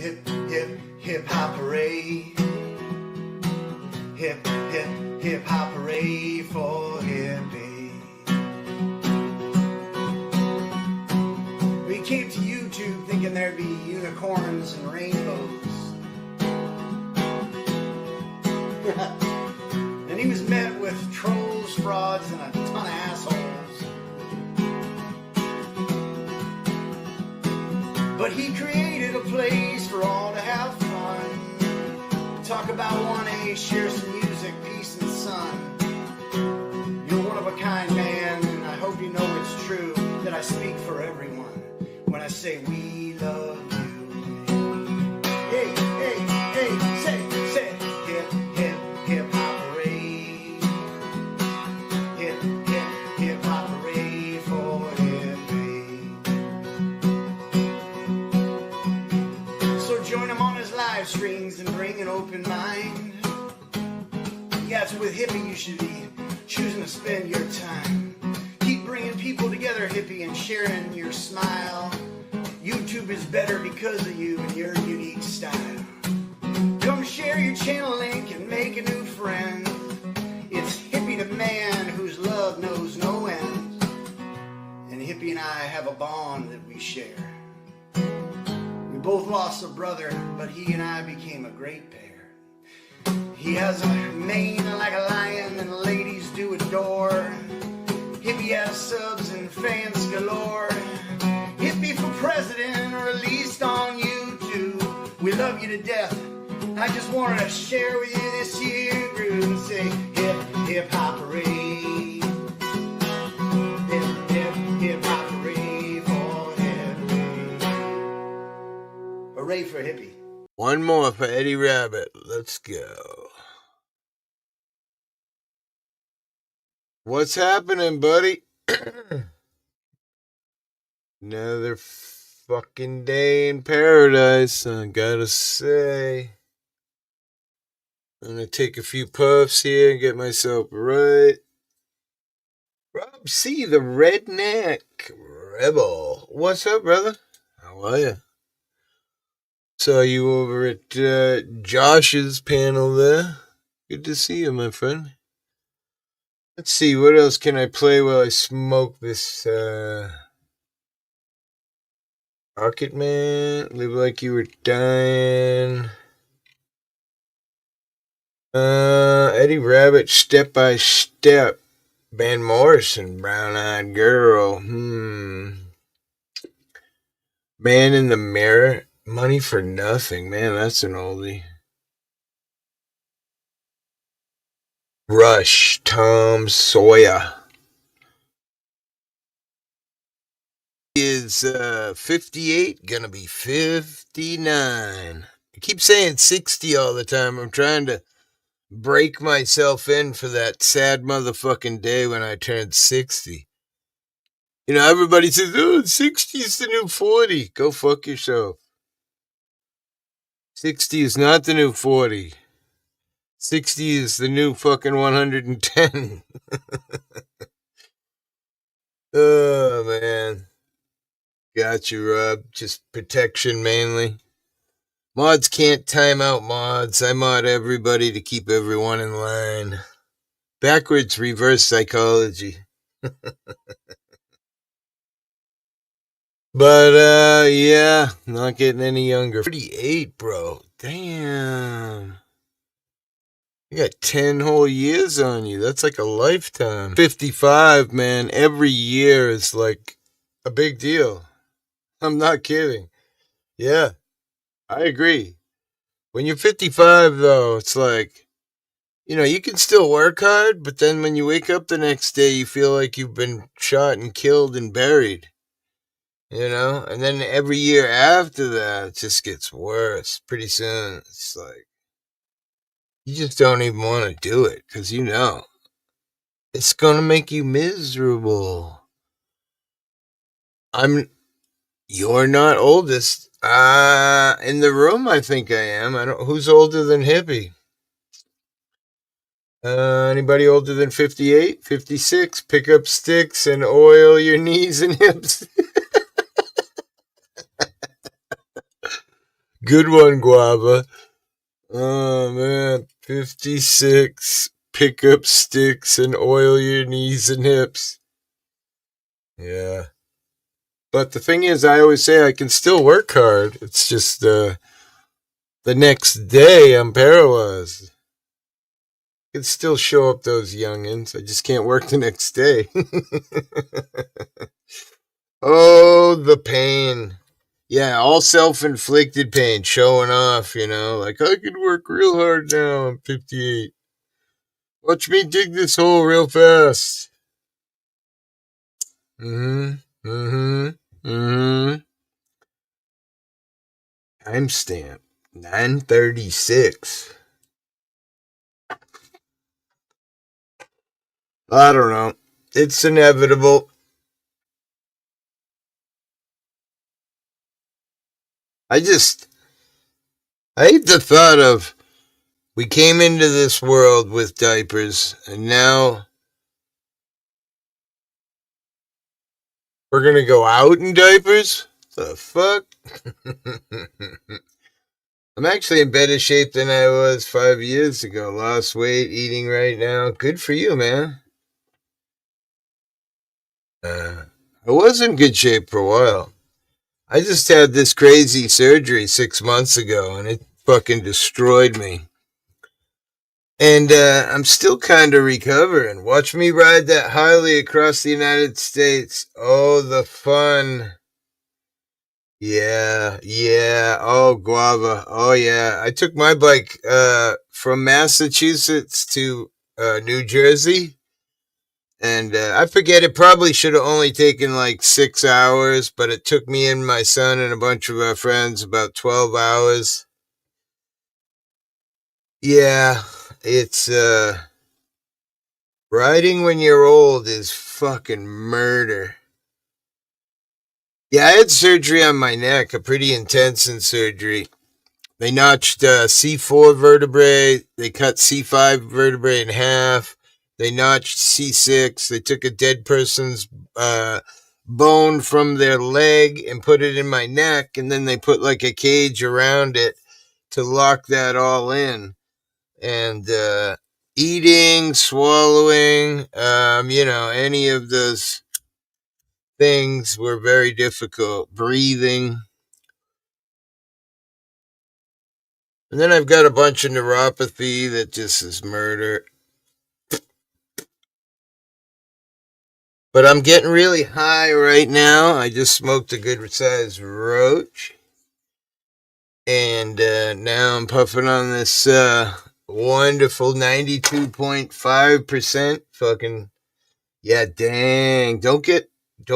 hip, hip, hip hop hooray. Hip, hip, hip hop hooray for Hippie. We came to YouTube thinking there'd be unicorns and rainbows. And he was met with trolls, frauds, and a ton of assholes. But he created a place for all to have fun. Talk about 1A, share some music, peace and sun. You're one of a kind, man, and I hope you know it's true that I speak for everyone when I say we love you. Hey, hey, hey, say, hip, hip, hip hop hooray. Hip, hip, hip hop hooray for Hippie. So join him on his live streams and bring an open mind. Yeah, it's with Hippie you should be choosing to spend your time. Keep bringing people together, Hippie, and sharing your smile. YouTube is better because of you and your unique style. Come share your channel link and make a new friend. It's Hippie the man whose love knows no end. And Hippie and I have a bond that we share. We both lost a brother, but he and I became a great pair. He has a mane like a lion and the ladies do adore. Hippie has subs and fans galore. Hippie for president, released on YouTube. We love you to death. I just wanted to share with you this year groove and say hip, hip hop hooray. Hip, hip, hip hop hooray for Hippie. Hooray for Hippie. One more for Eddie Rabbit. Let's go. What's happening, buddy? Another fucking day in paradise, I gotta say. I'm gonna take a few puffs here and get myself right. Rob C., the Redneck Rebel. What's up, brother? How are you? Saw you over at Josh's panel there. Good to see you, my friend. Let's see, what else can I play while I smoke this, Rocket Man, Live Like You Were Dying. Eddie Rabbit, Step by Step. Van Morrison, Brown Eyed Girl. Man in the Mirror. Money for Nothing. Man, that's an oldie. Rush, Tom Sawyer. He is 58, gonna be 59. I keep saying 60 all the time. I'm trying to break myself in for that sad motherfucking day when I turned 60. You know, everybody says, oh, 60 is the new 40. Go fuck yourself. 60 is not the new 40. 60 is the new fucking 110. Oh, man. Got you, Rob. Just protection mainly. Mods can't time out mods. I mod everybody to keep everyone in line. Backwards reverse psychology. But, yeah, not getting any younger. 38, bro. Damn. You got 10 whole years on you. That's like a lifetime. 55, man. Every year is like a big deal. I'm not kidding. Yeah, I agree. When you're 55, though, it's like, you know, you can still work hard, but then when you wake up the next day, you feel like you've been shot and killed and buried. You know? And then every year after that, it just gets worse. Pretty soon, it's like, you just don't even want to do it, because you know, it's going to make you miserable. You're not oldest. In the room, I think I am. Who's older than Hippie? Anybody older than 58? 56? Pick up sticks and oil your knees and hips. Good one, Guava. Oh, man. 56. Pick up sticks and oil your knees and hips. Yeah. But the thing is, I always say I can still work hard. It's just the next day I'm paralyzed. I can still show up those youngins. I just can't work the next day. Oh, the pain. Yeah, all self-inflicted pain, showing off, like I could work real hard now. I'm 58. Watch me dig this hole real fast. Mm-hmm. Mm-hmm. Mm-hmm. Timestamp 9:36. I don't know. It's inevitable. I hate the thought of we came into this world with diapers and now we're gonna go out in diapers? The fuck? I'm actually in better shape than I was 5 years ago. Lost weight, eating right now. Good for you, man. I was in good shape for a while. I just had this crazy surgery 6 months ago and it fucking destroyed me. And I'm still kind of recovering. Watch me ride that Harley across the United States. Oh, the fun. Yeah, yeah. Oh, guava. Oh, yeah. I took my bike from Massachusetts to New Jersey. And I forget, it probably should have only taken like 6 hours, but it took me and my son and a bunch of our friends about 12 hours. Yeah, it's riding when you're old is fucking murder. Yeah, I had surgery on my neck, a pretty intense surgery. They notched C4 vertebrae. They cut C5 vertebrae in half. They notched C6. They took a dead person's bone from their leg and put it in my neck. And then they put like a cage around it to lock that all in. And eating, swallowing, any of those things were very difficult. Breathing. And then I've got a bunch of neuropathy that just is murder. But I'm getting really high right now. I just smoked a good sized roach. And now I'm puffing on this wonderful 92.5% fucking. Yeah, dang. Don't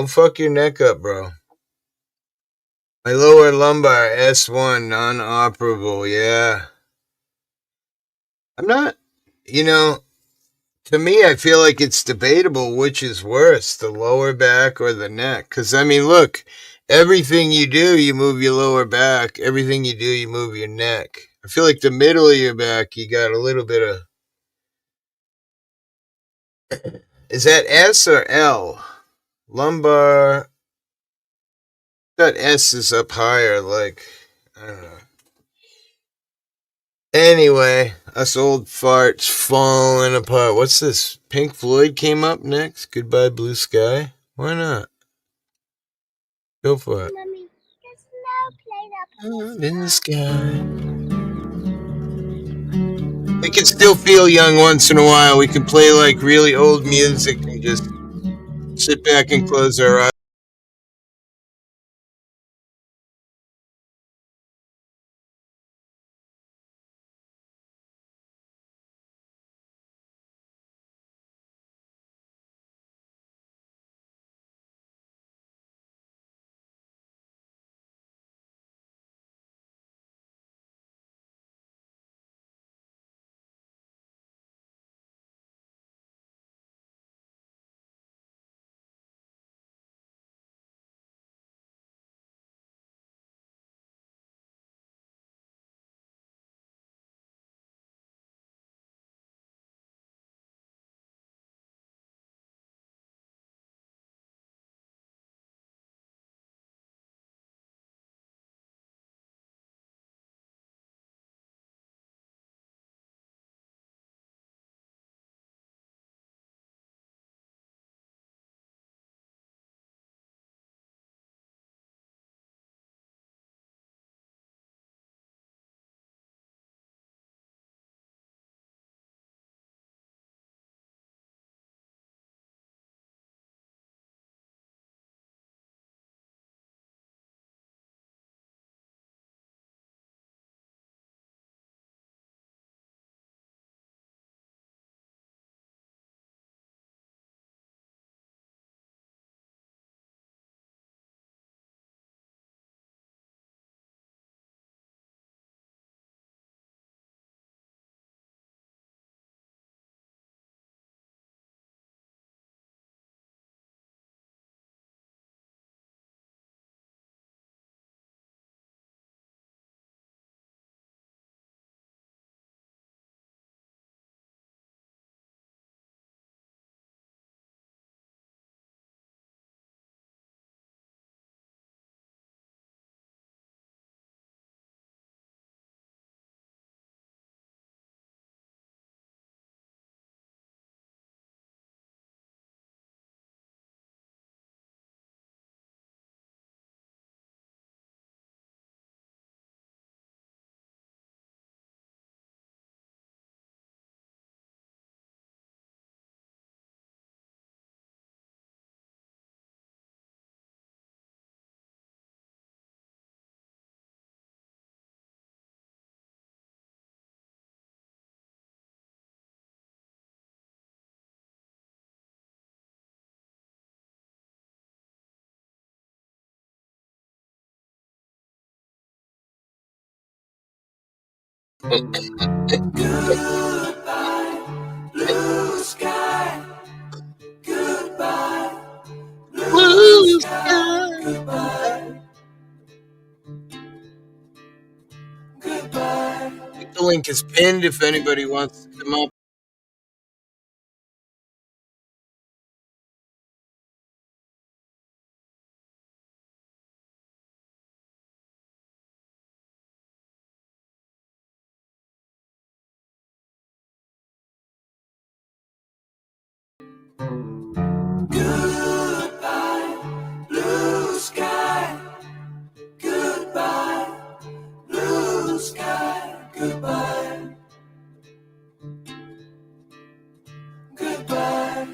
fuck your neck up, bro. My lower lumbar, S1, non-operable. Yeah. I'm not, you know, To me, I feel like it's debatable which is worse, the lower back or the neck. Because, I mean, look, everything you do, you move your lower back. Everything you do, you move your neck. I feel like the middle of your back, you got a little bit of. Is that S or L? Lumbar. That S is up higher, like, I don't know. Anyway, us old farts falling apart. What's this? Pink Floyd came up next. Goodbye, Blue Sky. Why not? Go for it. Mommy, there's no plane up In the sky. We can still feel young once in a while. We can play like really old music and just sit back and close our eyes. Goodbye, blue sky. Goodbye, blue Blue sky. sky. Goodbye, goodbye. The link is pinned if anybody wants to come up. Goodbye, blue sky. Goodbye, blue sky. Goodbye, goodbye.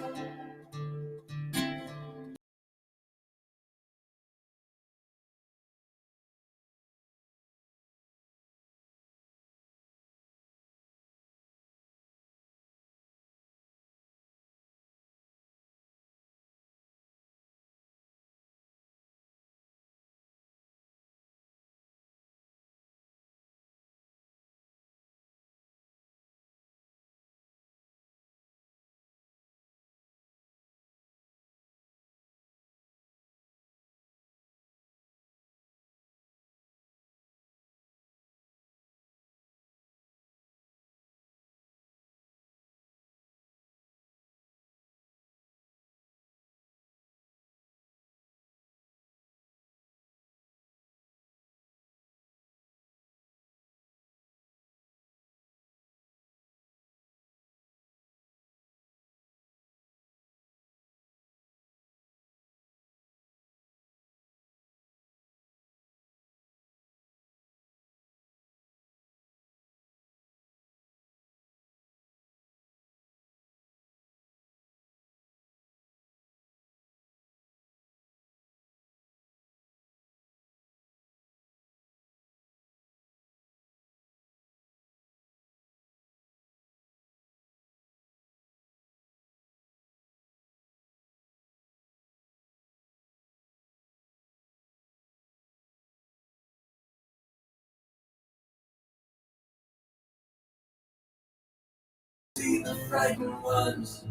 See the frightened ones.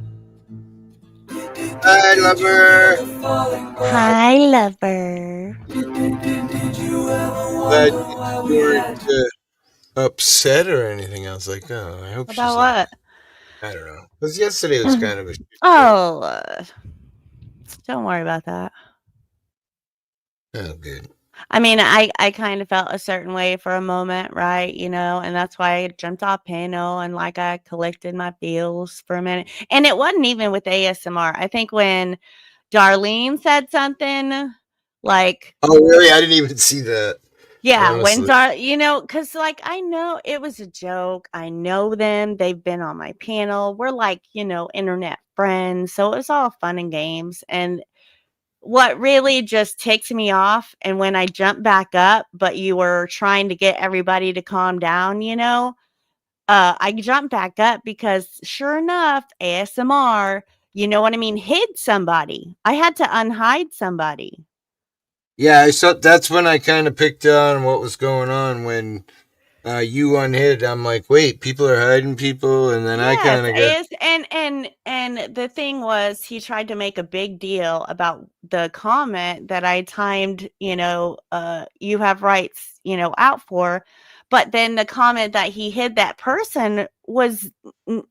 Hi, Did you hear lover. the falling bird? Hi, lover. Did you ever Glad wonder why you we weren't had? upset or anything. I was like, oh, I hope About she's not. what? I don't know. Because yesterday was kind of a shit show. Oh, don't worry about that. Oh, good. I mean, I kind of felt a certain way for a moment, right? And that's why I jumped off panel and like I collected my feels for a minute. And it wasn't even with ASMR. I think when Darlene said something like, Oh, really? I didn't even see that. yeah, when Honestly. because like I know it was a joke. I know them. They've been on my panel. We're like, internet friends. So it was all fun and games. And what really just ticks me off, and when I jump back up, but you were trying to get everybody to calm down, I jumped back up because sure enough, ASMR, you know what I mean, hid somebody. I had to unhide somebody. Yeah, I saw. That's when I kind of picked on what was going on when you unhid. I'm like, wait, people are hiding people, and then I Yes, kind of got. AS and the thing was he tried to make a big deal about the comment that I timed, you have rights, out for. But then the comment that he hid that person was n-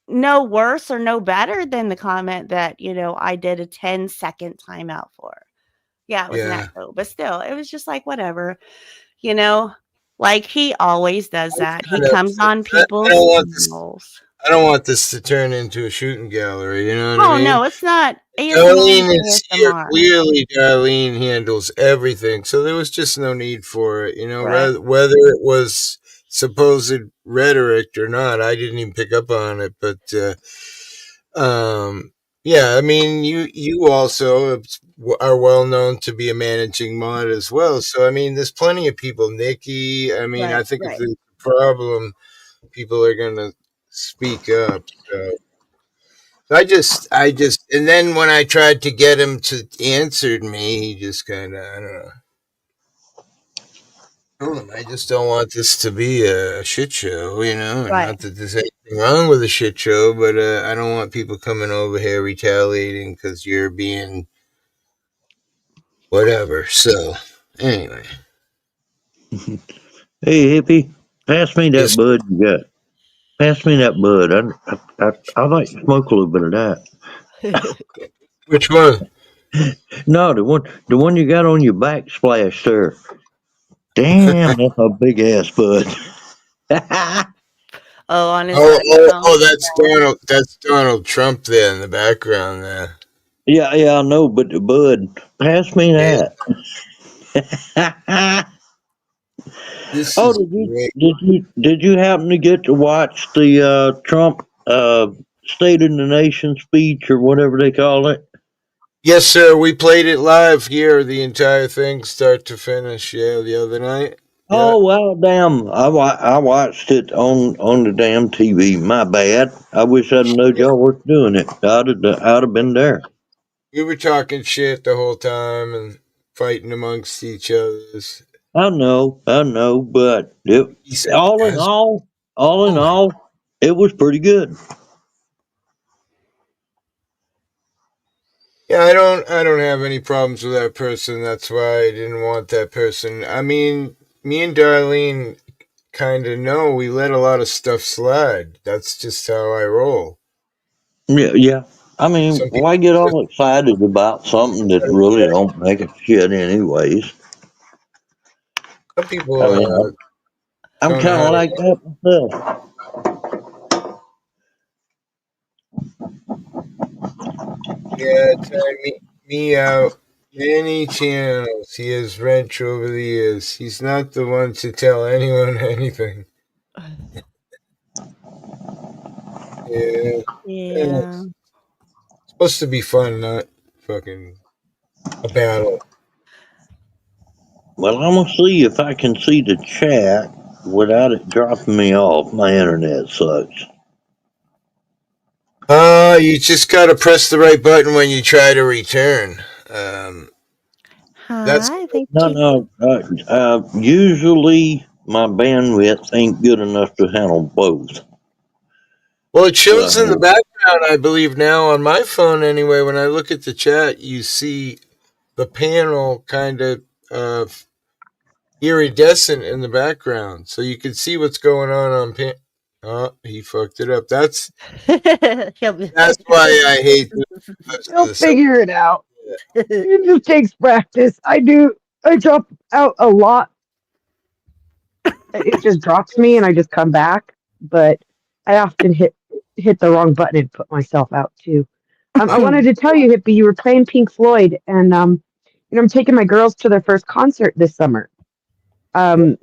no worse or no better than the comment that, I did a 10-second timeout for. Yeah, it was an Yeah, echo, but still, it was just like whatever, you know. Like he always does I'm that. He kind of comes upset. on I people's don't want this. panels. I don't want this to turn into a shooting gallery. You know what I Oh, mean? no, it's not ASMR is Darlene is here. ASMR. Clearly, Darlene handles everything, so there was just no need for it. Right, Whether it was supposed rhetoric or not, I didn't even pick up on it. But yeah, I mean, you also are well known to be a managing mod as well. So I mean, there's plenty of people. Nikki, I mean, I right, think if right. there's a problem, people are gonna speak up. So and then when I tried to get him to answer me, he just kind of, I don't know. told him I just don't want this to be a shit show, and Right. not that there's anything wrong with a shit show, but I don't want people coming over here retaliating because you're being whatever. So, anyway. Hey, hippie, pass me that Yes. bud you got. Pass me that bud. I'd like to smoke a little bit of that. Which one? No, the one you got on your backsplash there. Damn, that's a big ass bud. Oh, on his Oh, oh, microphone. oh, that's Donald. That's Donald Trump there in the background there. Yeah, I know, but the bud, pass me Yeah, that. this Oh, is did you great. did you did you happen to get to watch the Trump State of the Nation speech or whatever they call it? Yes, sir. We played it live here, the entire thing, start to finish. Yeah, the other night. Yeah. Oh well, damn! I watched it on the damn TV. My bad. I wish I'd known y'all were doing it. I'd have been there. We were talking shit the whole time and fighting amongst each other's. I know, but He said, all in as all, all in oh, all, it was pretty good. yeah, I don't have any problems with that person. That's why I didn't want that person. I mean, me and Darlene kind of know we let a lot of stuff slide. That's just how I roll. Yeah, yeah. I mean, Some people, why get all excited about something that really don't make a shit, anyways? some people I mean, I'm don't know kind how of to. like that myself. Yeah, time me out. Many channels he has wrenched over the years. He's not the one to tell anyone anything. Yeah, yeah, Yeah. it's supposed to be fun, not fucking a battle. Well, I'm gonna see if I can see the chat without it dropping me off. My internet sucks. You just gotta press the right button when you try to return. Um, that's Hi, thank No, you. no. Usually my bandwidth ain't good enough to handle both. well, it shows in the So background, I believe now on my phone anyway. When I look at the chat, you see the panel kind of uh, iridescent in the background, so you can see what's going on. Oh, he fucked it up. That's He'll be that's why I hate this You'll for the sub. figure it out. It just takes practice. I do. I drop out a lot. It just drops me, and I just come back. But I often hit the wrong button and put myself out too. I wanted to tell you, Hippie, you were playing Pink Floyd, and I'm taking my girls to their first concert this summer.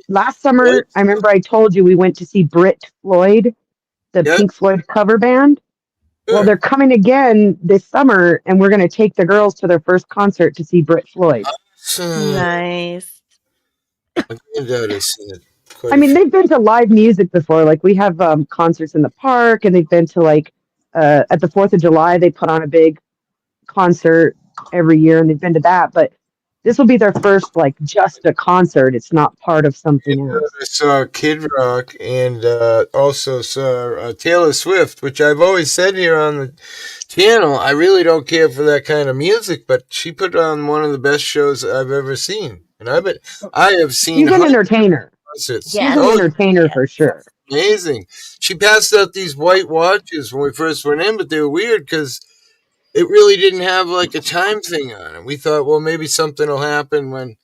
Last What? summer, I remember I told you we went to see Brit Floyd, the Yeah, Pink Floyd cover band. Well, sure. they're coming again this summer, and we're going to take the girls to their first concert to see Brit Floyd. So nice. my granddad has seen it quite I a mean, few. they've been to live music before. Like we have concerts in the park, and they've been to like at the 4th of July. They put on a big concert every year, and they've been to that. But this will be their first like just a concert. It's not part of something else. I saw Kid Rock and also saw Taylor Swift, which I've always said here on the channel. I really don't care for that kind of music, but she put on one of the best shows I've ever seen, and I have seen She's an hundreds entertainer. of concerts. She's Yes. an Oh, entertainer Yes. for sure. amazing! She passed out these white watches when we first went in, but they were weird because it really didn't have like a time thing on it. We thought, well, maybe something will happen when.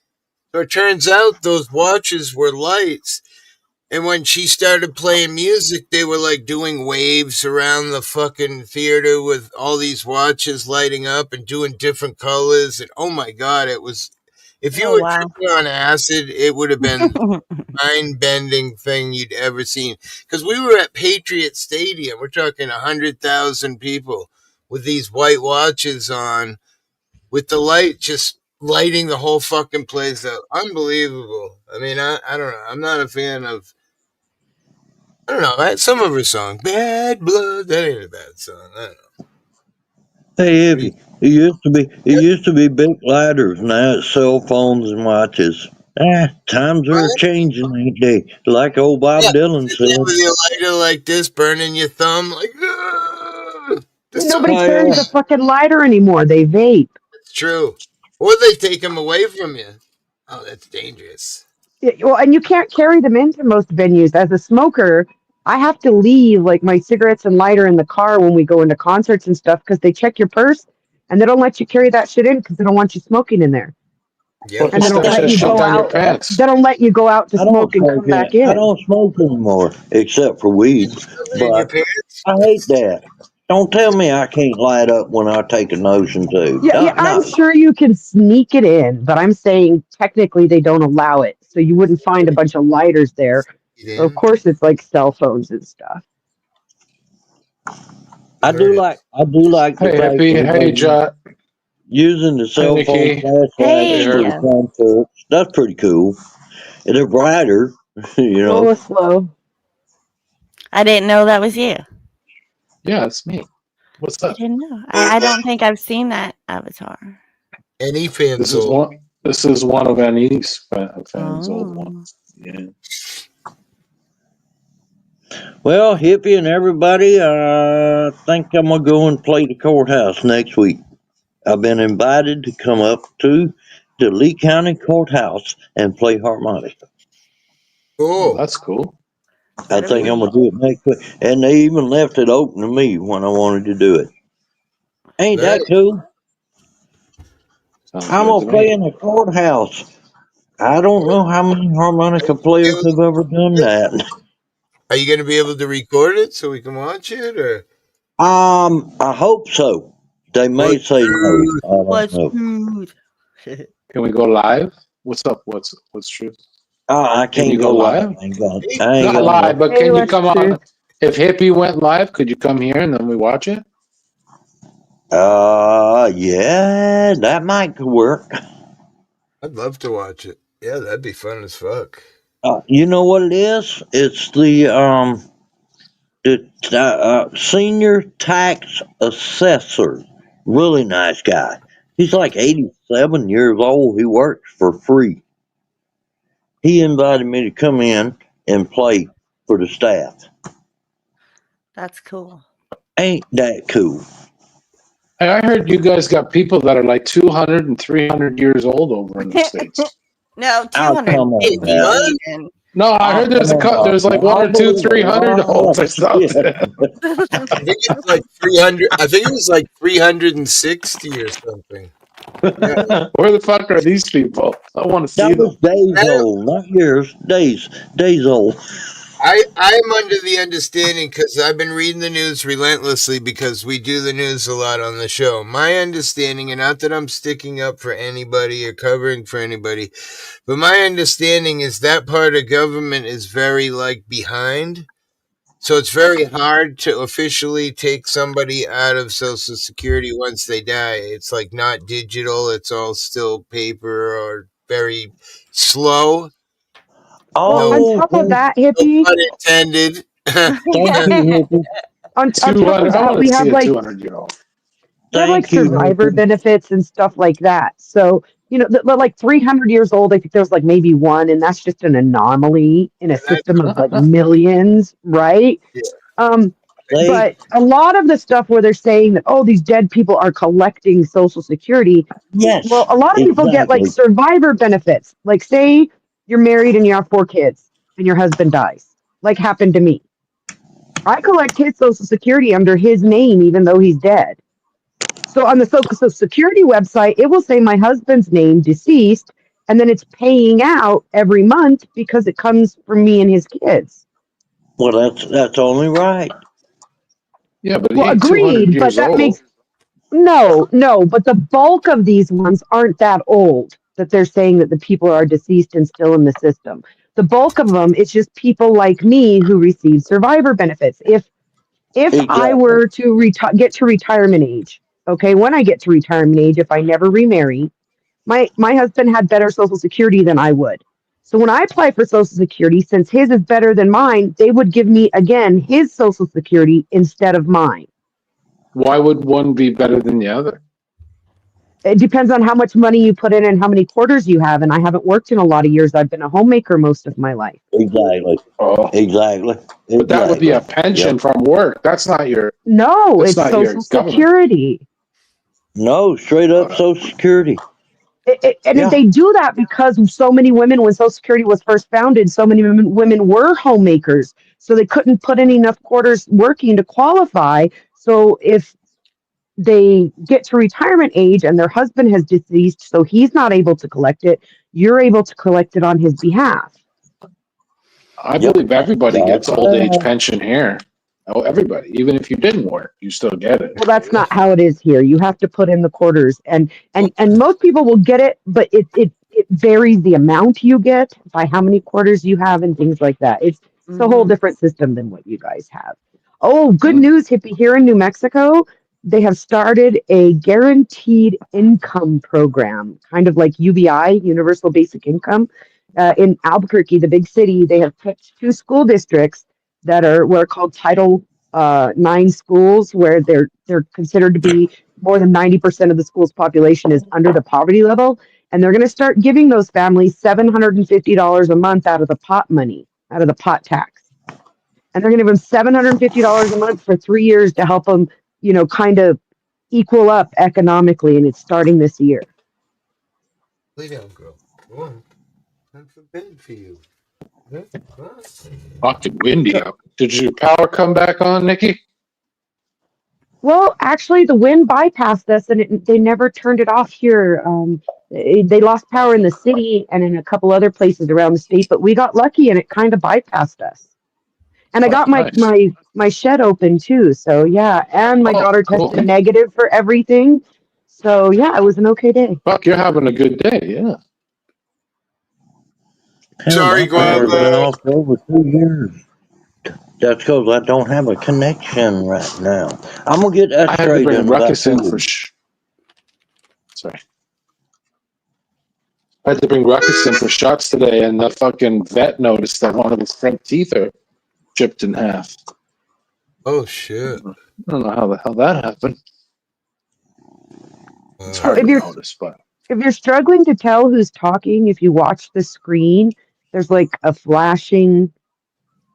So it turns out those watches were lights. And when she started playing music, they were like doing waves around the fucking theater with all these watches lighting up and doing different colors. And oh my God, it was. If you Oh were wow. tripping on acid, it would have been the mind bending thing you'd ever seen. Because we were at Patriot Stadium. We're talking 100,000 people with these white watches on with the light just lighting the whole fucking place up. Unbelievable. I mean, I don't know. I'm not a fan of. I don't know. Some of her song, "Bad Blood," that ain't a bad song. I don't know. hey, What do you, Evie, it used to be big lighters. Now it's cell phones and watches. Times are What? changing, ain't they? Like old Yeah, Bob Dylan sitting there said. with your lighter like this, burning your thumb, like, "Ah, this sucks." Nobody Oh carries yeah. a fucking lighter anymore. They vape. It's true. Or they take them away from you. Oh, that's dangerous. Yeah, well, and you can't carry them into most venues. As a smoker, I have to leave like my cigarettes and lighter in the car when we go into concerts and stuff because they check your purse and they don't let you carry that shit in because they don't want you smoking in there. Well, Yep. And they just don't stash let that you shit go down your out. pants. They don't let you go out to I don't smoke and smoke come back it. I in. don't smoke anymore, except for weed. Shove it in your But pants? I hate that. Don't tell me I can't light up when I take a notion to. Yeah, yeah, I'm No. sure you can sneak it in, but I'm saying technically they don't allow it. So you wouldn't find a bunch of lighters there. Get So of in. course it's like cell phones and stuff. I Heard do it. like. I do like the Hey, fact Hippie. that Hey, they're Jot. using the Hey, cell phone Nikki. flashlights Hey, for Hey, Herb. the concerts. That's pretty cool. And they're brighter, you know. Roll slow. I didn't know that was you. Yeah, it's me. What's I up? didn't know. I don't think I've seen that avatar. Any fan This is soul. one. This is one of Annie's fans, old one. Oh, Yeah. Well, Hippie and everybody, I think I'm gonna go and play the courthouse next week. I've been invited to come up to the Lee County Courthouse and play harmonica. Oh, Cool. that's cool. I that'll think be I'm gonna do it next week. And they even left it open to me when I wanted to do it. Ain't Nice. that cool? Sounds I'm good gonna to play me. in the courthouse. I don't know how many harmonica players have ever done that. Are you going to be able to record it so we can watch it? Or I hope so. They may what? say no. I don't what's know. smooth? Can we go live? What's up? What's true? I Can you can't go go live. live? I ain't Not got live, no. but Hey, can you what's come on? truth? If Hippie went live, could you come here and then we watch it? Yeah, that might work. I'd love to watch it. Yeah, that'd be fun as fuck. You know what it is? It's the senior tax assessor. Really nice guy. He's like 87 years old. He works for free. He invited me to come in and play for the staff. That's cool. Ain't that cool? Hey, I heard you guys got people that are like 200 and 300 years old over in the States. No, Oh, come on, man. 250 even. No, I Oh, heard there's come on. there's like one I or two, believe a 300 lot homes or of shit. something. I think it's like 300. I think it was like 360 or something. Yeah. Where the fuck are these people? I want to see That was them. days old, not years. Days old. I'm under the understanding because I've been reading the news relentlessly because we do the news a lot on the show. My understanding, and not that I'm sticking up for anybody or covering for anybody, but my understanding is that part of government is very like behind. So it's very hard to officially take somebody out of Social Security once they die. It's like not digital, it's all still paper or very slow. Well, No, on Oh, top of that, no hippie, pun intended. thank you, Hippie. on top of 200. I that, want to see a 200-year-old. we have like Thank you, survivor Hippie. benefits and stuff like that. So, they're like 300 years old. I think there's like maybe one, and that's just an anomaly in a And that's system of like millions, right? yeah, Um, They, but a lot of the stuff where they're saying that, oh, these dead people are collecting Social Security, well, yes, a lot of people get like exactly. survivor benefits. Like, say you're married and you have 4 kids and your husband dies, like happened to me. I collect his Social Security under his name, even though he's dead. So on the Social Security website, it will say my husband's name, deceased, and then it's paying out every month because it comes from me and his kids. Well, that's only right. Yeah, but he Well, ain't 200 agreed, but years that old. makes no, but the bulk of these ones aren't that old that they're saying that the people are deceased and still in the system. The bulk of them, it's just people like me who receive survivor benefits. If I Exactly. were to get to retirement age, okay, when I get to retirement age, if I never remarry, my husband had better Social Security than I would. So when I apply for Social Security, since his is better than mine, they would give me again his Social Security instead of mine. Why would one be better than the other? It depends on how much money you put in and how many quarters you have. And I haven't worked in a lot of years. I've been a homemaker most of my life. Exactly. Oh, Exactly. but that would be a Exactly. pension Yep. from work. That's not your No, that's it's not your Social government. Security. No, straight up Uh, Social Security. And Yeah. they do that because so many women, when Social Security was first founded, so many women were homemakers. So they couldn't put in enough quarters working to qualify. So if they get to retirement age and their husband has deceased, so he's not able to collect it, you're able to collect it on his behalf. I Yep. believe everybody That's gets old age pension here. Oh, everybody. Even if you didn't work, you still get it. Well, that's not how it is here. You have to put in the quarters, and most people will get it, but it varies the amount you get by how many quarters you have and things like that. It's a whole Mhm. different system than what you guys have. Oh, good Mm. news, Hippie! Here in New Mexico, they have started a guaranteed income program, kind of like UBI, Universal Basic Income. In Albuquerque, the big city, they have picked two school districts that are what are called Title 9 schools, where they're considered to be more than 90% of the school's population is under the poverty level, and they're going to start giving those families $750 a month out of the pot money, out of the pot tax, and they're going to give them $750 a month for 3 years to help them, kind of equal up economically, and it's starting this year. Lay down, girl. Go on. Time for bed for you. Fucking windy out. Did your power come back on, Nikki? Well, actually, the wind bypassed us, and they never turned it off here. They lost power in the city and in a couple other places around the state, but we got lucky, and it kind of bypassed us. And I Oh, got nice. my shed open too, so yeah. And my Oh, daughter cool. tested negative for everything, so yeah, it was an okay day. Fuck, you're having a good day, yeah. hell, Sorry, my power's been Guava. off for over 2 years. That's because I don't have a connection right now. I'm gonna get that I had to straight bring in about Ruckus in for 2 sorry. I had to bring Ruckus in for shots today, and the fucking vet noticed that one of his front teeth are chipped in half. Oh shit. I don't know how the hell that happened. It's So hard to notice, but if you're struggling to tell who's talking, if you watch the screen, there's like a flashing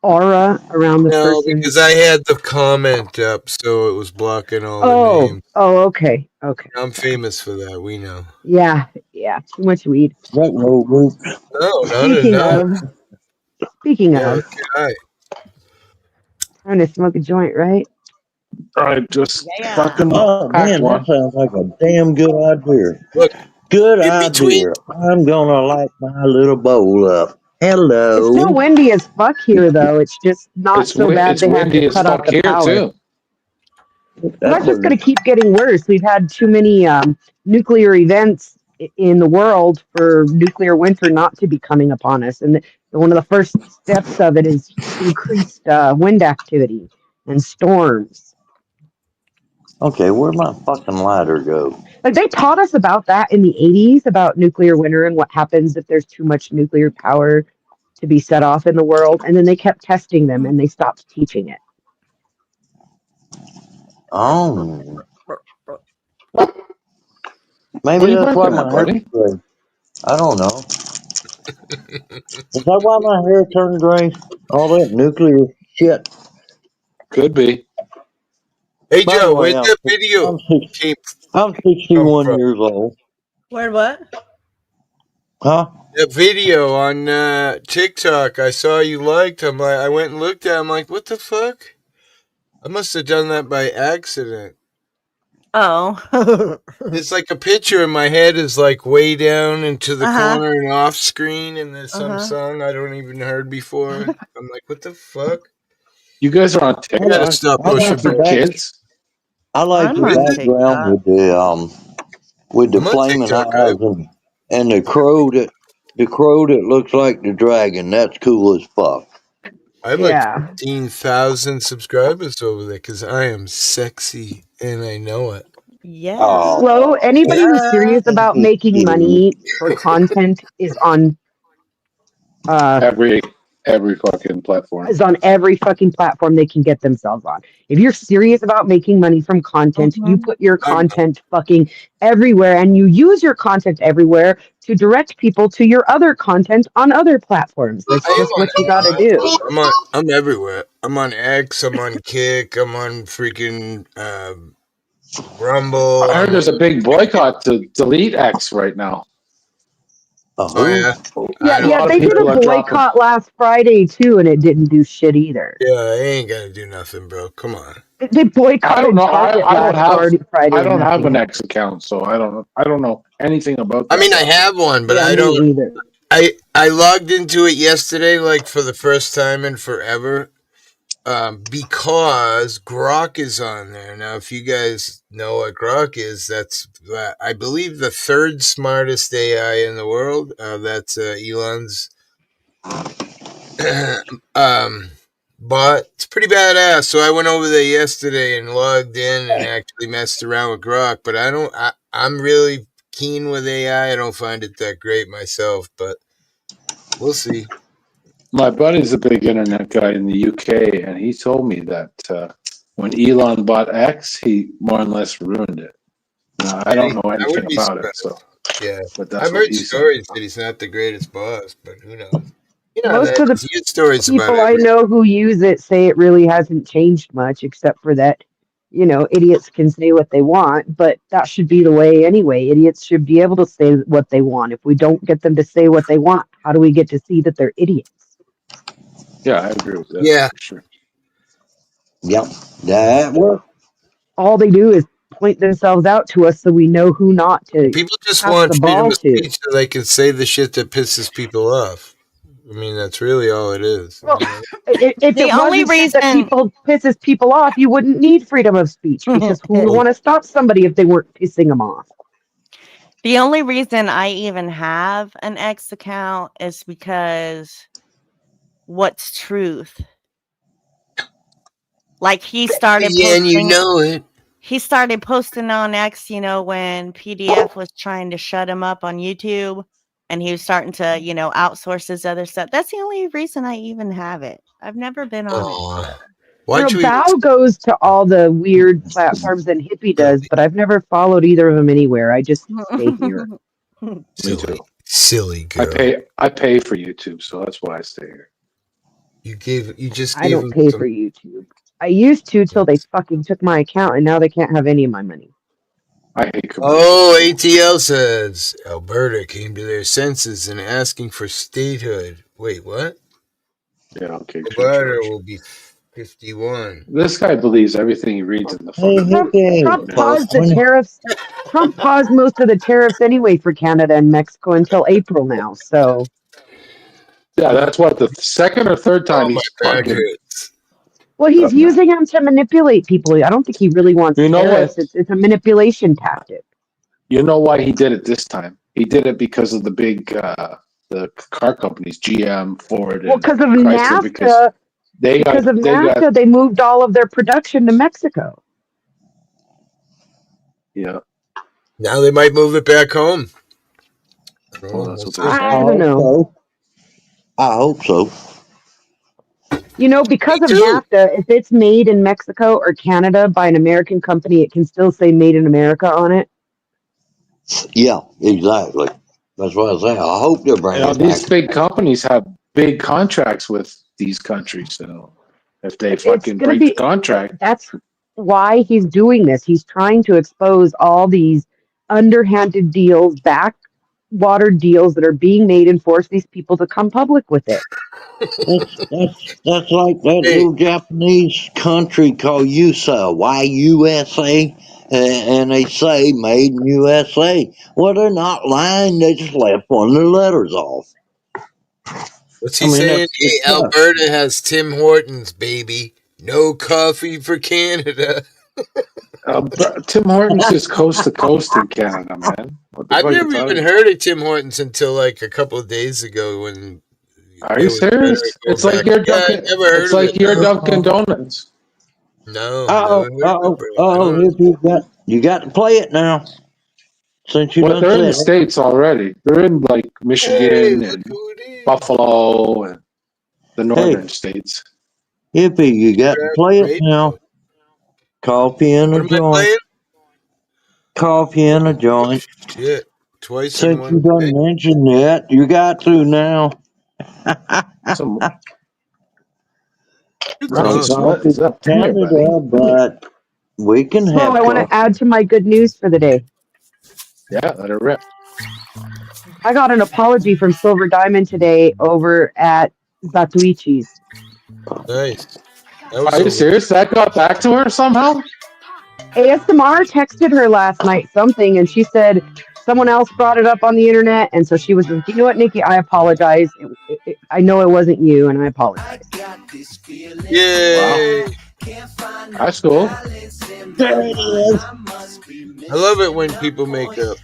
aura around the No, person. because I had the comment up, so it was blocking all the names. Okay, okay. I'm famous for that. We know. Yeah, too much weed. That road group. No, not Speaking enough. of, speaking Yeah, of, okay. trying to smoke a joint, right? I just Yeah. fucking Oh packed man, that one. sounds like a damn good idea. Look, Good in between. idea. I'm gonna light my little bowl up. It's still Hello. windy as fuck here, though. It's just not so bad It's they had to windy as cut off fuck the here power. too. Well, That's that's just what. going to keep getting worse. We've had too many nuclear events in the world for nuclear winter not to be coming upon us. And one of the first steps of it is increased wind activity and storms. Okay, where'd my fucking lighter go? Like they taught us about that in the 80s about nuclear winter and what happens if there's too much nuclear power to be set off in the world. And then they kept testing them and they stopped teaching it. Oh, What are maybe you that's why barking at, my hair's buddy? gray. I don't know. Is that why my hair turned gray? All that nuclear shit. Could be. Hey By the Joe, way, where'd that video came I'm come 61 from? years old. Where what? Huh? That video on TikTok I saw you liked. I went and looked at it. I'm like, what the fuck? I must have done that by accident. Oh. It's like a picture in my head is like way down into the Uh-huh. corner and off screen, and there's some Uh-huh. song I don't even heard before. I'm like, what the fuck? You guys are on I gotta TikTok. stop I Isn't like that pushing the for back. buttons. kids? I like I'm the What is on it? background TikTok. with the I'm on flaming TikTok. eyes and the crow that looks like the dragon. That's cool as fuck. I have like Yeah. 15,000 subscribers over there because I am sexy and I know it. Yeah. Slow. Oh, Anybody who's serious about making you. money for content is on uh Every every fucking platform. Is on every fucking platform they can get themselves on. If you're serious about making money from content, you Mhm. put your I'm content fucking everywhere and you use your content everywhere to direct people to your other content on other platforms. That's I am just on what you got to every do. platform. I'm everywhere. I'm on X. I'm on Kick. I'm on freaking Rumble. I heard I'm there's a big boycott to delete X right now. oh yeah. Yeah, I A don't. yeah, lot of they did a people are dropping. boycott last Friday too, and it didn't do shit either. Yeah, I ain't gonna do nothing, bro. Come on. They I don't boycotted know. Target I don't last have Friday I and don't have nothing an happened. X account, so I don't know anything about I that mean, I platform. have one, but Yeah, I me don't. either. I logged into it yesterday, like for the first time in forever, because Grok is on there now. If you guys know what Grok is, that's I believe the third smartest AI in the world. That's Elon's um, bot. It's pretty badass. So I went over there yesterday and logged in and actually messed around with Grok. But I don't. I'm really keen with AI. I don't find it that great myself, but we'll see. My buddy's a big internet guy in the UK, and he told me that when Elon bought X, he more or less ruined it. Now, I don't know I anything wouldn't be about it, surprised. so Yeah, but that's I've what heard he said. stories that he's not the greatest boss, but who knows? You know Most that of the you get stories about people I every. know who use it say it really hasn't changed much, except for that, idiots can say what they want, but that should be the way anyway. Idiots should be able to say what they want. If we don't get them to say what they want, how do we get to see that they're idiots? Yeah, I agree with that Yeah, for sure. Yep, that works. All they do is point themselves out to us so we know who not to people just pass want the freedom ball of to. speech so they can say the shit that pisses people off. I mean, that's really all it is. Well, if The it only wasn't shit that reason people pisses people off, you wouldn't need freedom of speech because who would Oh, want to stop somebody if they weren't pissing them off? the only reason I even have an X account is because what's truth? Like he started and you posting know it. on X, when PDF was trying to shut him up on YouTube and he was starting to, outsource his other stuff. That's the only reason I even have it. I've never been on it. Oh, why'd you even? Bao goes to all the weird platforms and Hippie does, but I've never followed either of them anywhere. I just stay here. Me Silly, too. silly girl. I pay for YouTube, so that's why I stay here. You just I gave don't him pay some. for YouTube. I used to till they fucking took my account, and now they can't have any of my money. I hate commercials. Oh, So. ATL says Alberta came to their senses and asking for statehood. Wait, what? Yeah, okay, true, Alberta George. will be 51. This guy believes everything he reads in the Hey, fucking Hippie, Trump internet. paused the tariffs. Trump paused most of the tariffs anyway for Canada and Mexico until April now. So, Yeah, that's what the second or third Oh, time my he's back fucking hurts. well, he's using them to manipulate people. I don't think he really wants You know tariffs. what? It's a manipulation tactic. You know why he did it this time? He did it because of the big the car companies, GM, Ford, Well, and because of Chrysler, because NAFTA, they got they moved all of their production to Mexico. yeah. Now they might move it back home. I don't Well, know. that's We'll what see. they're I I saying. don't hope know. so. I hope so. Me Because of too. NAFTA, if it's made in Mexico or Canada by an American company, it can still say "Made in America" on it. Yeah, exactly. That's what I say. I hope they'll You bring know, it back. these big companies have big contracts with these countries. So if they It's fucking going to break the be. contract, That's why he's doing this. He's trying to expose all these underhanded deals, backwater deals that are being made, and force these people to come public with it. That's like that Hey, little Japanese country called USA, YUSA, and they say made in USA. Well, they're not lying. They just left one of the letters off. what's I he mean, saying? It's Hey, Alberta has Tim Hortons, baby. No coffee for Canada. Tim Hortons is coast to coast in Canada, man. What the I've fuck are you never talking even about? heard of Tim Hortons until like a couple of days ago when Are you there was serious? rhetoric going back. Yeah, I never heard It's of it. like your No, Dunkin' Donuts. never heard of it, bro. No. If you got to play it now since you Well, done they're in the said it. States already. They're in like Hey, Michigan look and who it is. Buffalo and the northern states. Hippie, you got to play it now. Coffee and a What am I joint. playing? Coffee and a joint. Shit. Twice in Since you one done day. mentioned that, you got to now. Some It's Ruckus, awesome. what is up? Come here, buddy. Canada, but we can So have I want to coffee. add to my good news for the day. Yeah, let it rip. I got an apology from Silver Diamond today over at Zatuichi's. Nice. That was Are you a serious? That got back to her somehow? ASMR texted her last night something, and she said someone else brought it up on the internet, and so she was like, "You know what, Nikki? I apologize. I know it wasn't you, and I apologize." Yay. Wow. That's cool. There it is. I love it when people make up.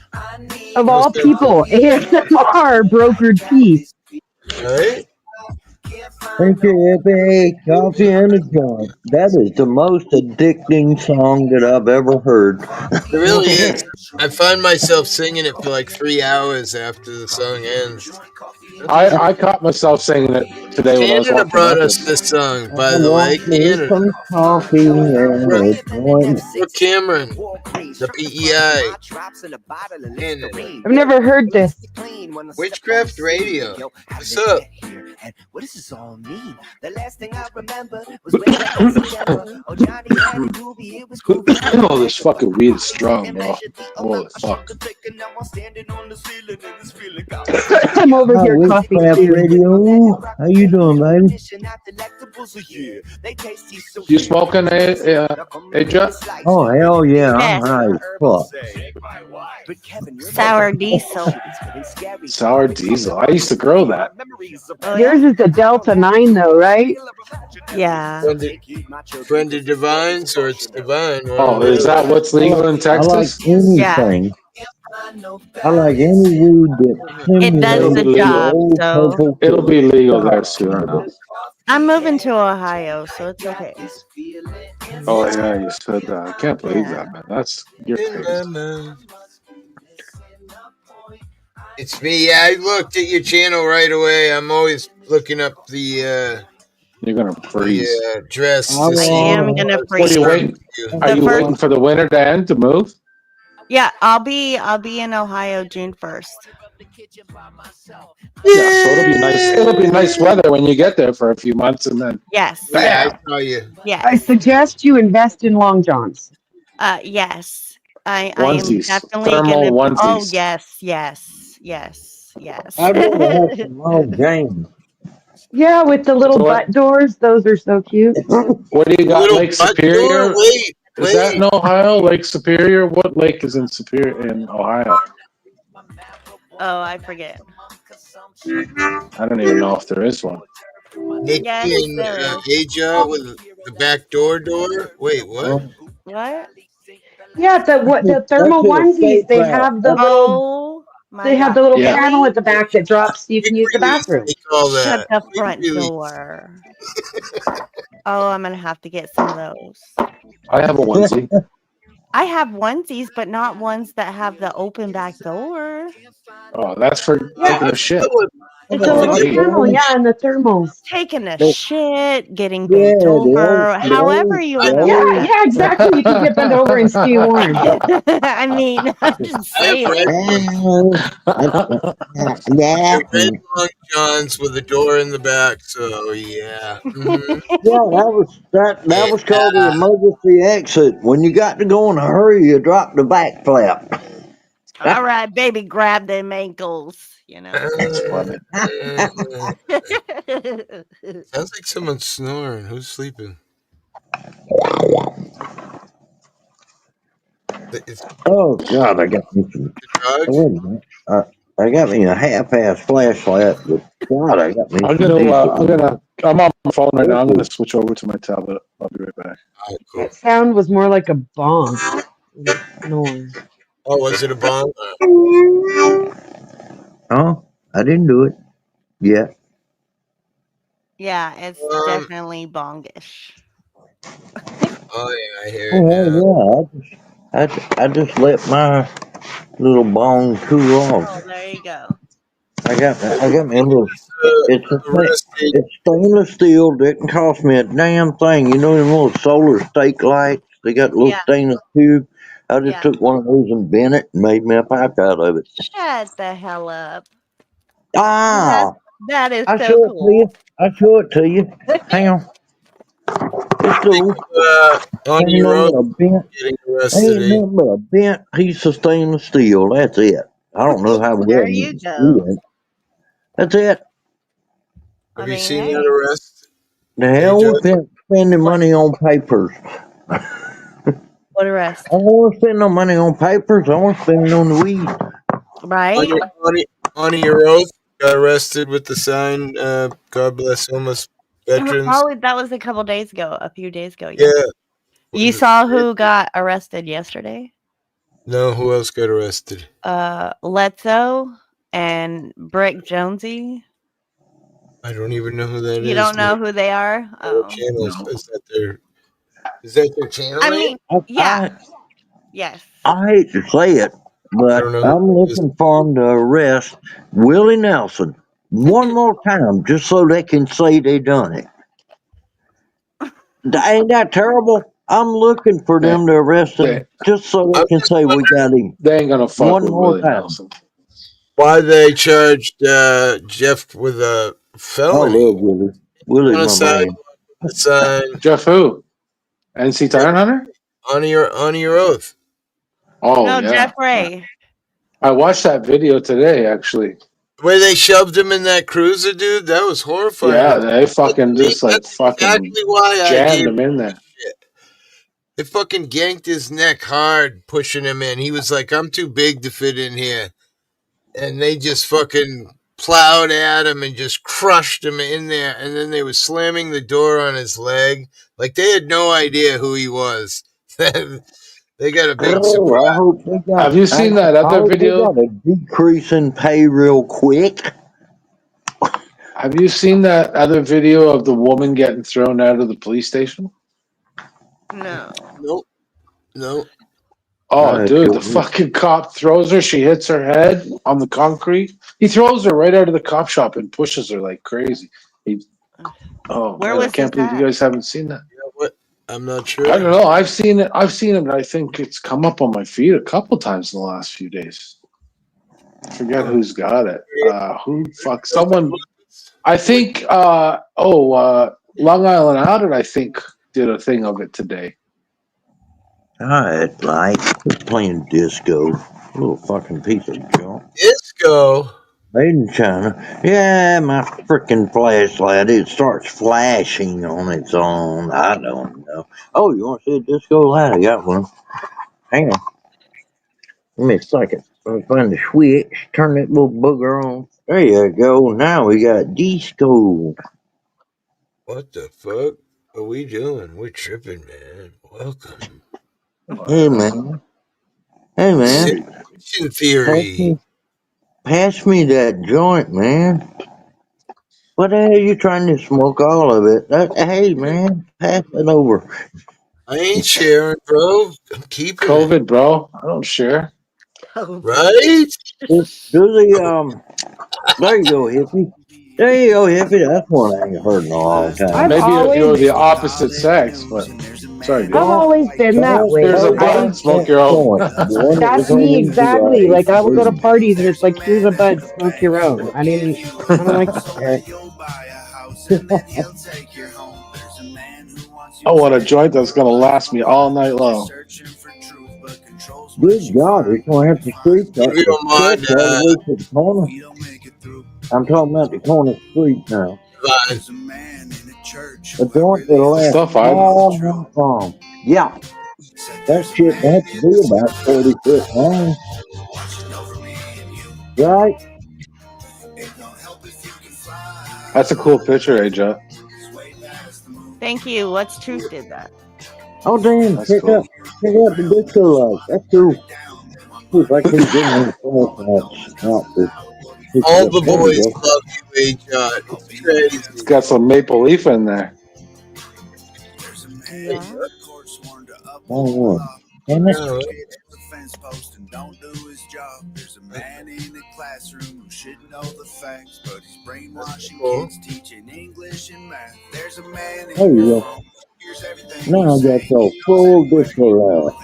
Of No all sense. people, ASMR brokered peace. Right? Thank you, Hippie. Coffee and a joint. That is the most addicting song that I've ever heard. It really is. I find myself singing it for like 3 hours after the song ends. I caught myself singing it today when I was Canada walking brought us records. this song, I by the way. want me Canada. some coffee and a joint. Brooke Cameron, the PEI. Canada. I've never heard this. Witchcraft Radio. What's up? What does this all mean? The last thing I remember was when oh, Johnny had a doobie, it was Oh, this fucking weed is strong, bro. Holy fuck. I'm over Hi, here coughing Witchcraft too. Radio. How you doing, baby? You smoking, Aja? Oh, hell yeah. I'm Yes. high as fuck. Sour diesel. Sour diesel. I used to grow that. Oh, Yours yeah? is the Delta 9, though, right? Yeah. Friend of Divine's or it's Divine? Oh, is that what's legal in I like Texas? anything. I like any weed that It does It'll the be stimulates the job, old so purple. It'll be legal there soon enough. I'm moving to Ohio, so it's okay. Oh yeah, you said that. I can't believe Yeah. that, man. That's you're In my crazy. mind. It's me. Yeah, I looked at your channel right away. I'm always looking up the You're gonna freeze. dress. I To I see am want- gonna What are freeze. you waiting? Are The you first- waiting for the winter to end to move? Yeah, I'll be in Ohio June 1st. Yeah, so it'll be nice. It'll be nice weather when you get there for a few months, and then Yes. Yeah, bam. I saw you. Yes. I suggest you invest in long johns. Yes. I am Onesies, definitely thermal gonna. Oh onesies. yes. I'd rather have some long James. Yeah, with the little So what- butt doors. Those are so cute. What do you got? Little Lake butt Superior. door? Wait. Is that in Ohio? Lake Superior. What lake is in Superior in Ohio? Oh, I forget. I don't even know if there is one. Nikki Yes, and there is. Aja with the back door. Wait, what? What? Yeah, the thermal That's a onesies. safe They route. have the little. Oh my They have God. the little Yeah. panel at the back that drops so you can use the bathroom. They call Shut that. the front door. Oh, I'm gonna have to get some of those. I have a onesie. I have onesies, but not ones that have the open back door. Oh, that's for taking a shit. It's a little panel, yeah, and the thermals. Taking a They- shit, getting Yeah, bent they over, are- however they you are- want to Yeah, put it. yeah, exactly. You can get bent over and stay warm. I mean, I'm just I have saying. They're Yeah, red long johns with a door in the back. So yeah. Mhm. that was called the emergency exit. When you got to go in a hurry, you drop the back flap. All right, baby, grab them ankles. You know. That's funny. Sounds like someone's snoring. Who's sleeping? It's Oh God, I got me some. the drugs. Wait a minute. I got me a half-ass flashlight, but God, I got me. I'm on my phone right now. I'm gonna switch over to my tablet. I'll be right back. Oh, cool. That sound was more like a bong. Snore. Oh, was it a bomb? Oh, I didn't do it. Yeah. Yeah, it's Um, definitely bongish. Oh yeah, I hear it Oh now. yeah. I just let my little bong cool off. Oh, there you go. I got me a little. It's a, arrested. it's stainless steel. Didn't cost me a damn thing. You know them little solar stake lights? They got a little Yeah, stainless tube. I just yeah. took one of those and bent it and made me a pipe out of it. Shut the hell up. That Ah, that is I so show it to you. cool. I show it to you. Hang on. It's Think cool. on Ain't your nothing own but a bent. getting arrested, Ain't eh? nothing but a bent piece of stainless steel. That's it. I don't know how well There you you see go. it. That's it. I Have you mean, seen that hey, arrest, The hell AJ? with spending what money on papers. what I arrest? don't want to spend no money on papers. I want to spend it on the weed. On Right? your on your oath, got arrested with the sign. God bless homeless veterans. Probably that was a couple days ago, a few days ago. Yeah. Yeah. You saw who got arrested yesterday? No, who else got arrested? Letzo and Brick Jonesy. I don't even know who that You is. don't know who they are? What Oh. channel No. is that their channel I name? mean, I, yeah. I, Yes. I hate to say it, I but don't know who I'm it is. looking for them to arrest Willie Nelson one more time just so they can say they done it. Ain't that terrible? I'm looking for They, them to arrest him they, just so I'm they can just say we wondering got him they ain't gonna fuck one with more Willie time. Nelson. why they charged Jeff with a I felony. love Willie. Willie's On a my side man. with the sign. Jeff who? NC Jeff, Tire Hunter? on your oath. Oh No, Jeff yeah. Ray. I watched that video today actually. Where they shoved him in that cruiser, dude, that was horrifying. Yeah, they fucking just like That's fucking exactly why I jammed gave him him in the there. shit. They fucking ganked his neck hard, pushing him in. He was like, I'm too big to fit in here. And they just fucking plowed at him and just crushed him in there. And then they were slamming the door on his leg. Like they had no idea who he was. They got a big Oh, surprise. I hope they got. Have you I, seen that I other hope they video? got a decrease in pay real quick. Have you seen that other video of the woman getting thrown out of the police station? No. Nope. No. Oh, I dude, the sure. fucking cop throws her. She hits her head on the concrete. He throws her right out of the cop shop and pushes her like crazy. He, oh Where man, I was this can't believe you at? guys haven't seen that. You know what? I'm not I sure. don't know. I've seen it. I've seen it, but I think it's come up on my feed a couple times in the last few days. I forget Huh. who's got it. Who fuck Those someone? bullets? I think. Long Island Outed. I think did a thing of it today. I'd like playing disco. Little fucking piece of junk. Disco. Made in China. Yeah, my freaking flashlight. It starts flashing on its own. I don't know. Oh, you want to see a disco light? I got one. Hang on. Give me a second. Let me find the switch. Turn that little booger on. There you go. Now we got disco. What the fuck are we doing? We're tripping, man. Welcome. Hey, man. Hey, man. Simulation Pass theory. me, pass me that joint, man. What the hell are you trying to smoke all of it? Hey, man. Pass it over. I ain't sharing, bro. I'm keeping it. COVID, bro. I don't share. COVID. Right? Do the. There you go, hippie. There you go, hippie. That's one I ain't heard in a long I've time. Maybe if always you're the opposite sex, but sorry, dude. I've Don't always been that There's way. a I bud. Smoke your own. joint. The one that was That's on me exactly. the Like I would go to right. parties and it's like, here's a bud, smoke your own. I don't like that shit. I want a joint that's gonna last me all night long. Good God, it's gonna have to street If you don't stretch mind, all the way to the corner. I'm talking about the corner street now. Vine, A joint that'll The last stuff I all night long. Yeah, that shit has to be about 40 foot long, right? that's a cool picture, AJ. Thank you. What's Truth did that? Oh damn, That's check cool. out the disco light. That's cool. See if I can get one flashlights out there. all There the we boys go. love you, H. It's It's crazy. got some maple leaf in there. Yeah. Wrong one. Damn it. No, should know the facts, but he's brainwashing cool. kids, teaching English and math. There's a man There in you your go. phone. Here's everything Now you I say. got He your knows full everywhere you disco go.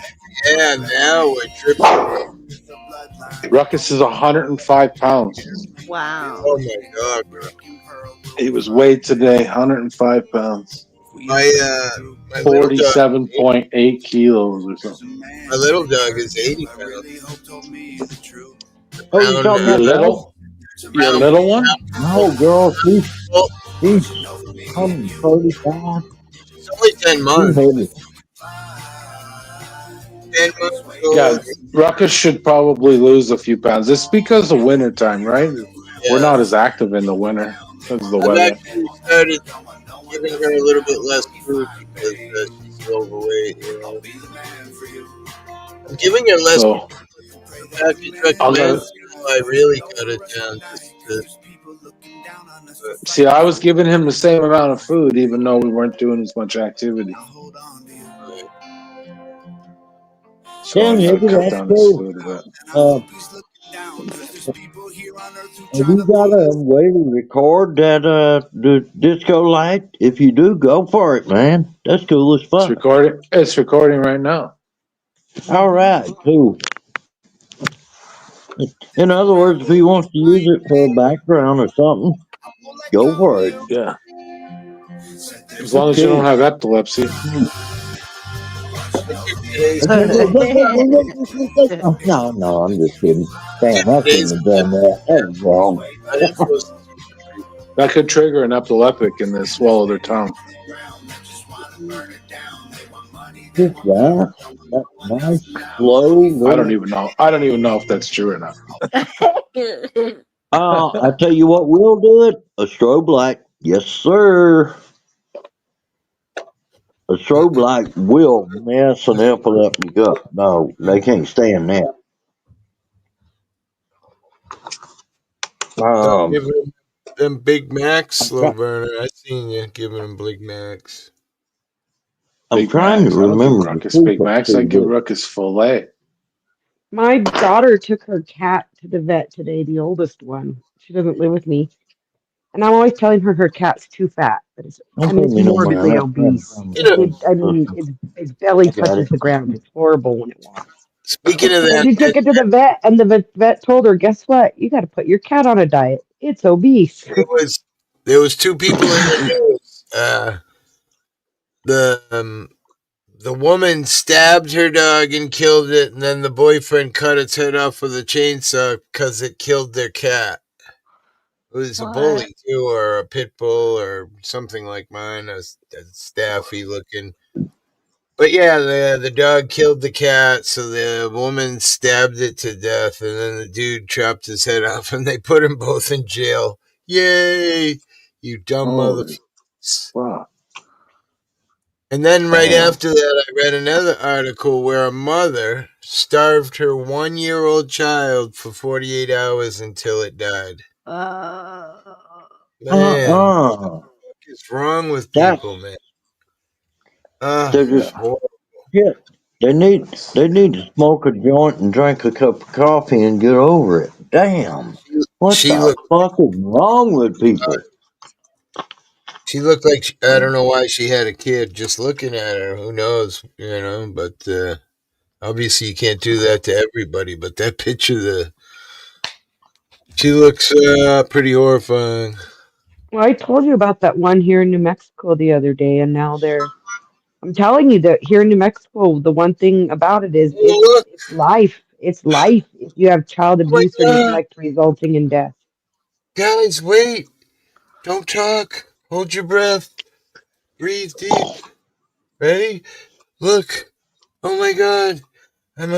Yeah, now we're tripping. The bloodline. Ruckus is 105 pounds. Wow. Oh my god, bro. He was weighed today, 105 pounds. My little dog, 47.8 kilos or something. my little dog is 80 pounds. Oh, you talking Your about dog? little, your Pound, little one? No, girl, well, she's 135. it's only 10 She's months. heavy. 10 months Yeah, old. Ruckus should probably lose a few pounds. It's because of winter time, right? We're Yeah. not as active in the winter because of the I've weather. actually started giving her a little bit less food because she's overweight, you know. I'm giving her less So the package I'm recommends. gonna I really cut it down just to, see. I was giving him the same amount of food, even though we weren't doing as much activity. So Damn, I got to nigga, cut that's down his cool. food a bit. Uh, have you got a way to record that the disco light? If you do, go for it, man. That's cool as It's fuck. recording. It's recording right now. All right, cool. In other words, if he wants to use it for a background or something, go for it. Yeah, as long That's as you don't cool. have epilepsy. I did today's Oh, no, no, I'm just kidding. Damn, I shouldn't today's have done that. That was wrong. I didn't post That could trigger an epileptic and they swallow their tongue. Just that. That nice, slow, I don't little. even know. I don't even know if that's true or not. I tell you what will do it. A strobe light. Yes, sir. A strobe light will mess an epileptic up. No, they can't stand that. Stop giving them Big Macs, I'm, slow burner. I seen you giving them Big Macs. I'm Big trying to Macs. I don't give remember the Ruckus Big sequence Macs. I to give this. Ruckus filet. My daughter took her cat to the vet today, the oldest one. She doesn't live with me. And I'm always telling her cat's too fat, but Don't I mean, put it's me no more. morbidly I haven't obese. found You the know, I mean, its belly I got touches it. the ground. It's horrible when it walks. speaking of So that, she took it to the vet, and the vet told her, "Guess what? You got to put your cat on a diet. It's obese." there was there was two people in the news. The woman stabbed her dog and killed it, and then the boyfriend cut its head off with a chainsaw because it killed their cat. It was a What? bully too, or a pit bull, or something like mine, a staffy looking. But yeah, the dog killed the cat, so the woman stabbed it to death, and then the dude chopped his head off, and they put them both in jail. Yay, you dumb Holy motherfuckers! wow! And then right Damn. after that, I read another article where a mother starved her 1-year-old child for 48 hours until it died. Uh, Man, what Uh-uh. is wrong with people, That's man? they're Yeah. just shit. They need to smoke a joint and drink a cup of coffee and get over it. Damn. She, What she the looked fuck is wrong with people? she looked like I don't know why she had a kid. Just looking at her, who knows, you know? But obviously, you can't do that to everybody. But that picture, she looks pretty horrifying. Well, I told you about that one here in New Mexico the other day, and now they're. I'm telling you that here in New Mexico, the one thing about it is Oh look, it's life. It's life if you have child oh my abuse or god, neglect resulting in death. guys, wait! Don't talk. Hold your breath. Breathe deep. Ready? Look. Oh my god. I'm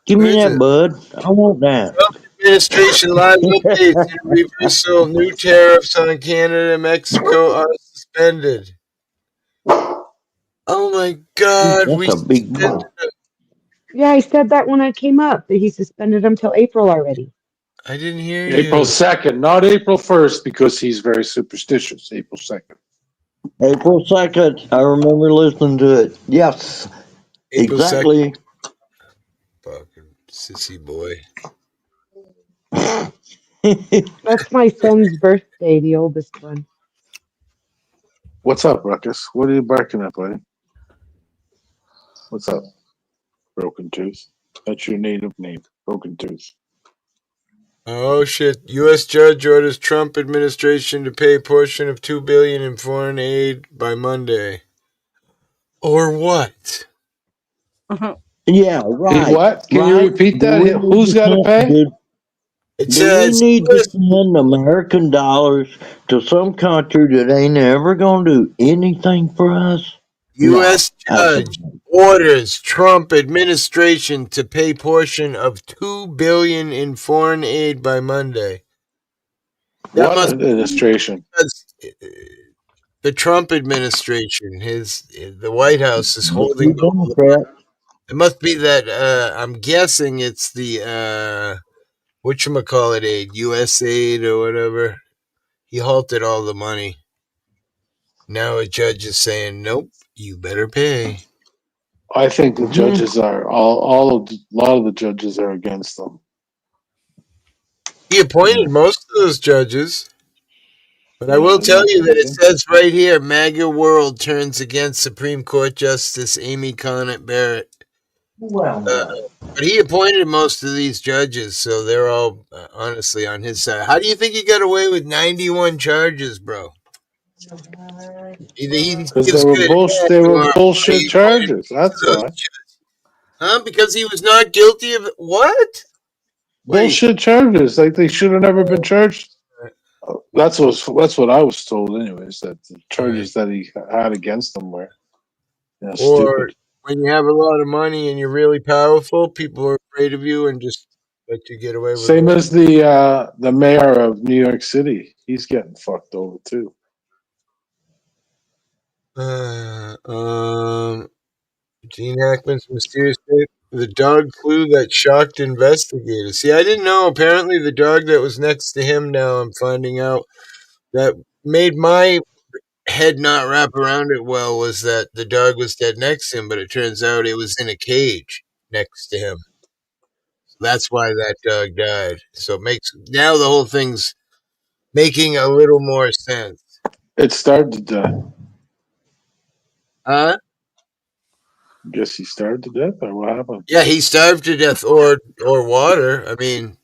Give where me is that, it? bud. I want that. Trump administration live updates and reversal. New tariffs on Canada and Mexico are suspended. Oh my god, That's we a big suspended bud. them. Yeah, I said that when I came up that he suspended them till April already. I didn't hear April you. 2nd, not April 1st, because he's very superstitious. April 2nd. April 2nd. I remember listening to it. Yes, April 2nd. exactly. Fucking sissy boy. That's my son's birthday, the oldest one. What's up, Ruckus? What are you barking at, buddy? What's up, Broken Tooth? That's your native name, Broken Tooth. Oh shit! U.S. judge orders Trump administration to pay portion of $2 billion in foreign aid by Monday. Or what? Yeah, Hey, right. what? Can you Right. repeat Do that? we need Who's to got to send, pay? It do we says need to send American dollars to some country that ain't ever gonna do anything for us? No, U.S. judge absolutely. orders Trump administration to pay portion of $2 billion in foreign aid by Monday. That What must administration? be the Trump administration. The White House is Must holding be all the. Democrat. It must be that. I'm guessing it's the whatchamacallit aid, U.S. aid or whatever. He halted all the money. Now a judge is saying, "Nope, you better pay." I think the Hmm. judges are all of a lot of the judges are against them. He appointed most of those judges. But I will Yeah, isn't tell that you that it crazy? says right here, MAGA World turns against Supreme Court Justice Amy Conant Barrett. Well, But he appointed most of these judges, so they're all honestly on his side. How do you think he got away with 91 charges, bro? He Because gives good head they were tomorrow. bullshit He appointed charges. most of That's those why. judges. Huh? Because he was not guilty of what? Wait. Bullshit charges. Like they should have never been charged. That's what I was told, anyways. That the Right. charges that he had against him were Or stupid. when you have a lot of money and you're really powerful, people are afraid of you and just let you get away with Same what. as the mayor of New York City. He's getting fucked over too. Uh, um, Gene Hackman's mysterious death. The dog flu that shocked investigators. See, I didn't know. Apparently, the dog that was next to him. Now I'm finding out that made my head not wrap around it well. Was that the dog was dead next to him, but it turns out it was in a cage next to him. That's why that dog died. So it makes now the whole thing's making a little more sense. It starved to death. Huh? Guess he starved to death, or what happened? Yeah, he starved to death or water. I mean,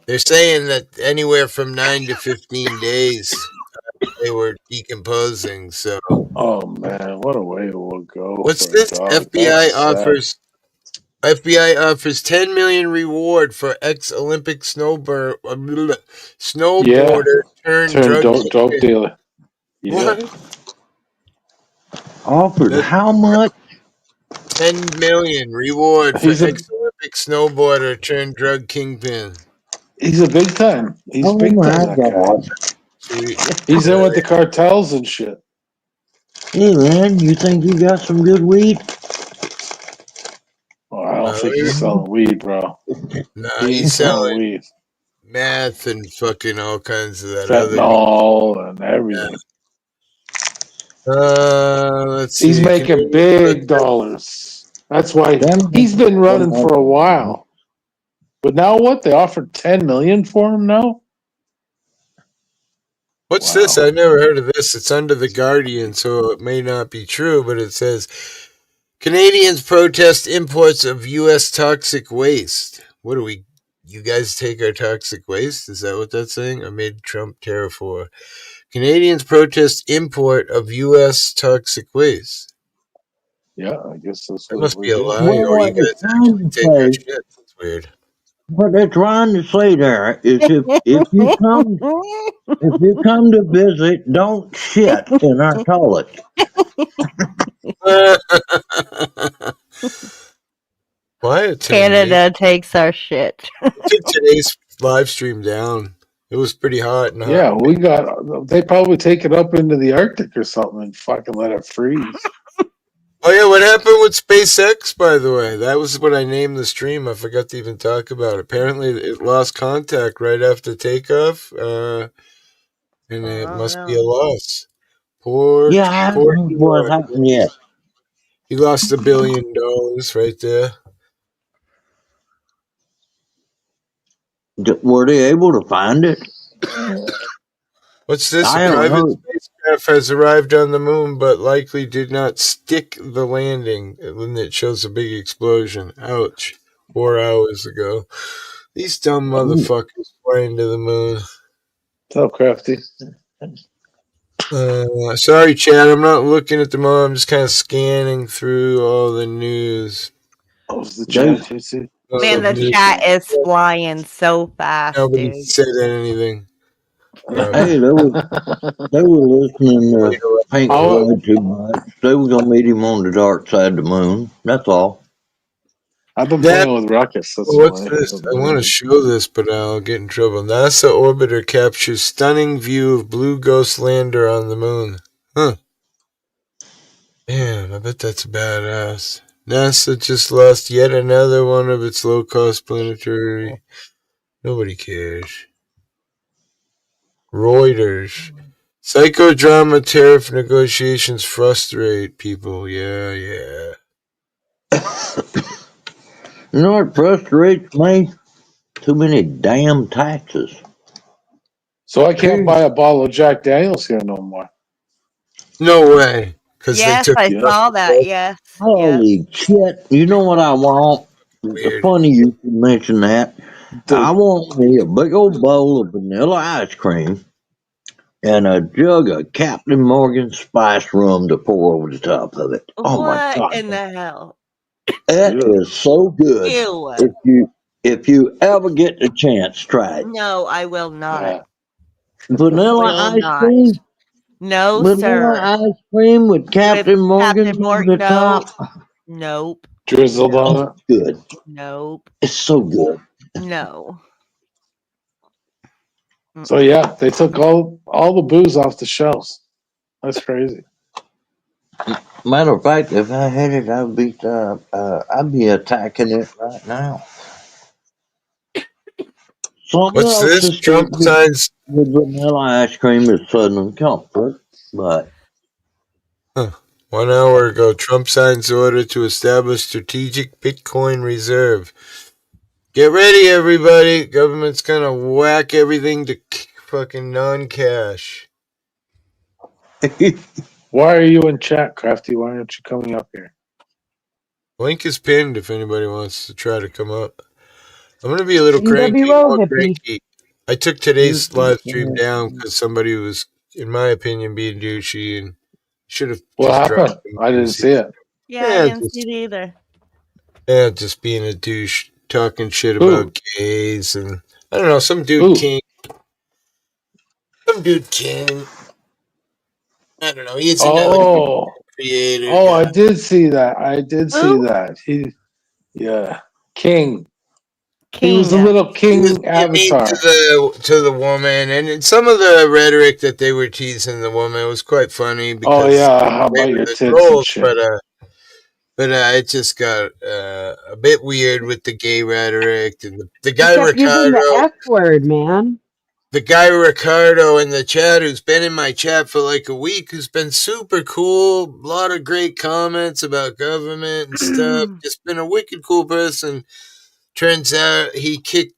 they're saying that anywhere from 9 to 15 days they were decomposing. So Oh man, what a way to go what's for a this? dog. That's sad. FBI offers 10 million reward for ex-Olympic Yeah, snowboarder turned turned drug dope kingpin. dealer. Yeah, What? offered That's how much? 10 million reward for he's a ex-Olympic snowboarder turned drug kingpin. he's a big time. He's Oh big time. my That guy. God. Sweet. He's in with the cartels and shit. Hey man, you think you got some good weed? Oh, I don't No, think he's selling weed, bro. He ain't he's selling selling weed. meth and fucking all kinds of that other. Fentanyl and everything. Let's He's see. making Canadian big protest. dollars. That's why Them he's been running for a while. But now what? They offered 10 million for him now? What's this? Wow. I never heard of this. It's under the Guardian, so it may not be true, but it says Canadians protest imports of U.S. toxic waste. What do we? You guys take our toxic waste? Is that what that's saying? Amid Trump tariff war, Canadians protest import of U.S. toxic waste. Yeah, I guess that's That what it must be would a be. lie, Well, or you what they're guys trying actually to take our say, shit. That's weird. what they're trying to say there is if you come to visit, don't shit in our toilet. Quiet tonight. Canada takes our shit. Took today's live stream down. It was pretty hot and hot. Yeah, they probably take it up into the Arctic or something and fucking let it freeze. Oh yeah, what happened with SpaceX, by the way? That was what I named the stream. I forgot to even talk about it. Apparently it lost contact right after takeoff, and it Oh must be a no. loss. Poor, Yeah, I haven't poor heard what Elon. happened yet. He lost $1 billion right there. Were they able to find it? What's this? A I haven't private heard. spacecraft has arrived on the moon, but likely did not stick the landing. And it shows a big explosion. Ouch. 4 hours ago. These dumb motherfuckers flying to the moon. So crafty. Sorry, Chad. I'm not looking at the moon. I'm just kind of scanning through all the news. What was the They, chat, JC? Man, the chat is flying so fast, Nobody dude. said anything. hey, they were listening to Pink Oh. Floyd too much. They were gonna meet him on the dark side of the moon. That's all. I've been That- playing with rockets. That's What's why. this? I want to show this, but I'll get in trouble. NASA orbiter captures stunning view of blue ghost lander on the moon. Huh. Man, I bet that's badass. NASA just lost yet another one of its low-cost planetary. Nobody cares. Reuters. Psychodrama tariff negotiations frustrate people. Yeah. You know what frustrates me? Too many damn taxes. So I can't buy a bottle of Jack Daniels here no more. No way. Because Yes, they took I Yeah. saw that. Yes. Holy shit. You know what I want? It's Weird. funny you should mention that. I want me a big old bowl of vanilla ice cream and a jug of Captain Morgan spice rum to pour over the top of it. Oh my What god. in the hell? That is so good. Ew. If you ever get the chance, try it. No, I will not. Yeah. Vanilla Will ice not. cream? No, Vanilla sir. ice cream with Captain Morgan's Captain over Morgan. the top. Nope. Drizzled on it. Good. Nope. It's so good. No. So yeah, they took all the booze off the shelves. That's crazy. Matter of fact, if I had it, I'd be attacking it right now. Something What's else this? to Trump with signs. vanilla ice cream is Southern comfort, but 1 hour ago, Trump signs order to establish strategic Bitcoin reserve. Get ready, everybody. Government's gonna whack everything to fucking non-cash. Why are you in chat, Crafty? Why aren't you coming up here? Link is pinned if anybody wants to try to come up. I'm gonna be a little cranky. NWO More hippie. cranky. I took today's live stream down because somebody was, in my opinion, being douchey and should have What just happened? dropped him. I didn't see it. Yeah, Yeah, I didn't just- see it either. Yeah, just being a douche, talking shit Who? about gays and I don't know, some dude Who? king. Some dude king. I don't know. He's another Oh, creator. oh, I guy. did see that. I did see Who? that. Yeah, King. King. He was a little He was king being mean avatar. to the woman, and in some of the rhetoric that they were teasing the woman was quite funny because Oh yeah, how they about were your the tits and trolls, shit? but it just got a bit weird with the gay rhetoric and the guy He kept using the Ricardo. F word, man. The guy Ricardo in the chat who's been in my chat for like a week, who's been super cool, a lot of great comments about government and stuff. Just been a wicked cool person. Turns out he kicked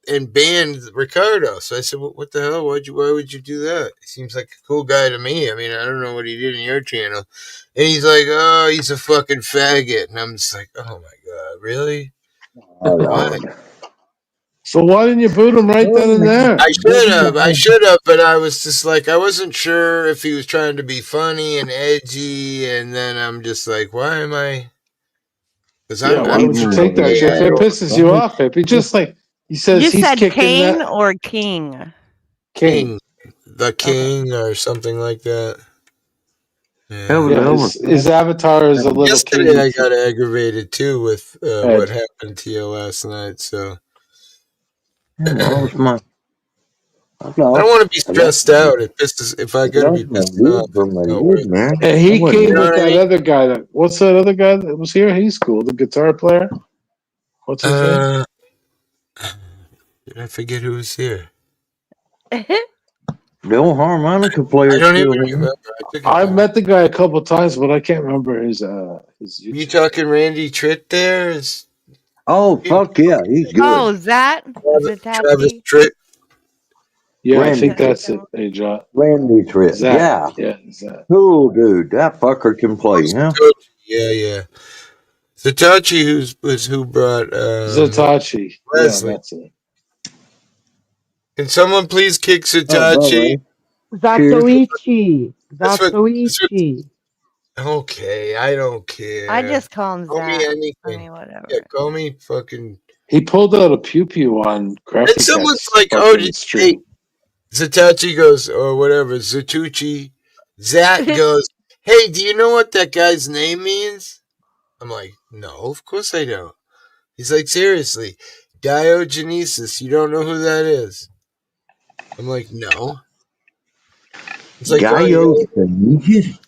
and banned Ricardo. So I said, "What the hell? Why would you do that? He seems like a cool guy to me. I mean, I don't know what he did in your channel." And he's like, "Oh, he's a fucking faggot." And I'm just like, "Oh my god, really? Why?" So why didn't you boot him right then and there? I should have, but I was just like, I wasn't sure if he was trying to be funny and edgy, and then I'm just like, why am I? Because Yeah, why would you take that shit? If it pisses you off, Hippie, just like he says You he's said kicking Kane that or King? king. The king or something like that. Yeah, his avatar is a little Yesterday king. I got aggravated too with what happened to you last night. So I don't want to be stressed out. If I gotta be pissed off. And he came with that other guy. What's that other guy that was here? He's cool. The guitar player. What's his name? Did I forget who was here? The old harmonica player. I don't even remember. I've met the guy a couple times, but I can't remember his. You talking Randy Tritt there? Oh, fuck yeah, he's good. Oh, Zat Travis Zatachi. Tritt. Yeah, I Randy think Tripp. that's it. Hey, John. Randy Tripp. Zach. Yeah. Yeah, Zach. Cool dude. That fucker can play, huh? Satoshi. Yeah. Satoshi was who brought Zatachi. Yeah, Leslie. that's it. Can someone please kick Oh, Satoshi? brother. Cheers. Zatoichi. That's what Zatoichi. okay, I don't care. I just call him Call me Zat. I anything. mean, whatever. Yeah, call me fucking. He pulled out a pew pew on And Crappy someone's Cat's like, oh, fucking hey, stream. Satachi goes, or whatever, Zatucci. Zat goes, hey, do you know what that guy's name means? I'm like, no, of course I don't. He's like, seriously, Diogenesis, you don't know who that is? I'm like, no. It's like, oh, Gallo Sanitas?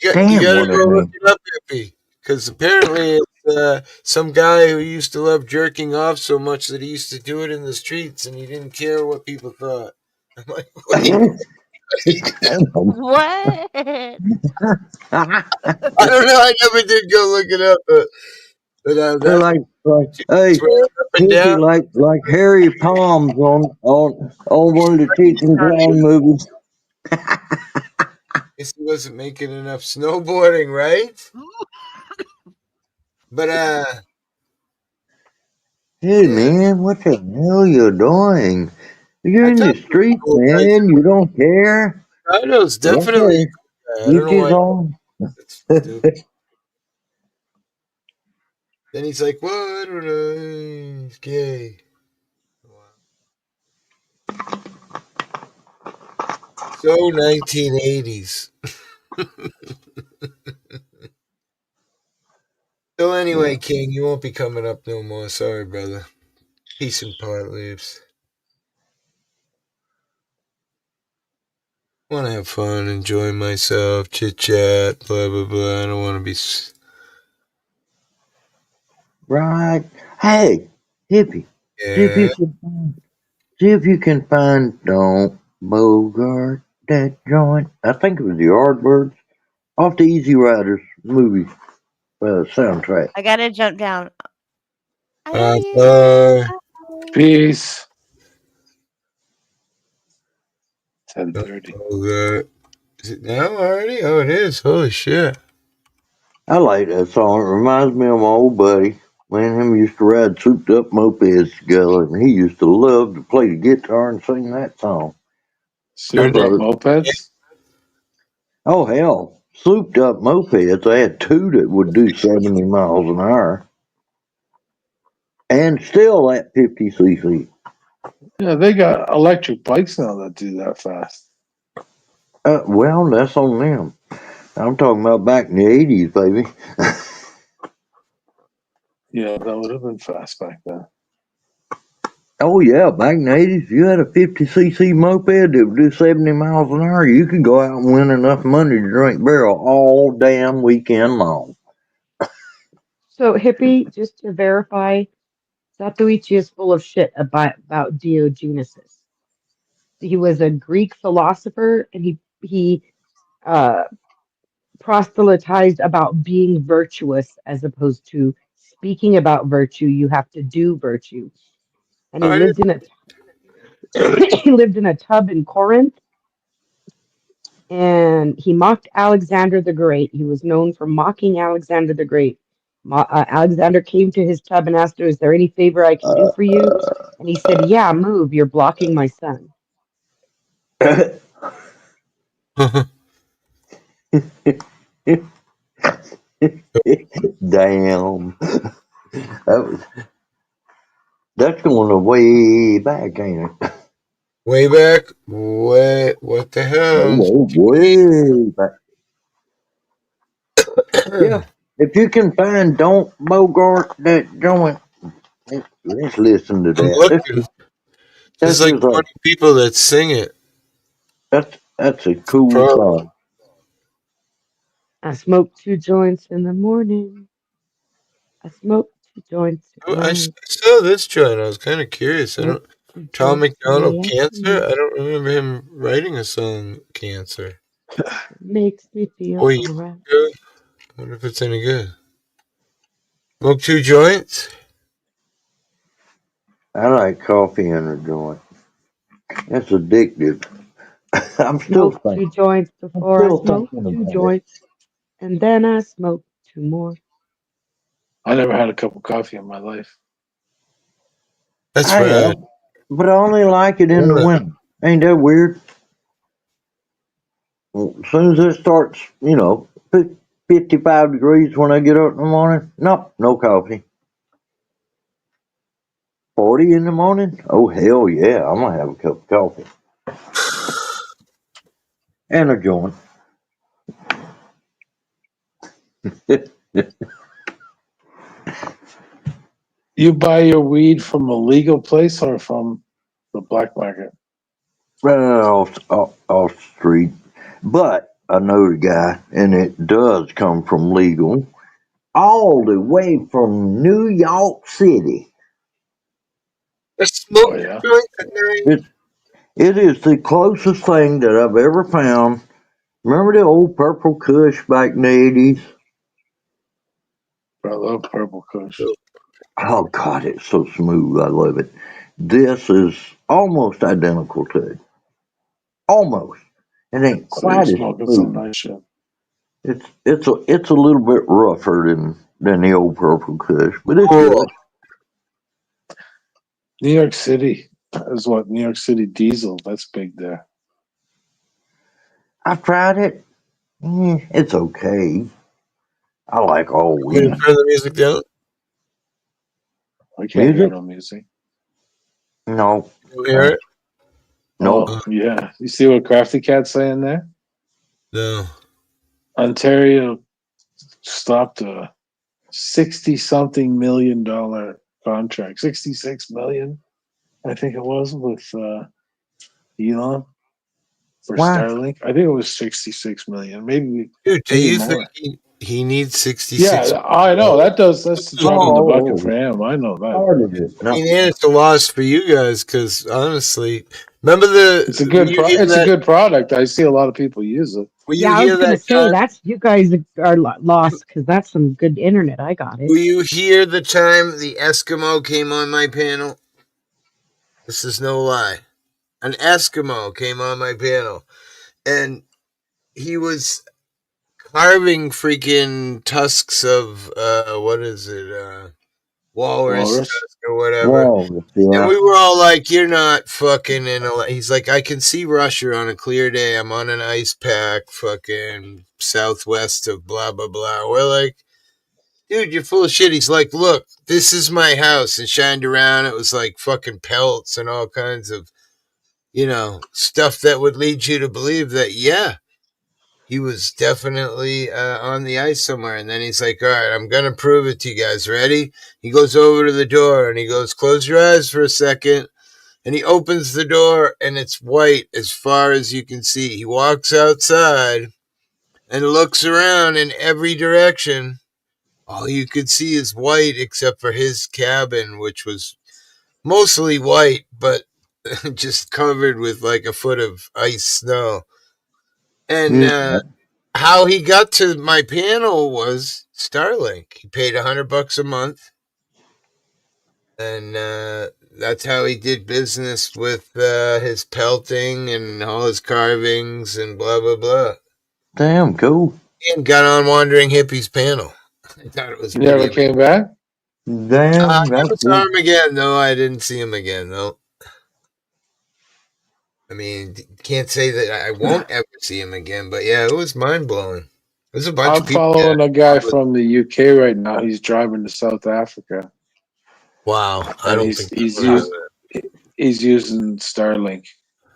you Damn, gotta what a go look name. it up, Hippie. Because apparently it's some guy who used to love jerking off so much that he used to do it in the streets and he didn't care what people thought. I'm like, wait. Damn. What? I don't know. I never did go look it up, but They're that's like, hey, swearing up and he'll be down. like Harry Palms on one of the Cheech and Chong movies. Guess he wasn't making enough snowboarding, right? But Hey yeah, man, what the hell you doing? You're I in thought the he was a street, cool guy. man. You don't care. Ricardo's definitely a Okay, cool guy. I don't each know his why own. that's stupid. Then he's like, "What? I don't know. He's gay." So 1980s. So anyway, Yeah. King, you won't be coming up no more. Sorry, brother. Peace and part leaves. Want to have fun, enjoy myself, chit chat, blah blah blah. I don't want to be. Right. Hey, hippie. See if you Yeah. can find. See if you can find. Don't Bogart that joint. I think it was the Yardbirds off the Easy Riders movie soundtrack. I gotta jump down. I love Bye. you. Bye. Bye. Peace. 10:30. Oh, that. Is it now already? Oh, it is. Holy shit. I like that song. It reminds me of my old buddy. Me and him used to ride souped up mopeds together, and he used to love to play the guitar and sing that song. My Souped Turned up brother. mopeds? Oh hell, souped up mopeds. I had two that would do 70 miles an hour, and still at 50 cc. Yeah, they got electric bikes now that do that fast. Well, that's on them. I'm talking about back in the 80s, baby. Yeah, that would have been fast back then. Oh yeah, back in the 80s, if you had a 50 cc moped that would do 70 miles an hour, you could go out and win enough money to drink barrel all damn weekend long. So, Hippie, just to verify, Zatoichi is full of shit about Diogenesis. He was a Greek philosopher, and he uh, proselytized about being virtuous as opposed to speaking about virtue. You have to do virtue, and he I lived in a he lived in a tub in Corinth, and he mocked Alexander the Great. He was known for mocking Alexander the Great. Alexander came to his tub and asked him, "Is there any favor I can do for you?" And he said, "Yeah, move. You're blocking my sun." Damn. That was, that's going way back, ain't it? Way back? What the hell? Way back. Yeah. If you can find Don't Bogart that joint, let's listen to I'm that. looking. That's There's like just like 20 people that sing it. that's a That's the cool problem. song. I smoke 2 joints in the morning. I smoke 2 joints at Oh, I night. saw this joint. I was kind of curious. I Smoke don't. two Tom joints in McDonald, the Cancer? afternoon. I don't remember him writing a song, Cancer. It makes me feel Boy, alright. I wonder if it's any good. Smoke two joints? I like coffee in a joint. It's addictive. I'm still Smoke thinking. 2 joints I'm before I still smoke thinking two about it. joints, and then I smoke 2 more. I never had a cup of coffee in my life. That's I right. have, but I only like it in the Yeah. winter. Ain't that weird? Well, as soon as it starts, 55 degrees when I get up in the morning, nope, no coffee. 40 in the morning? Oh, hell yeah, I'm going to have a cup of coffee and a joint. You buy your weed from a legal place or from the black market? Right off the street. But I know the guy, and it does come from legal, all the way from New York City. I Oh smoke yeah, a joint at night. It is the closest thing that I've ever found. Remember the old purple kush back in the 80s? I love Purple Kush. Oh, God, it's so smooth. I love it. This is almost identical to it. Almost. It ain't So you're quite as smoking some smooth. nice shit. It's a little bit rougher than the old purple kush, but it's Cool. good. New York City is what New York City Diesel. That's big there. I've tried it. It's okay. I like all Want me weed. to turn the music down? I can't hear Music? no music. No. You hear it? Nope. Oh yeah, you see what Crafty Cat's saying there? No. Ontario stopped a 60-something million dollar contract, 66 million, I think it was, with Elon for Why? Starlink. I think it was 66 million, Dude, do maybe you think more. he needs 66 Yeah, I know million? that's the drop in the bucket for Oh, him. I know that. started it. I No. mean, and it's a loss for you guys because honestly, remember were you hear It's a that? good product. I see a lot of people use it. Were you Yeah, I was hear gonna that say time? that's you guys are lost because that's some good internet. I got it. Were you hear the time the Eskimo came on my panel? This is no lie. An Eskimo came on my panel, and he was carving freaking tusks of what is it? Walrus Walrus. tusk or whatever. Walrus, And yeah. we were all like, "You're not fucking in a." He's like, "I can see Russia on a clear day. I'm on an ice pack, fucking southwest of blah blah blah." We're like, "Dude, you're full of shit." He's like, "Look, this is my house," and shined around. It was like fucking pelts and all kinds of, stuff that would lead you to believe that, yeah, he was definitely on the ice somewhere. And then he's like, "All right, I'm gonna prove it to you guys. Ready?" He goes over to the door and he goes, "Close your eyes for a second." And he opens the door and it's white as far as you can see. He walks outside and looks around in every direction. All you could see is white except for his cabin, which was mostly white, but just covered with like a foot of ice snow. And Yeah. how he got to my panel was Starlink. He paid $100 a month, and that's how he did business with his pelting and all his carvings and blah blah blah. Damn cool. And got on Wandering Hippie's panel. I thought it was You pretty never amazing. came back? I Damn, that's never saw good. him again. No, I didn't see him again. No, I mean, can't say that I won't ever see him again. But yeah, it was mind blowing. There's a bunch I'm of people following a guy there. from the UK right now. He's driving to South Africa, Wow, I and don't think I would have that. he's using Starlink.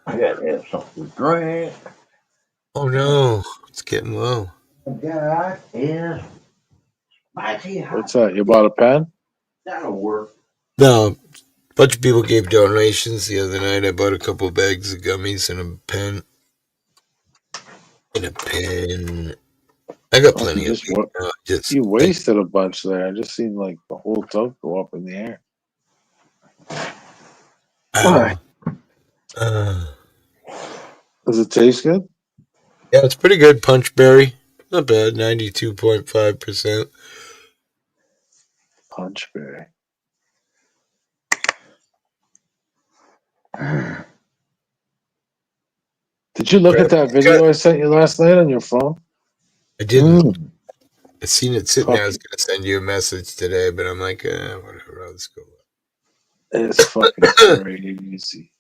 I gotta have something to drink. Oh no, it's getting low. I got is spicy hot. What's that? You bought a pen? That'll work. No, a bunch of people gave donations the other night. I bought a couple bags of gummies and a pen. And a pen. I got Fuck, plenty of weed now. you wasted a bunch there. I just seen like the whole tub go up in the air. Ow. Does it taste good? Yeah, it's pretty good. Punchberry. Not bad. 92.5%. Punchberry. Did you look Brad, at that video I sent you last night on your phone? I didn't. Mm. I seen it sitting there. I was Fucking, gonna send you a message today, but I'm like, whatever. I'll just go. it's fucking crazy.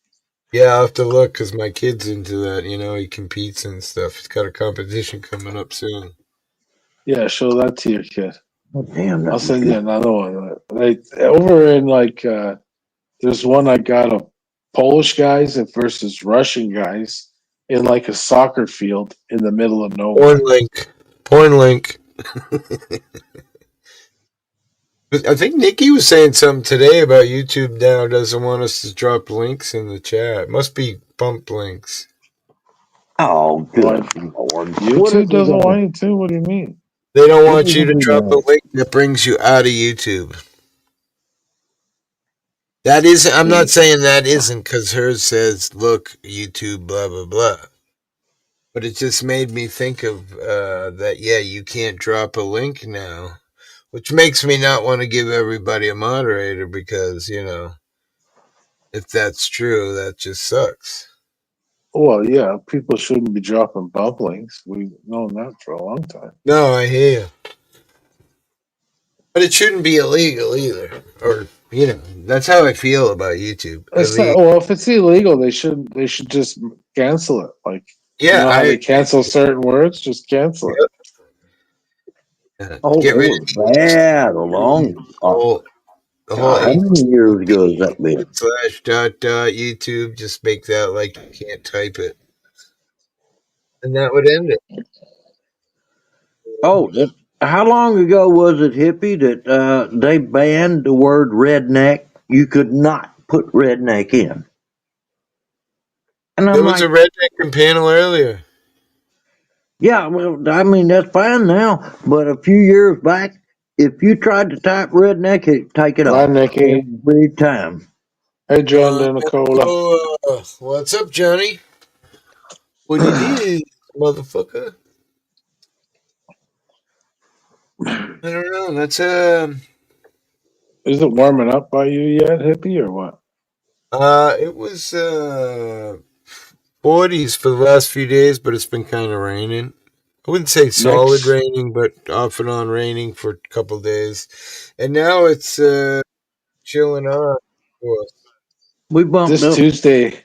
Yeah, I'll have to look because my kid's into that. You know, he competes and stuff. He's got a competition coming up soon. Yeah, show that to your kid. Oh, damn, I'll that was send you good. another one. Like over in there's one I got of Polish guys versus Russian guys in like a soccer field in the middle of Porn nowhere. link. Porn link. But I think Nikki was saying something today about YouTube now doesn't want us to drop links in the chat. Must be bump links. Oh, Why good Lord. What YouTube have we doesn't done? want you to? What do you mean? They don't What want have you to we drop a done? link that brings you out of YouTube. That isn't, I'm not saying that isn't because hers says, look, YouTube, blah, blah, blah. But it just made me think of that, yeah, you can't drop a link now, which makes me not want to give everybody a moderator because, you know, if that's true, that just sucks. Well, yeah, people shouldn't be dropping bump links. We've known that for a long time. No, I hear you. But it shouldn't be illegal either. Or, you know, that's how I feel about YouTube. It's not, well, if it's illegal, they should just cancel it. Like you Yeah, know how I they cancel certain words, just cancel it. Oh, get they rid were bad a long. the whole God, how many years ago has that been? slash dot dot YouTube. Just make that like you can't type it, and that would end it. Oh, how long ago was it, Hippie, that they banned the word redneck? You could not put redneck in. And There I'm was a like, redneck panel earlier. yeah, well, I mean, that's fine now. But a few years back, if you tried to type redneck, it'd take it Bye, off Nikki. every time. Hey, John Nicola. What's up, Johnny? What it is, motherfucker? I don't know. That's Is it warming up by you yet, hippie, or what? it was 40s for the last few days, but it's been kind of raining. I wouldn't say solid Next, raining, but off and on raining for a couple days. And now it's chilling on for us. We bumped this up. Tuesday.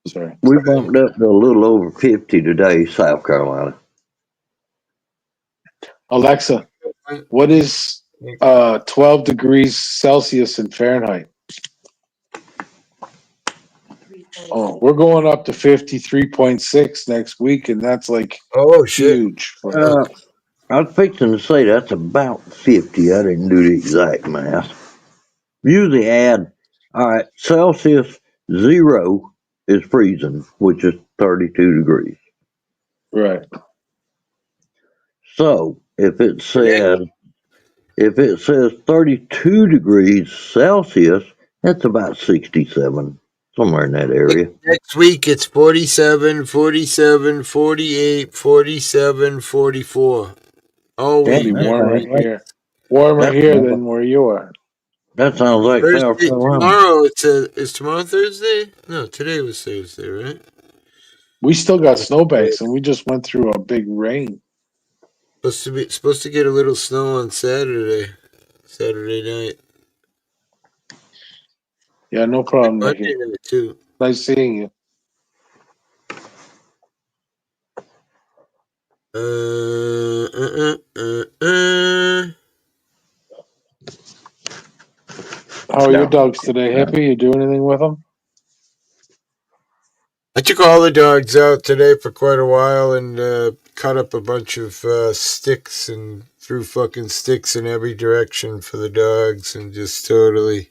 Sorry, We bumped up to a little over 50 today, South Carolina. Alexa, what is 12 degrees Celsius in Fahrenheit? Oh, we're going up to 53.6 next week, and that's like Oh shit! huge for us. Uh, I was fixing to say that's about 50. I didn't do the exact math. Usually add, all right, Celsius 0 is freezing, which is 32 degrees. Right. So For next if it says 32 degrees Celsius, that's about 67, somewhere in that area. next week, it's 47, 47, 48, 47, 44. All It'll week. be Damn, warmer here. Warmer that here sounds like, than where you are. that sounds like South Thursday, Carolina. tomorrow. Is tomorrow Thursday? No, today was Thursday, right? We still got snowbanks, and we just went through a big rain. Supposed to get a little snow on Saturday night. Yeah, no problem, Monday Nikki. night too. Nice seeing you. Uh, uh, uh, uh. How are your No. dogs today, Hippie? You do anything with them? I took all the dogs out today for quite a while and cut up a bunch of sticks and threw fucking sticks in every direction for the dogs and just totally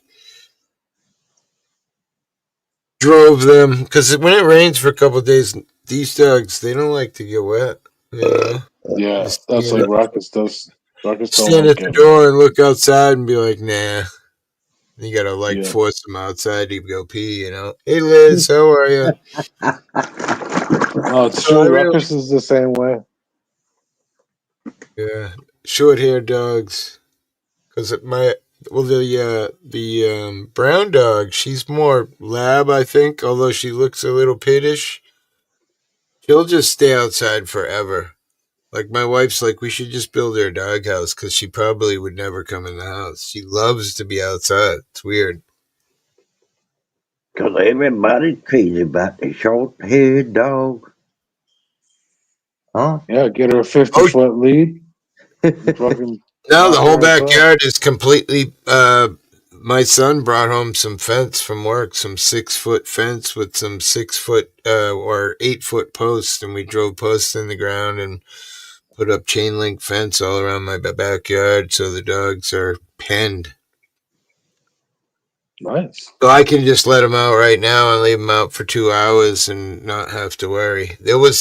drove them. Because when it rains for a couple of days, these dogs, they don't like to get wet, you know? Yeah, Just that's like Ruckus does. Ruckus don't stand like at the getting door wet. and look outside and be like, nah. You gotta like Yeah. force them outside to go pee, you know? Hey Liz, how are you? Oh, it's So I true. really, Ruckus is the same way. yeah, short haired dogs. Because Well, the brown dog, she's more lab, I think. Although she looks a little pittish, she'll just stay outside forever. Like my wife's like, we should just build her a doghouse because she probably would never come in the house. She loves to be outside. It's weird. 'Cause everybody's crazy about the short-haired dog. Huh? Yeah, get her a 50 Oh foot lead. And fucking no, the walk whole her outside. backyard is completely. My son brought home some fence from work, some 6 foot fence with some 6 foot or 8 foot posts, and we drove posts in the ground and put up chain link fence all around my backyard so the dogs are penned. Nice. So I can just let them out right now and leave them out for 2 hours and not have to worry. There was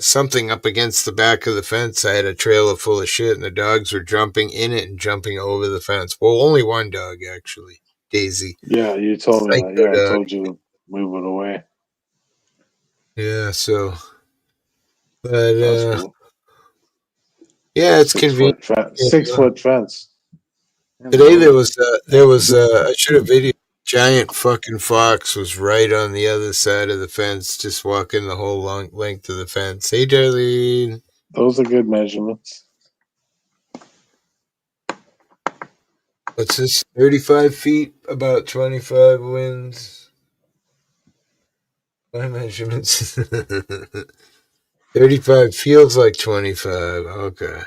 something up against the back of the fence. I had a trailer full of shit, and the dogs were jumping in it and jumping over the fence. Well, only one dog, actually. Daisy. Yeah, you told me that. Psycho Yeah, I dog. told you to move it away. Yeah, so. But, That's cool. yeah, it's 6 foot convenient. fence. You Six know. foot fence. Today I should have videoed. Giant fucking fox was right on the other side of the fence, just walking the whole long length of the fence. Hey, Darlene. Those are good measurements. What's this? 35 feet, about 25 winds. My measurements. 35 feels like 25. Okay.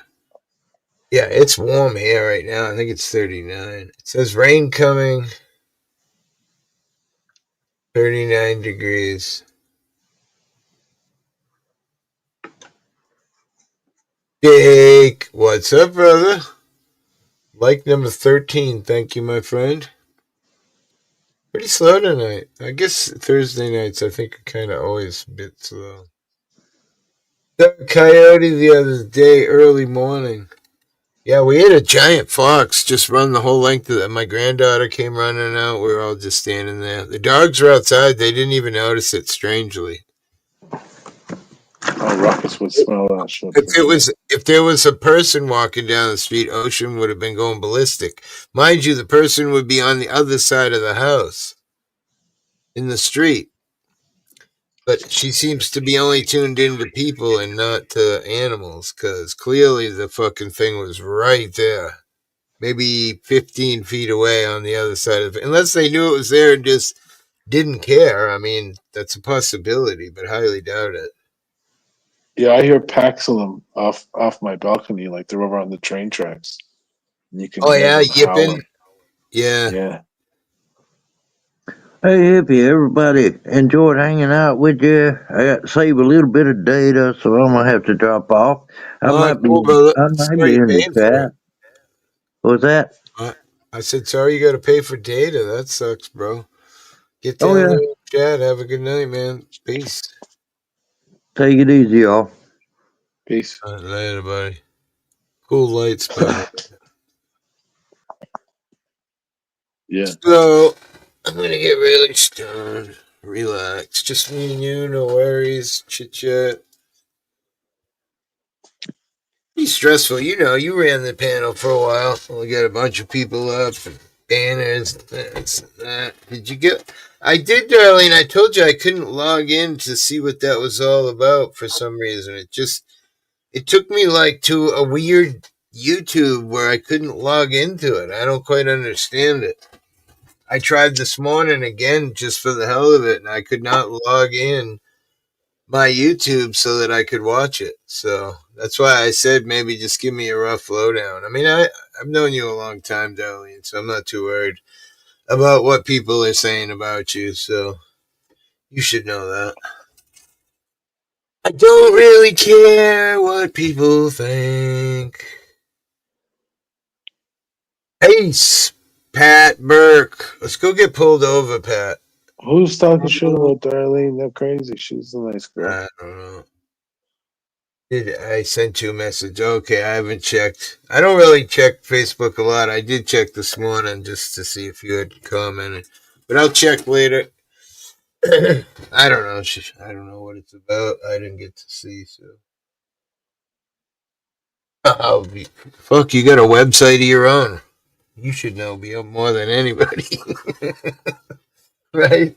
Yeah, it's warm here right now. I think it's 39. It says rain coming. 39 degrees. Jake, what's up, brother? Like number 13. Thank you, my friend. Pretty slow tonight. I guess Thursday nights I think are kind of always a bit slow. The coyote the other day, early morning. Yeah, we had a giant fox just run the whole length of it. My granddaughter came running out. We were all just standing there. The dogs were outside. They didn't even notice it, strangely. Oh, Ruckus would smell that shit for sure. If there was a person walking down the street, Ocean would have been going ballistic. Mind you, the person would be on the other side of the house in the street. But she seems to be only tuned into people and not to animals, because clearly the fucking thing was right there. Maybe 15 feet away on the other side of it. Unless they knew it was there and just didn't care. I mean, that's a possibility, but highly doubt it. Yeah, I hear packs of them off my balcony, like they're over on the train tracks. And you can Oh, hear yeah, them yipping. howling. Yeah. Yeah. Hey, Hippie, everybody enjoyed hanging out with you. I got to save a little bit of data, so I'm gonna have to drop off. All right, cool, brother. I might Sorry be you're in the paying for it. chat. What's that? I said, sorry you got to pay for data. That sucks, bro. Get Oh down yeah. there and chat. Have a good night, man. Peace. Take it easy, y'all. Peace. All right, later, buddy. Cool lights, by the way. Yeah. So, I'm going to get really stoned. Relax. Just me and you. No worries. Chit chat. Be stressful. You know, you ran the panel for a while. We got a bunch of people up and banners. That. Did you get? I did, Darlene. I told you I couldn't log in to see what that was all about for some reason. It took me like to a weird YouTube where I couldn't log into it. I don't quite understand it. I tried this morning again just for the hell of it, and I could not log in my YouTube so that I could watch it. So that's why I said maybe just give me a rough lowdown. I mean, I've known you a long time, Darlene, so I'm not too worried about what people are saying about you. So you should know that. I don't really care what people think. Ace, Pat Burke. Let's go get pulled over, Pat. Who's talking shit about Darlene? They're crazy. She's a nice girl. I don't know. I sent you a message? Okay, I haven't checked. I don't really check Facebook a lot. I did check this morning just to see if you had commented, but I'll check later. I don't know. I don't know what it's about. I didn't get to see. So, oh, fuck! You got a website of your own. You should know more than anybody. Right?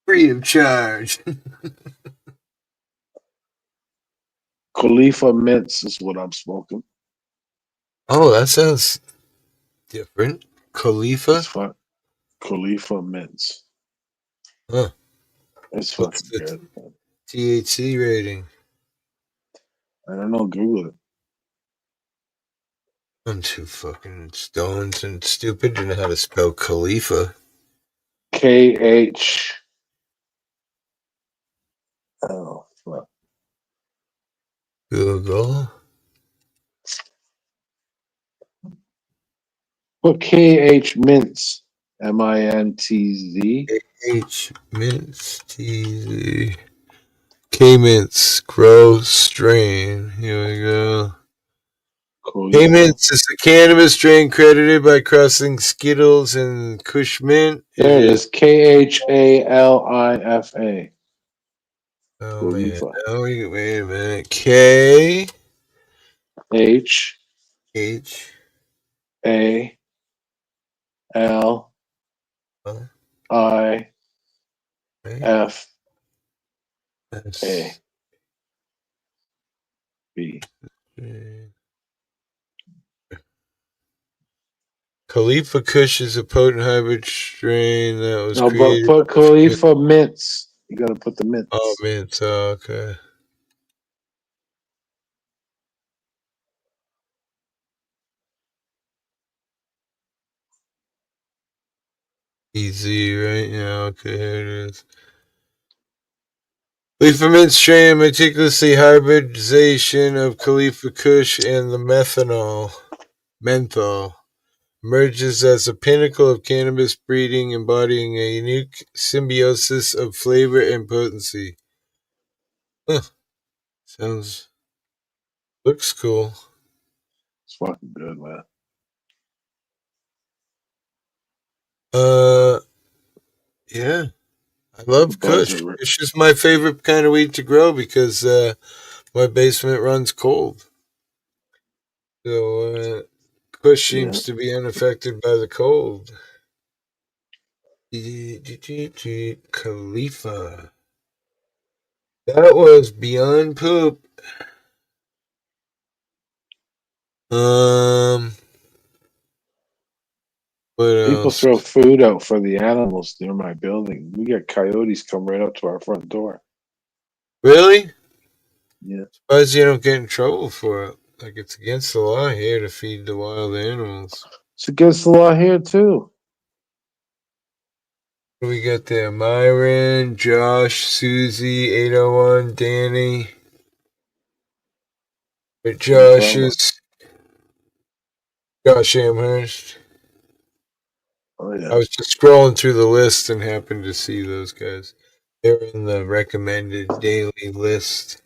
Free of charge. Khalifa mints is what I'm smoking. Oh, that sounds different. Khalifa? It's fun. Khalifa mints. Huh. It's What's fucking the good. Man. THC rating? I don't know. Google it. I'm too fucking stoned and stupid to know how to spell Khalifa. KH. Oh, fuck. Google. What KH mints? MINTZ. H mints TZ. K mints grow strain. Here we go. K Khalifa. mints is a cannabis strain credited by crossing Skittles and Kush Mint. There it is. KHALIFA. Oh man. Khalifa. Now wait a minute. K H H A L L I A F A S B. Khalifa Kush is a potent hybrid strain that was No, but created. put Khalifa mints. You gotta put the mints. Oh, mints. Oh, okay. Easy, right? Yeah, okay, here it is. Khalifa mint strain, meticulously hybridization of Khalifa Kush and the menthol, emerges as a pinnacle of cannabis breeding, embodying a unique symbiosis of flavor and potency. Huh. Looks cool. It's fucking good, man. Yeah. I love Buds Kush. are Kush is my favorite kind of weed to grow because my basement runs cold. So Kush yeah. seems to be unaffected by the cold. Khalifa. That was beyond poop. What People else? throw food out for the animals near my building. We get coyotes come right up to our front door. Really? Yeah. Surprised you don't get in trouble for it. Like it's against the law here to feed the wild animals. It's against the law here too. What do we got there? Myron, Josh, Susie, 801, Danny. But Josh is Josh Amherst. Oh yeah. I was just scrolling through the list and happened to see those guys. They're in the recommended daily list.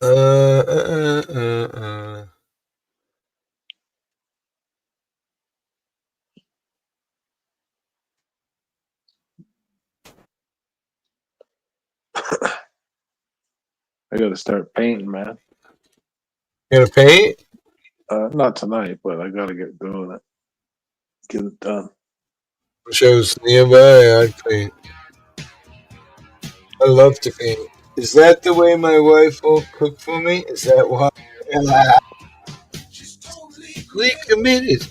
uh. I gotta start painting, man. Gonna paint? Not tonight, but I gotta get doing it. Get it done. Shows nearby, I'd paint. I love to paint. Is that the way my wife will cook for me? Is that why? We committed.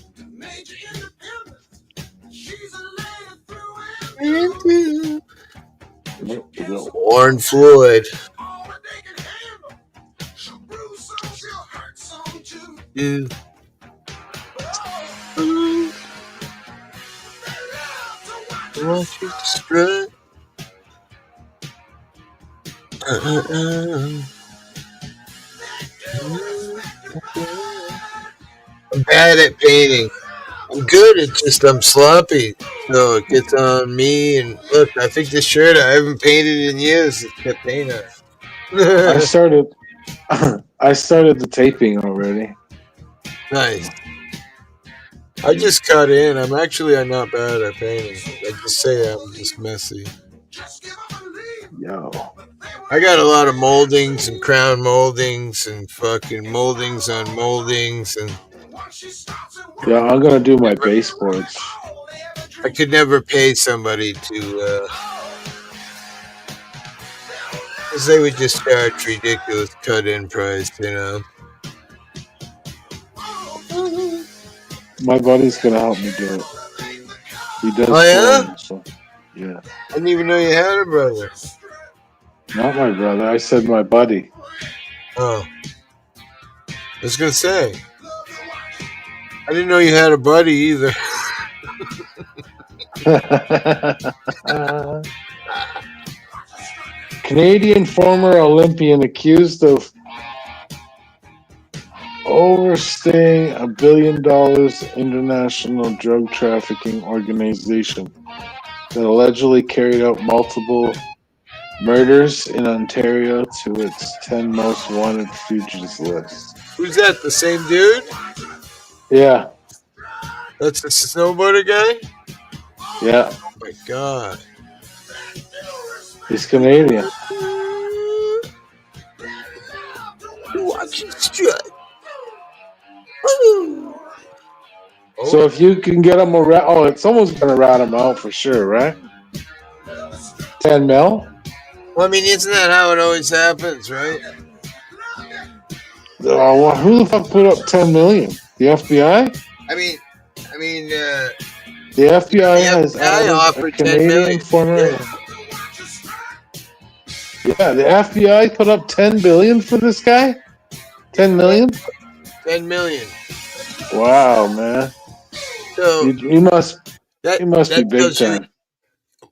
Warren Floyd. You. I want you to strut. I'm bad at painting. I'm good. It's just I'm sloppy. So it gets on me. And look, I think this shirt I haven't painted in years. It's got paint on I it. started. I started the taping already. Nice. I just cut in. I'm not bad at painting. I just say I'm just messy. Yo. I got a lot of moldings and crown moldings and fucking moldings on moldings, and Yeah, I'm gonna do my baseboards. I could never pay somebody to, because they would just charge ridiculous cut-in price, you know. My buddy's gonna help me do it. He does Oh yeah, flooring, so yeah. I didn't even know you had a brother. Not my brother. I said my buddy. Oh, I was gonna say I didn't know you had a buddy either. Canadian former Olympian accused of overstaying $1 billion international drug trafficking organization that allegedly carried out multiple murders in Ontario to its 10 most wanted fugitives list. Who's that? The same dude? Yeah, That's the snowboarder guy? yeah, Oh my god. he's Canadian. Watch it strut. Ooh. So if you can get him someone's gonna rat him out for sure, right? 10 mil? Well, I mean, isn't that how it always happens, right? Oh, well, who the fuck put up 10 million? The FBI? I mean, The FBI has FBI added a offered 10 Canadian million. former. Yeah, the FBI put up 10 billion for this guy. 10 million. 10 million. Wow, man. So You must that be big tells you. time.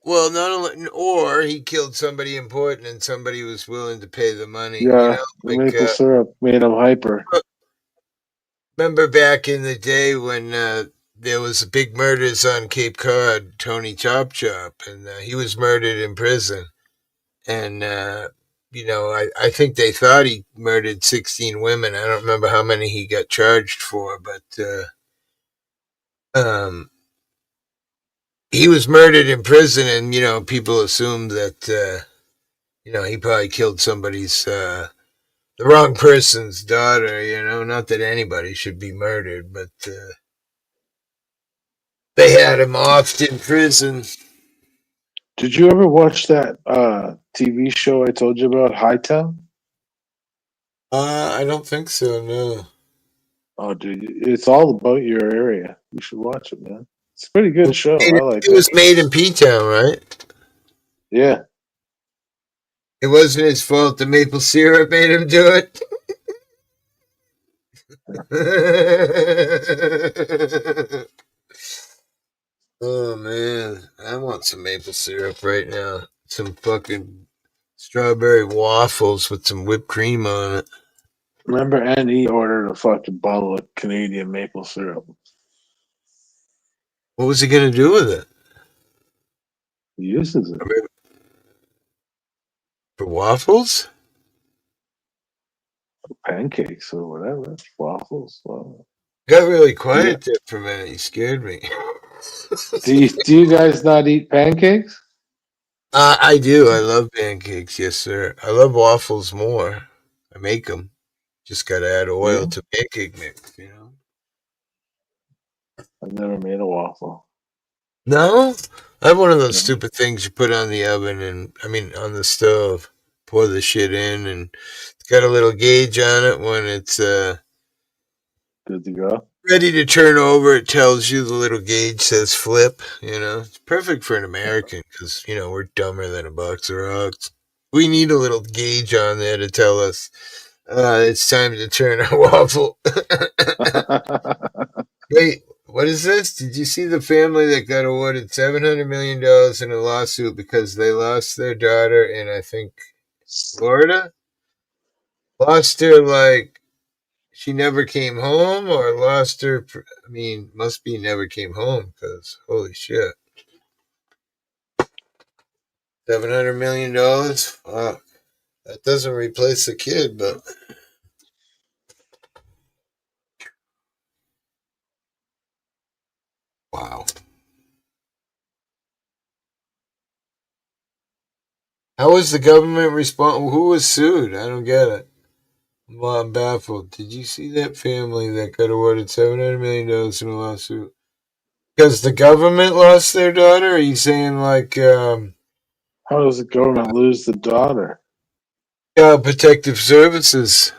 Well, not only, or he killed somebody important and somebody was willing to pay the money. Yeah, You know, the like maple syrup made him hyper. remember back in the day when there was big murders on Cape Cod, Tony Chop Chop, and he was murdered in prison. And I think they thought he murdered 16 women. I don't remember how many he got charged for, but he was murdered in prison, and people assumed that he probably killed somebody's the wrong person's daughter. Not that anybody should be murdered, but they had him offed in prison. Did you ever watch that TV show I told you about, Hightown? I don't think so. No. Oh, dude, it's all about your area. You should watch it, man. It's a pretty good show. I like It it. was made in P-Town, right? Yeah. It wasn't his fault. The maple syrup made him do it. Oh man, I want some maple syrup right now. Some fucking strawberry waffles with some whipped cream on it. Remember, Andy ordered a fucking bottle of Canadian maple syrup. What was he gonna do with it? He uses it. For waffles? Pancakes or whatever. Waffles. Well, Got really quiet there for a minute. You scared me. do you guys not eat pancakes? I do. I love pancakes. Yes, sir. I love waffles more. I make them. Just gotta add oil Yeah. to pancake mix. I've never made a waffle. No, I have one of those No. stupid things you put on the oven on the stove. Pour the shit in, and it's got a little gauge on it. When it's Good to go. ready to turn over, it tells you the little gauge says flip. It's perfect for an American because we're dumber than a box of rocks. We need a little gauge on there to tell us it's time to turn our waffle. Wait, what is this? Did you see the family that got awarded $700 million in a lawsuit because they lost their daughter in, I think, Florida? Lost her like she never came home, or lost her, must be never came home because holy shit. $700 million? Wow. That doesn't replace the kid, but. Wow. How was the government respond? Who was sued? I don't get it. I'm baffled. Did you see that family that got awarded $700 million in a lawsuit? Because the government lost their daughter? Are you saying like How does the government lose the daughter? protective services?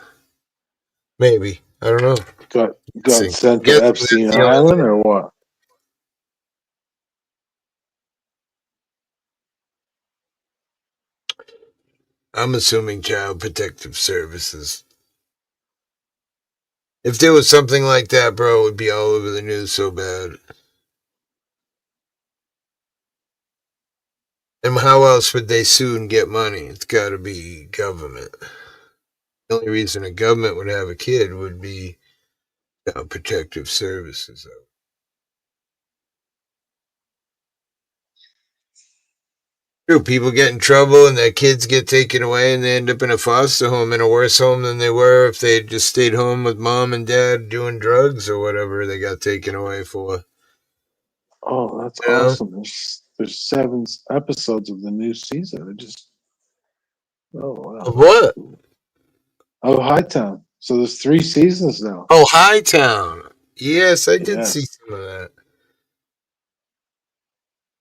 Maybe. I don't know. Got sent to Guessing Epstein that's the only Island way. or what? I'm assuming child protective services. If there was something like that, bro, it would be all over the news so bad. And how else would they sue and get money? It's got to be government. The only reason a government would have a kid would be child protective services. True, people get in trouble and their kids get taken away and they end up in a foster home, in a worse home than they were if they had just stayed home with mom and dad doing drugs or whatever they got taken away for. Oh, that's You know? awesome. There's 7 episodes of the new season. Oh Of wow. what? Oh, Hightown. So there's 3 seasons now. Oh, Hightown. Yes, I did see Yes. some of that.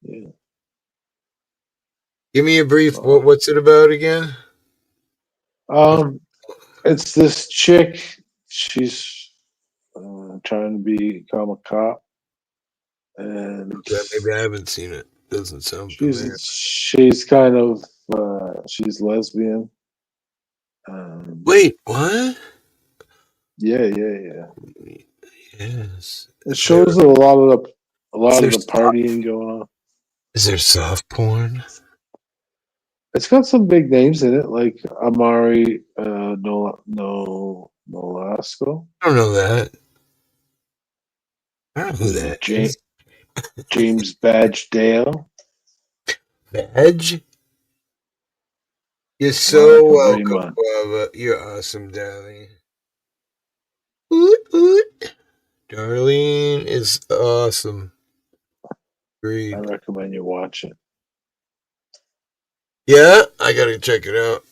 Yeah. Give me a brief. Oh. What's it about again? It's this chick. She's trying to become a cop, and Yeah, maybe I haven't seen it. Doesn't sound familiar. she's kind of she's lesbian. Wait, what? Yeah. Yes. It shows a lot of the Soft, partying going on. is there soft porn? It's got some big names in it, like Amari Nolasco, I don't know that. I don't know who that James is. James Badge Dale, Badge? You're so Monica welcome, Raymond. Guava. You're awesome, darling. Oot, oot. Darlene is awesome. I Agreed. recommend you watch it. Yeah, I gotta check it out.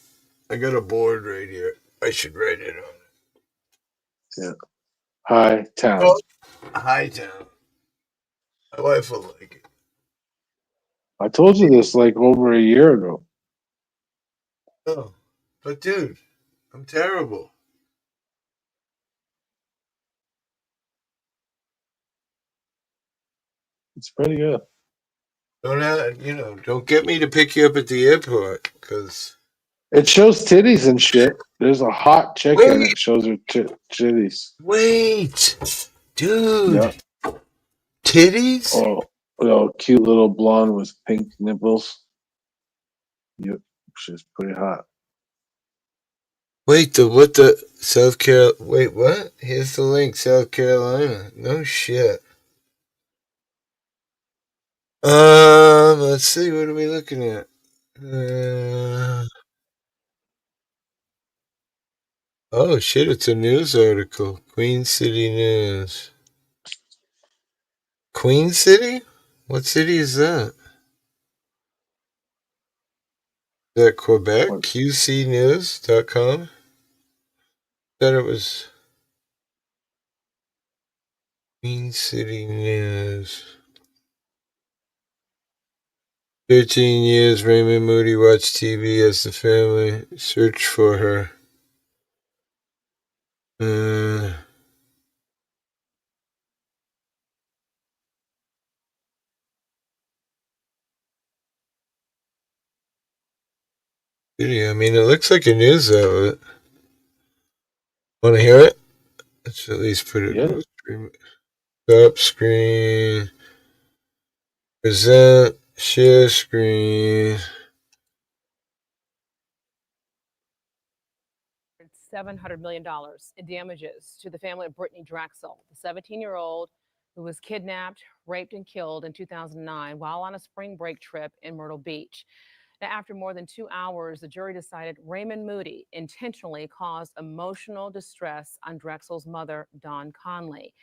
I got a board right here. I should write it on. Yeah, High Oh, Town. Hightown. My wife will like it. I told you this like over a year ago. Oh, but dude, I'm terrible. It's pretty good. Don't get me to pick you up at the airport, because It shows titties and shit. There's a hot chick in wait, it. Shows her titties. wait, dude, Yeah. titties? Oh, cute little blonde with pink nipples. Yep, she's pretty hot. Wait, the South Carolina? Wait, what? Here's the link, South Carolina. No shit. Let's see. What are we looking at? Oh shit! It's a news article. Queen City News. Queen City? What city is that? Is that Quebec? What? QCnews.com? Thought it was Queen City News. 13 years Raymond Moody watched TV as the family searched for her. Video. I mean, it looks like a news outlet. Want to hear it? Let's at least put it. Yeah. Stop screen. Present. Share screen. $700 million in damages to the family of Brittany Drexel, the 17-year-old who was kidnapped, raped, and killed in 2009 while on a spring break trip in Myrtle Beach. Now, after more than 2 hours, the jury decided Raymond Moody intentionally caused emotional distress on Drexel's mother, Dawn Conley.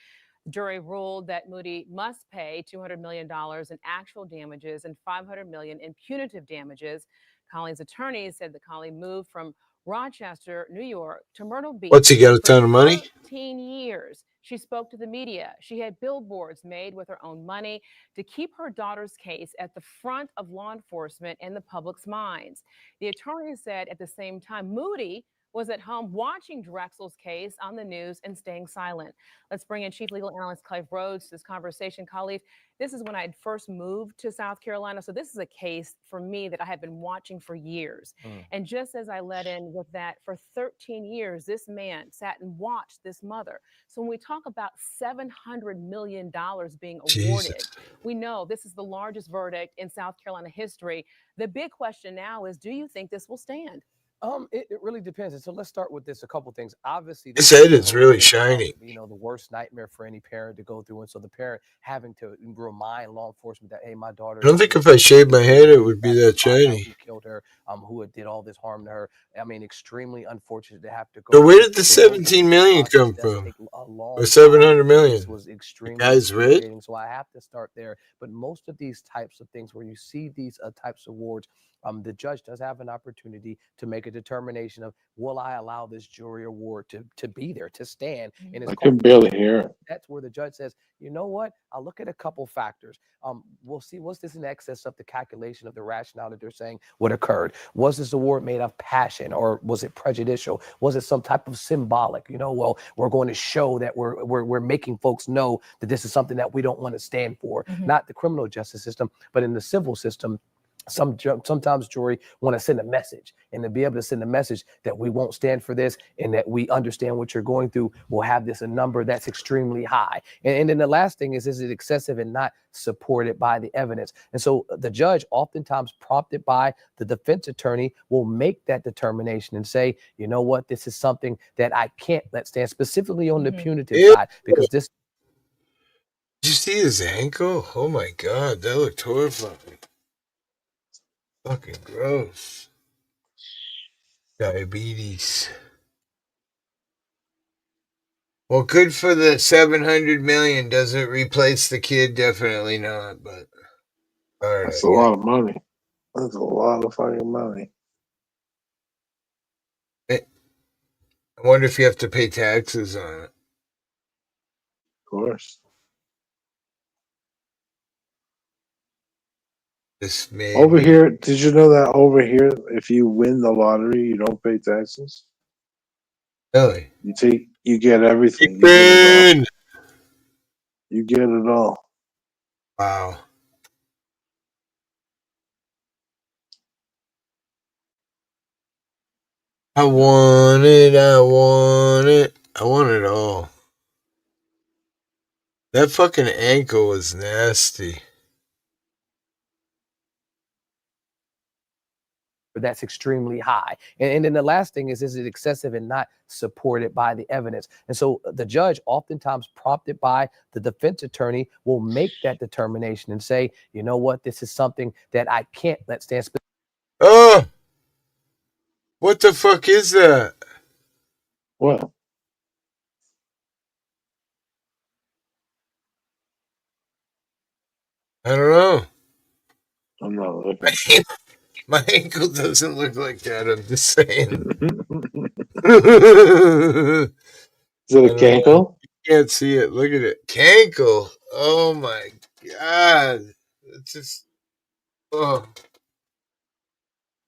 The jury ruled that Moody must pay $200 million in actual damages and $500 million in punitive damages. Colleen's attorney said that Colleen moved from Rochester, New York to Myrtle Beach. What's he got, a for ton of money? 13 years. She spoke to the media. She had billboards made with her own money to keep her daughter's case at the front of law enforcement and the public's minds. The attorney said at the same time, Moody was at home watching Drexel's case on the news and staying silent. Let's bring in Chief Legal Analyst Clive Rhodes to this conversation. Clive, this is when I had first moved to South Carolina. So this is a case for me that I have been watching for years. And just as I let in with that, for 13 years, this man sat and watched this mother. So when we talk about $700 million being awarded, Jesus. we know this is the largest verdict in South Carolina history. The big question now is, do you think this will stand? It really depends. And so let's start with this. A couple things. Obviously, His this head is is really horrific, shiny. the worst nightmare for any parent to go through. And so the parent having to remind law enforcement that, hey, my daughter. I don't think if I shaved my head, it would be that shiny. Who killed her? Who did all this harm to her? I mean, extremely unfortunate to have to go. So where did the 17 million come from? Or 700 million? This was extremely. The guy's rich. So I have to start there. But most of these types of things where you see these types of awards, the judge does have an opportunity to make a determination of, will I allow this jury award to be there, to stand? And I can barely hear it. That's where the judge says, you know what? I'll look at a couple factors. We'll see, was this in excess of the calculation of the rationale that they're saying what occurred? Was this award made of passion, or was it prejudicial? Was it some type of symbolic? Well, we're going to show that we're making folks know that this is something that we don't want to stand for. Not the criminal justice system, but in the civil system. Sometimes jury want to send a message, and to be able to send a message that we won't stand for this and that we understand what you're going through, we'll have this a number that's extremely high. And then the last thing is it excessive and not supported by the evidence? And so the judge, oftentimes prompted by the defense attorney, will make that determination and say, you know what, this is something that I can't let stand, specifically on the punitive side, because this. Did you see his ankle? Oh my God, that looked horrifying. Fucking gross. Diabetes. Well, good for the 700 million. Does it replace the kid? Definitely not, but all right. That's a lot of money. That's a lot of fucking money. I wonder if you have to pay taxes on it. Of course. This may Over here, did you know that over here, if you win the lottery, you don't pay taxes? Really? You get everything. You get it all. Wow. I want it. I want it. I want it all. That fucking ankle was nasty. That's extremely high. And then the last thing is it excessive and not supported by the evidence? And so the judge, oftentimes prompted by the defense attorney, will make that determination and say, you know what, this is something that I can't let stand. Oh, what the fuck is that? What? I don't know. I'm not looking. My ankle doesn't look like that. I'm just saying. Is it a cankle? You can't see it. Look at it. Cankle. Oh my God. It's just. Oh.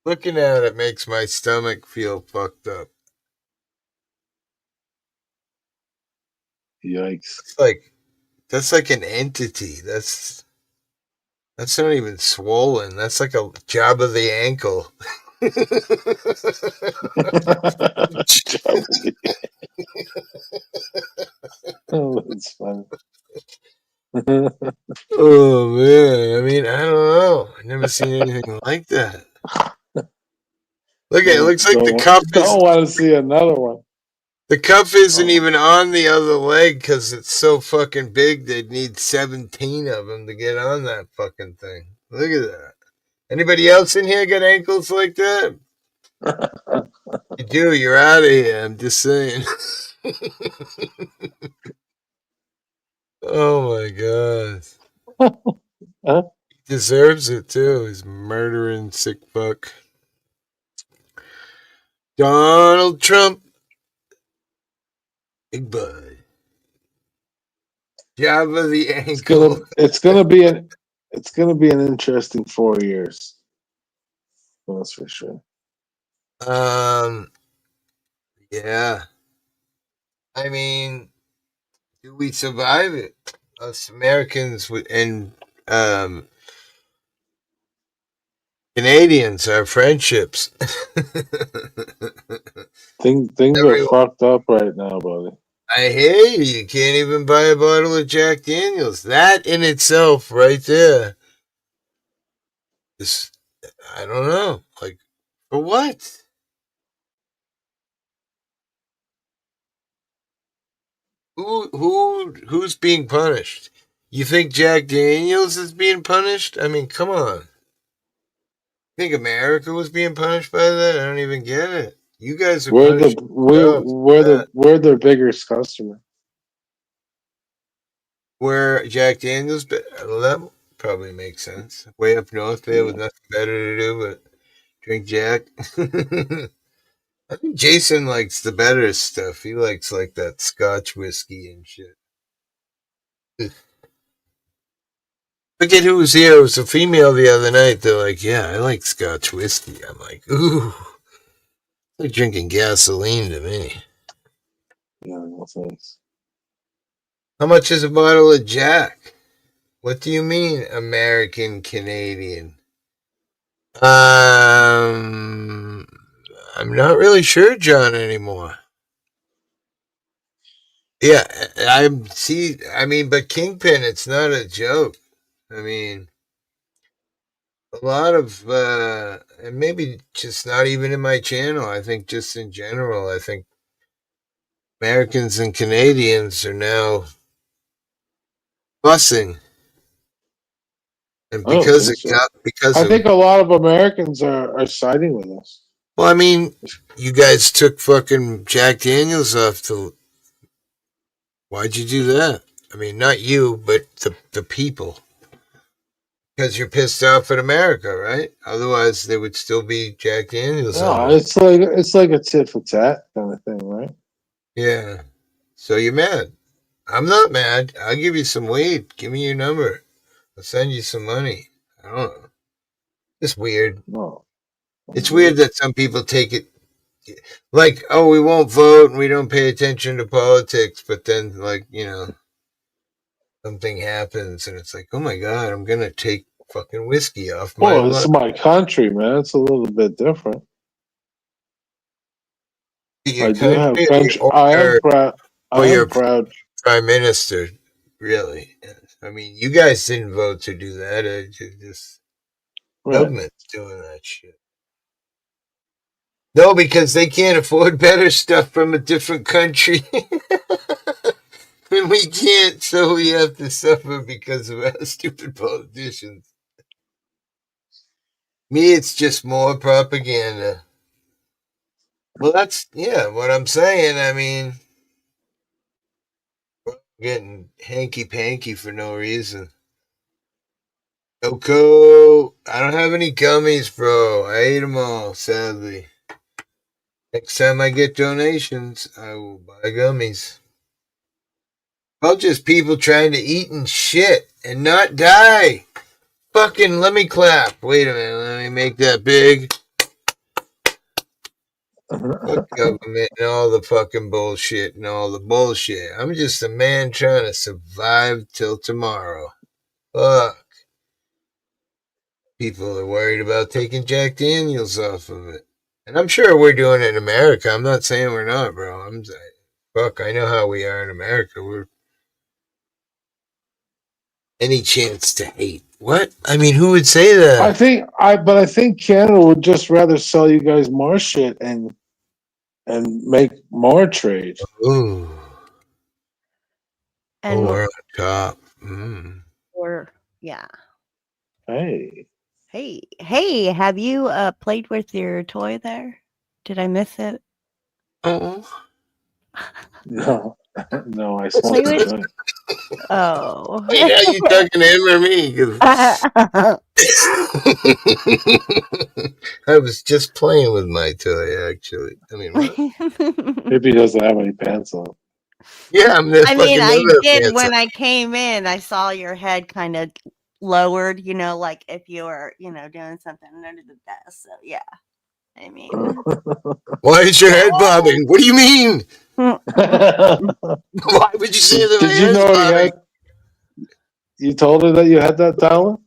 Looking at it makes my stomach feel fucked up. Yikes. That's like an entity. That's not even swollen. That's like a job of the ankle. Oh, that's funny. Oh man, I mean, I don't know. I've never seen anything like that. Look at it. Looks like the cuff is. Don't want to see another one. The cuff isn't even on the other leg because it's so fucking big. They'd need 17 of them to get on that fucking thing. Look at that. Anybody else in here got ankles like that? You do. You're out of here. I'm just saying. Oh my God. Huh? He deserves it too. He's murdering sick fuck. Donald Trump. Big Bud. Java the ankle. It's gonna be an interesting 4 years. That's for sure. Yeah. I mean, do we survive it? Us Americans and um, Canadians, our friendships. Things are Everyone, fucked up right now, buddy. I hear you. You can't even buy a bottle of Jack Daniels. That in itself, right there, is, I don't know. Like, for what? Who's being punished? You think Jack Daniels is being punished? I mean, come on. Think America was being punished by that? I don't even get it. You guys are punishing yourselves for that. We're their biggest customer. Where Jack Daniels, well, that probably makes sense. Way up north there with Yeah. nothing better to do but drink Jack. I think Jason likes the better stuff. He likes like that Scotch whiskey and shit. Forget who was here. It was a female the other night. They're like, yeah, I like Scotch whiskey. I'm like, ooh, it's like drinking gasoline to me. Yeah, no thanks. How much is a bottle of Jack? What do you mean, American Canadian? I'm not really sure, John, anymore. Yeah, I'm see. I mean, but Kingpin, it's not a joke. I mean, a lot of, and maybe just not even in my channel. I think just in general, I think Americans and Canadians are now busing, and I don't because think it so. got because I of, think a lot of Americans are siding with us. well, I mean, you guys took fucking Jack Daniels off the. Why'd you do that? I mean, not you, but the people. Because you're pissed off at America, right? Otherwise, there would still be Jack Daniels on No, it. it's like a tit for tat kind of thing, right? Yeah. So you're mad. I'm not mad. I'll give you some weed. Give me your number. I'll send you some money. I don't know. It's weird. No. It's weird that some people take it like, oh, we won't vote and we don't pay attention to politics, but then, like, something happens and it's like, oh my God, I'm going to take fucking whiskey off my Well, it's lunch. my country, man. It's a little bit different. Your I do have country country. or I am your, proud. or I am your proud. prime minister, really. I mean, you guys didn't vote to do that. Just Right. government's doing that shit. No, because they can't afford better stuff from a different country. And we can't, so we have to suffer because of our stupid politicians. Me, it's just more propaganda. Well, that's, yeah, what I'm saying. I mean, we're getting hanky panky for no reason. Coco, I don't have any gummies, bro. I ate them all, sadly. Next time I get donations, I will buy gummies. Well, just people trying to eat and shit and not die. Fucking let me clap. Wait a minute, let me make that big. Fuck government and all the fucking bullshit and all the bullshit. I'm just a man trying to survive till tomorrow. Fuck. People are worried about taking Jack Daniels off of it. And I'm sure we're doing it in America. I'm not saying we're not, bro. I'm saying, fuck, I know how we are in America. We're any chance to hate. What? I mean, who would say that? But I think Canada would just rather sell you guys more shit and make more trade. Ooh. And Oh, we're on top. Mm. we're yeah. Hey, Hey, have you played with your toy there? Did I miss it? Oh. no, no, I Play smoked the with joint. Oh. Wait, are you talking to him or me? 'Cause I was just playing with my toy, actually. I mean, what? Hippie doesn't have any pants on. Yeah, I'm the I mean, fucking I never did pants on. when I came in. I saw your head kind of lowered, like if you were, doing something under the desk. So yeah, I mean, Why is your head bobbing? What do you mean? Why would you say that my Did you head's know he bobbing? had? You told her that you had that talent.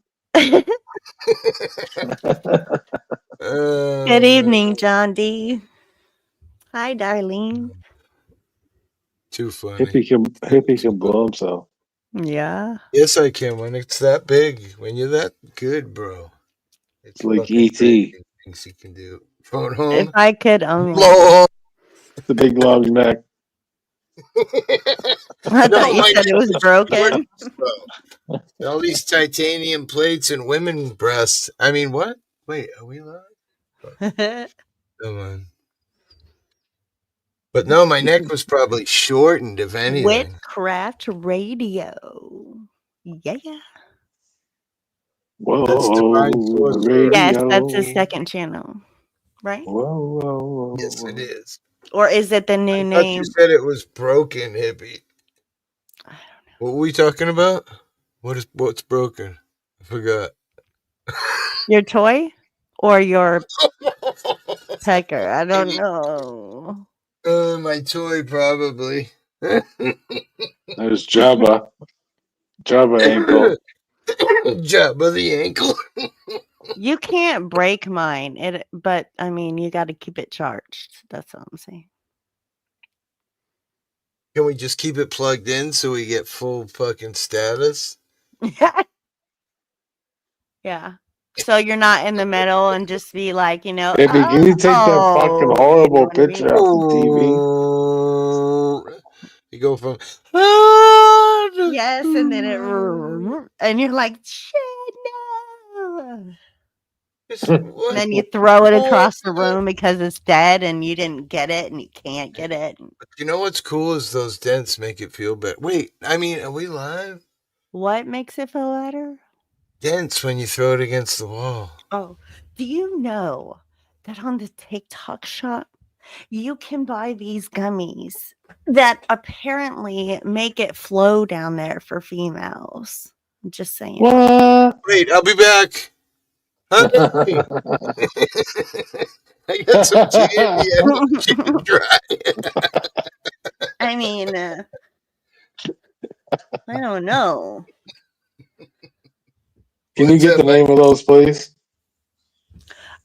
good Man. evening, John D. Hi, Darlene. Too funny. Hippie can blow himself. Yeah. Yes, I can. When it's that big, when you're that good, bro, it's It's like fucking ET, crazy things you can do. Phone If home, I could only. blow the big long neck. I No, thought you my said it was neck is broken. worthless, bro. All these titanium plates and women breasts. I mean, what? Wait, are we live? Come on. But no, my neck was probably shortened, if anything. Witchcraft Radio. Yeah. That's divine Whoa, sorcerer. Yes, that's his radio. second channel, right? Yes, it Whoa. is. Or is it the I new thought you name? said it was broken, hippie. What were we talking about? What's broken? I forgot. Your toy or your pecker? I don't know. My toy probably. There's Jabba. Jabba ankle. Jabba the ankle. You can't break mine, but I mean, you got to keep it charged. That's all I'm saying. Can we just keep it plugged in so we get full fucking status? Yeah. So you're not in the middle and just be like, Hippie, can you take that fucking you know horrible what I picture mean? off the TV? Oh, you go from Yes, and then and you're like, shit, no. And then you throw it across the room because it's dead and you didn't get it and you can't get it. You know what's cool is those dents make it feel better. Wait, I mean, are we live? What makes it feel better? Dents when you throw it against the wall. Oh, do you know that on the TikTok shop, you can buy these gummies that apparently make it flow down there for females? I'm just saying. What? Wait, I'll be back. Honey. I got some candy I want you to try. I mean, I don't know. Can you What's get up, the name of those, please?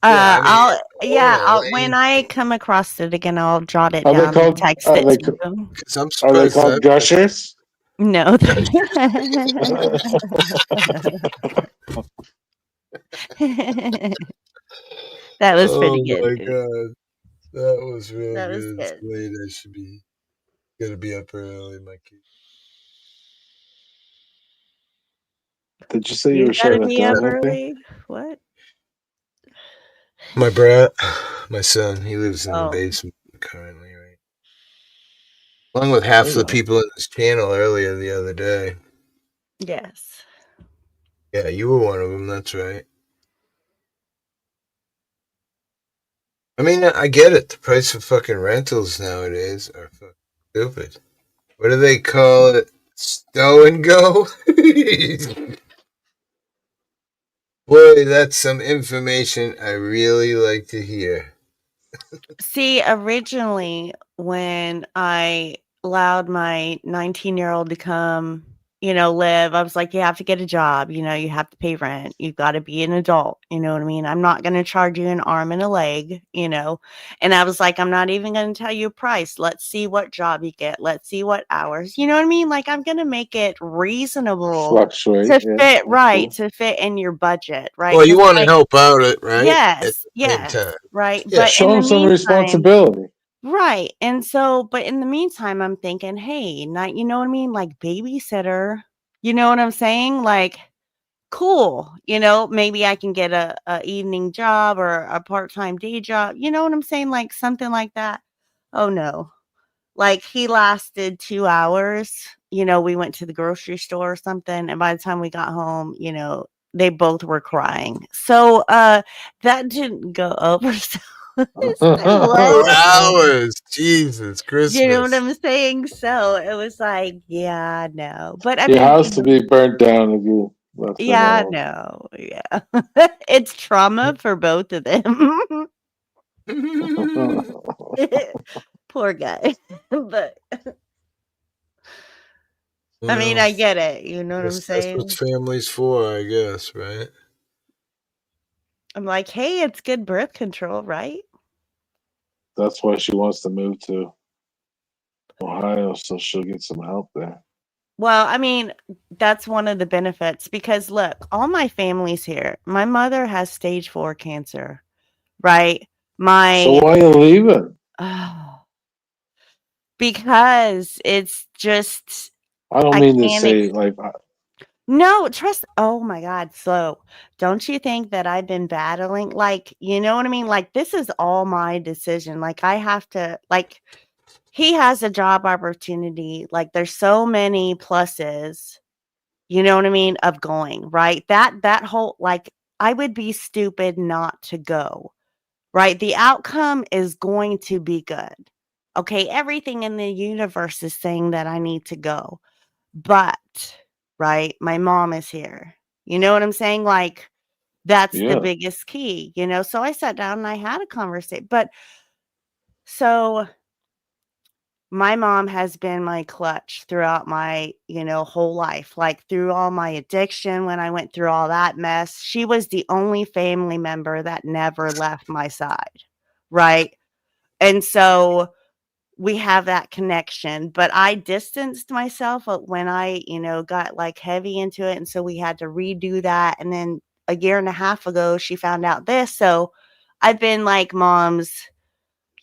Yeah, I mean, When I come across it again, I'll jot it Are they down and called? text Are it they? to you. because I'm Are they surprised called that. gushers? No. That was pretty Oh good, my dude. god, that was real That was good. It's good. late. I should be gotta be up early, my kid. Did you say you You were gotta shutting it be up down, Hippie? early? What? My brat, my son, he lives in the Oh, basement currently, right? Along with half the Damn. people in this channel earlier the other day. yes. Yeah, you were one of them. That's right. I mean, I get it. The price of fucking rentals nowadays are fucking stupid. What do they call it? Stow and go? Boy, that's some information I really like to hear. See, originally, when I allowed my 19-year-old to come, live, I was like, you have to get a job, you have to pay rent, you've got to be an adult, you know what I mean? I'm not going to charge you an arm and a leg, and I was like, I'm not even going to tell you a price. Let's see what job you get. Let's see what hours, you know what I mean? Like, I'm going to make it reasonable Fluctuate. to Yeah, fit, that's right, cool. to fit in your budget, right? Well, you 'Cause, want to like, help out it, right? At yes, the same time. right. Yeah. But in Show the them some meantime, responsibility. right. And so, but in the meantime, I'm thinking, hey, not, you know what I mean? Like babysitter, you know what I'm saying? Like, cool. Maybe I can get a evening job or a part-time day job. You know what I'm saying? Like something like that. Oh no. Like, he lasted 2 hours. You know, we went to the grocery store or something, and by the time we got home, you know, they both were crying. So, that didn't go over so Two well. hours. Jesus, You know what Christmas. I'm saying? So, it was like, yeah, no. But, I Your mean, house you to know, be burnt down if you left it yeah, alone. no, yeah. It's trauma for both of them. Poor guy. But, I mean, Well, I get it. You know what I'm that's what saying? family's for, I guess, right? I'm like, "Hey, it's good birth control, right?" That's why she wants to move to Ohio, so she'll get some help there. Well, I mean, that's one of the benefits because look, all my family's here. My mother has stage 4 cancer, right? So My why you leaving? because it's just I don't I mean to can't say ex like No, trust oh my god, so don't you think that I've been battling like, you know what I mean? Like, this is all my decision. Like, I have to like he has a job opportunity. Like, there's so many pluses, you know what I mean, of going, right? That whole like, I would be stupid not to go, right? The outcome is going to be good. Okay, everything in the universe is saying that I need to go. But, right, my mom is here. You know what I'm saying? Like, that's the yeah, biggest key, you know? So I sat down and I had a conversation. But so my mom has been my clutch throughout my, you know, whole life. Like through all my addiction, when I went through all that mess, she was the only family member that never left my side. Right. And so we have that connection, but I distanced myself when I, you know, got like heavy into it. And so we had to redo that. And then a year and a half ago, she found out this. So I've been like mom's,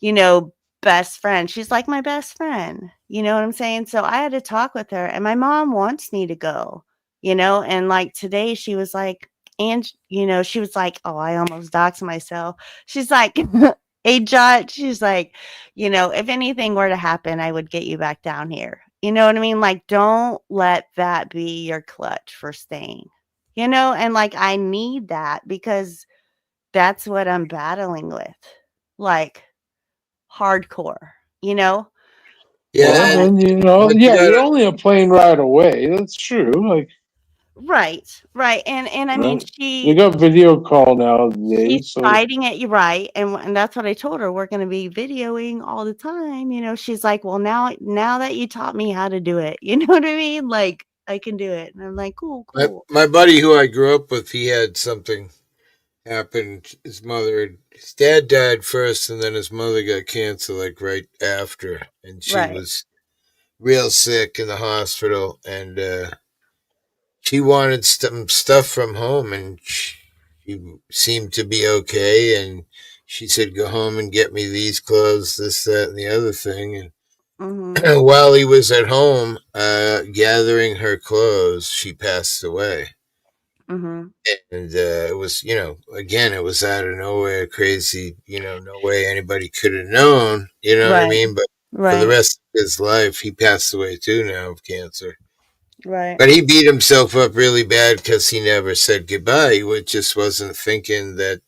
you know, best friend. She's like my best friend. You know what I'm saying? So I had to talk with her, and my mom wants me to go, you know, and like today she was like, and you know, she was like, oh, I almost doxed myself. She's like, hey, Judge, she's like, you know, if anything were to happen, I would get you back down here. You know what I mean? Like, don't let that be your clutch for staying, you know, and like I need that because that's what I'm battling with. Like, hardcore, you know? Yeah, well But then you know, but you yeah, you're gotta, only a plane ride away. That's true. Like, right, right, and I mean, right? You got video call she's nowadays, so fighting it, you're right, and that's what I told her, "We're gonna be videoing all the time," you know? She's like, "Well, now that you taught me how to do it," you know what I mean? Like, I can do it, and I'm like, "Cool, cool." my buddy who I grew up with, he had something happen. His dad died first, and then his mother got cancer like right after, and she Right. was real sick in the hospital, and she wanted some stuff from home, and she seemed to be okay, and she said, "Go home and get me these clothes, this, that, and the other thing." And Mhm, while he was at home gathering her clothes, she passed away. mhm. And it was, you know, again, it was out of nowhere, crazy, you know, no way anybody could have known, you know what I Right, mean? But for the right, rest of his life, he passed away too now of cancer. right, But he beat himself up really bad because he never said goodbye. He just wasn't thinking that,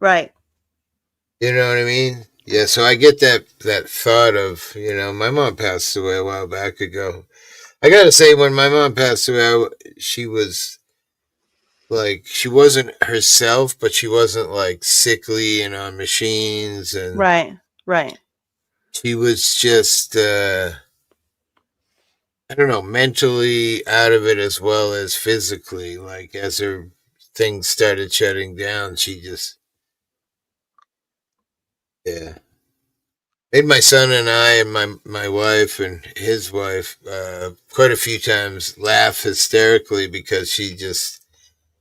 right. you know what I mean? Yeah, so I get that thought of, my mom passed away a while back ago. I gotta say, when my mom passed away, she was like, she wasn't herself, but she wasn't like sickly and on machines, and Right, right. she was just I don't know, mentally out of it as well as physically. Like, as her things started shutting down, she just, yeah, made my son and I and my wife and his wife quite a few times laugh hysterically, because she just,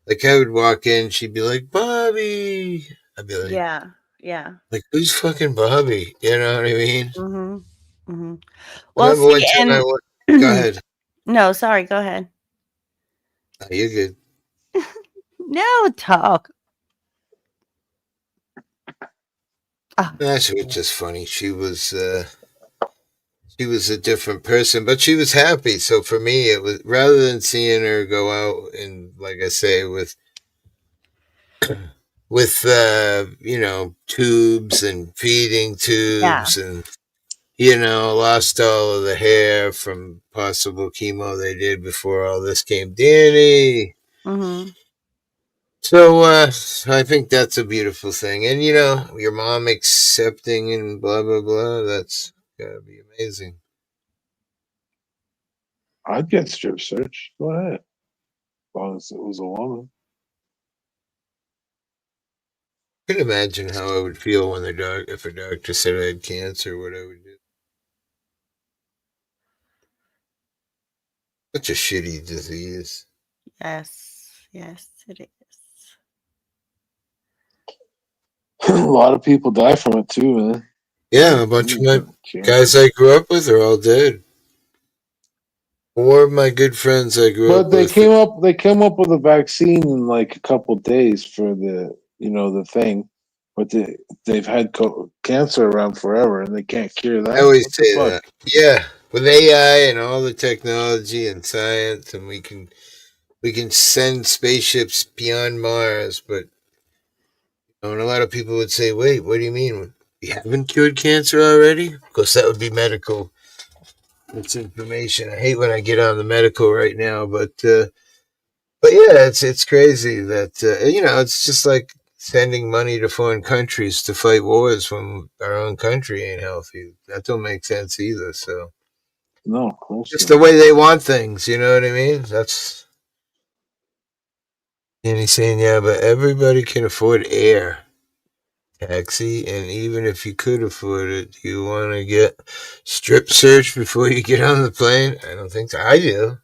like, I would walk in, she'd be like, Bobby. I'd be Yeah, yeah. like, who's fucking Bobby? You know what I mean? Mhm, mhm. I Well, remember see, one time I and went, go ahead. no, sorry, go ahead. Oh, you're good. No, talk. That's just funny. She was a different person, but she was happy. So for me, it was rather than seeing her go out and, like I say, with tubes and feeding Yeah. tubes and lost all of the hair from possible chemo they did before all this came danny. Mhm. So I think that's a beautiful thing. And your mom accepting and blah blah blah, that's gotta be amazing. I'd get strip search. Go ahead. As long as it was a woman. I can imagine how I would feel when if a doctor said I had cancer, what I would do. Such a shitty disease. Yes. Yes, it is. A lot of people die from it too, man. Yeah, a bunch of my guys I grew up with are all dead. 4 of my good friends I grew But up with. they came up with a vaccine in like a couple days for the thing. But they've had cancer around forever and they can't cure I that. always What the say fuck? that. Yeah, with AI and all the technology and science, and we can send spaceships beyond Mars, but and a lot of people would say, "Wait, what do you mean? We haven't cured cancer already?" Of course, that would be medical misinformation. I hate when I get on the medical right now, but yeah, it's crazy that it's just like sending money to foreign countries to fight wars when our own country ain't healthy. That don't make sense either. So No, of course just the not. way they want things, you know what I mean? That's and he's saying, yeah, but everybody can afford air taxi, and even if you could afford it, do you want to get strip search before you get on the plane? I don't think so. I do.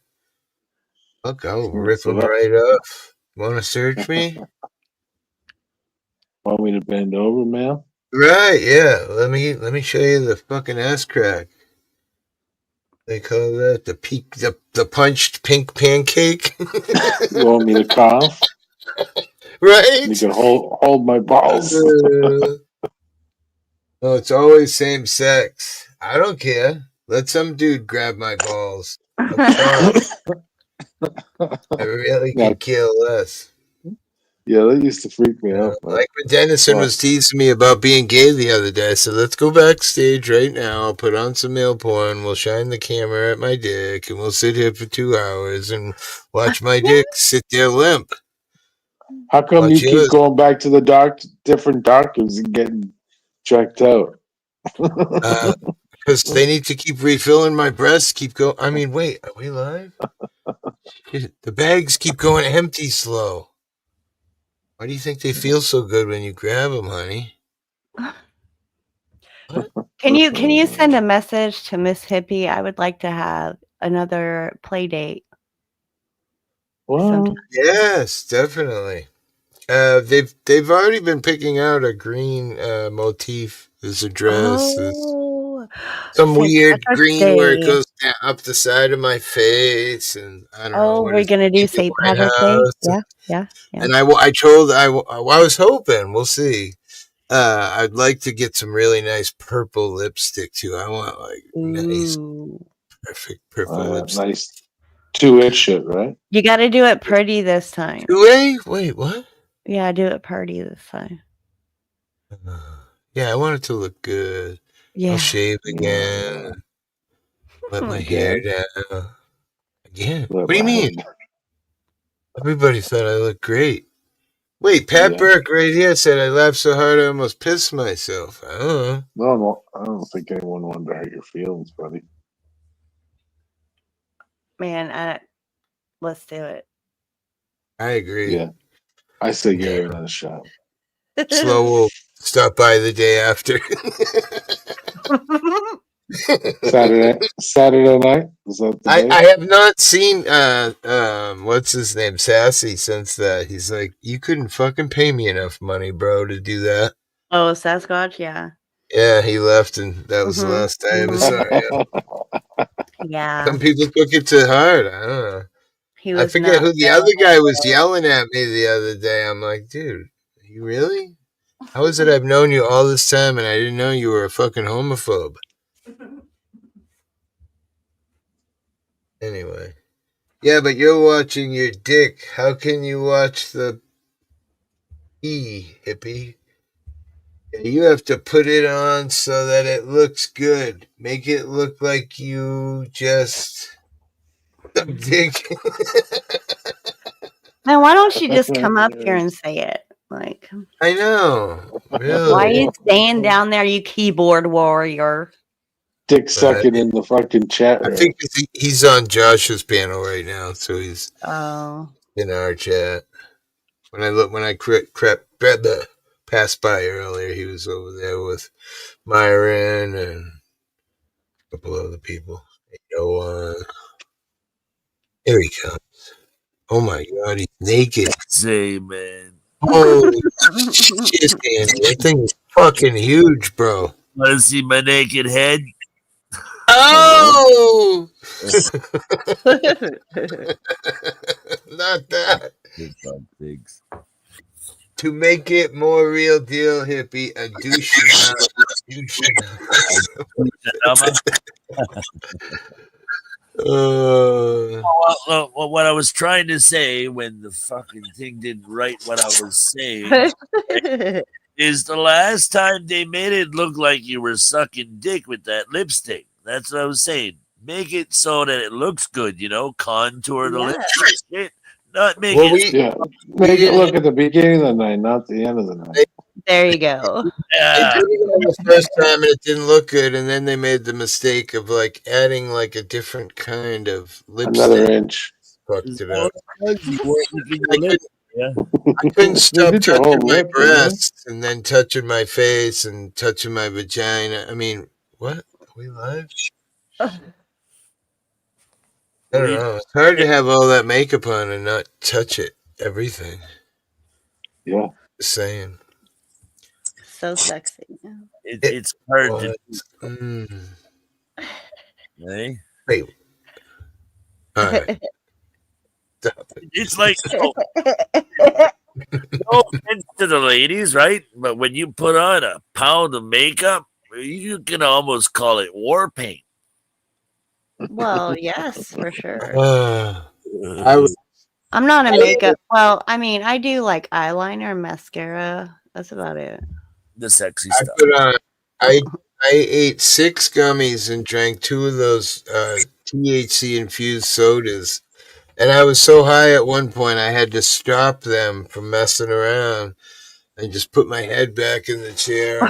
Look, I'll rip So them that right off. Want to search me? want me to bend over, man? Right, yeah. Let me show you the fucking ass crack. They call that the punched pink pancake. You want me to cough? You Right? can hold my balls. No, it's always same sex. I don't care. Let some dude grab my balls. I'm sorry. I really Yeah, could care less. yeah, that used to freak me out, but Like when Dennison fuck. was teasing me about being gay the other day, I said, let's go backstage right now. I'll put on some male porn. We'll shine the camera at my dick, and we'll sit here for 2 hours and watch my dick sit there limp. How come Watch you keep yours. going back to the different doctors and getting checked out? Because they need to keep refilling my breasts. Keep going. I mean, wait, are we live? Shit, the bags keep going empty slow. Why do you think they feel so good when you grab them, honey? What? Can you send a message to Miss Hippie? I would like to have another play date sometime. Well, Yes, definitely. They've already been picking out a green motif as a dress. It's Oh, some St. weird Patrick's green where it Day. goes up the side of my face, and I don't know Oh, what we're is gonna do maybe St. White Patrick's Day? House. Yeah, yeah, yeah. And I told I was hoping we'll see. I'd like to get some really nice purple lipstick too. I want like nice, Ooh. perfect purple lipstick. nice 2-inch shit, right? You gotta do it pretty this time. 2A? Wait, what? Yeah, do it pretty this time. Yeah, I want it to look good. I'll Yeah. shave Yeah, again. Let my hair again, down. Again? let What do you my mean? head. Everybody thought I looked great. Wait, Pat Yeah, Burke right here said I laughed so hard I almost pissed myself. I don't know. no, I don't think anyone wanted to hurt your feelings, buddy. Man, let's do it. I agree. Yeah, I say give Okay. it another shot. Slow will stop by the day after. Saturday night is that the I day? have not seen what's his name, Sassy, since that. He's like, you couldn't fucking pay me enough money, bro, to do that. Oh, Sasquatch, yeah. Yeah, he left, and that was the Mhm, last I ever mhm. saw him. Yeah, Some people took it to heart. I don't know. he I was forget not who the feeling other it, guy was so yelling at me the other day. I'm like, dude, you really? How is it I've known you all this time and I didn't know you were a fucking homophobe? Anyway. Yeah, but you're watching your dick. How can you watch the hippie? You have to put it on so that it looks good. Make it look like you just dick. Now, why don't you just come up here and say it? Like, I know. why Really. are you staying down there, you keyboard warrior? Dick sucking in the fucking chat I room. think he's on Josh's panel right now, so he's Oh. in our chat. When I passed by earlier, he was over there with Myron and a couple other people. Here he comes. Oh my god, he's naked. Say, man. Holy shit, Danny. That thing is fucking huge, bro. Want to see my naked head? Oh! Not that. Pigs. To make it more real deal, hippie, a douche. Well, what I was trying to say when the fucking thing didn't write what I was saying is the last time they made it look like you were sucking dick with that lipstick. That's what I was saying. Make it so that it looks good, contour the lips. Shit. Not make it. Make it look at the beginning of the night, not the end of the night. There you go. They did it on the first time and it didn't look good, and then they made the mistake of like adding like a different kind of lipstick. Another inch. Fucked it up. Yeah. I couldn't stop did your whole touching my lip, breasts and then touching my face and touching my vagina. I mean, what? Are we live? I don't know. It's hard to have all that makeup on and not touch it. Everything. Yeah. Just saying. So sexy. It's hard to do. Hey? Wait. All right. It's like no offense to the ladies, right? But when you put on a pound of makeup, you can almost call it war paint. Well, yes, for sure. I'm not a makeup. Well, I mean, I do like eyeliner, mascara. That's about it. The sexy I stuff. put on. I ate 6 gummies and drank 2 of those THC infused sodas, and I was so high at one point I had to stop them from messing around and just put my head back in the chair.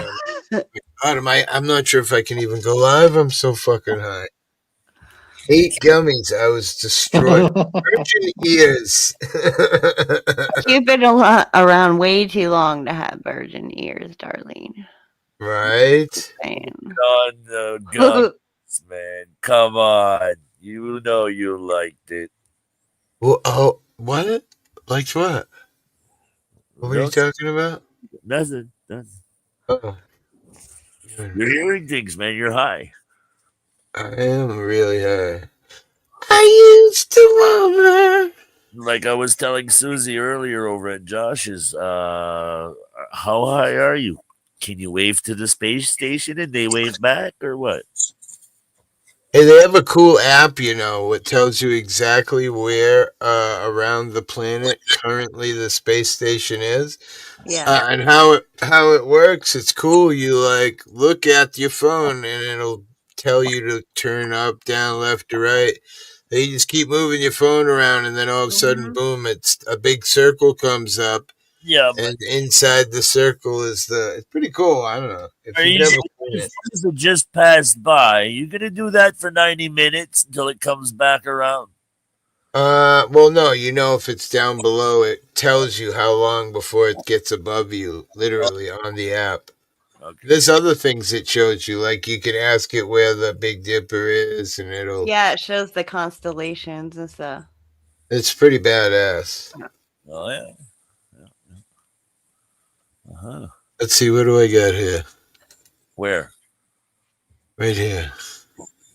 I'm not sure if I can even go live. I'm so fucking high. 8 gummies. I was destroyed. Virgin ears. You've been around way too long to have virgin ears, Darlene. Right? On the guns, man. Come on. You know you liked it. Well, oh, what? Like what? What were you talking about? Nothing. Oh. You're hearing things, man. You're high. I am really high. I used to love her. Like I was telling Susie earlier over at Josh's, how high are you? Can you wave to the space station and they wave back or what? Hey, they have a cool app, it tells you exactly where around the planet currently the space station is. Yeah. And how it works, it's cool. You like look at your phone and it'll tell you to turn up, down, left, or right. Then you just keep moving your phone around, and then all of a sudden, boom! It's a big circle comes up. Yeah, and inside the circle is it's pretty cool. I don't know if you've never seen it. It just passed by. You gonna do that for 90 minutes until it comes back around? Well, no. If it's down below, it tells you how long before it gets above you, literally on the app. Okay. There's other things it shows you, like you can ask it where the Big Dipper is, and it'll. Yeah, it shows the constellations and stuff. It's pretty badass. Oh yeah. Uh-huh. Let's see, what do I got here? Where? Right here.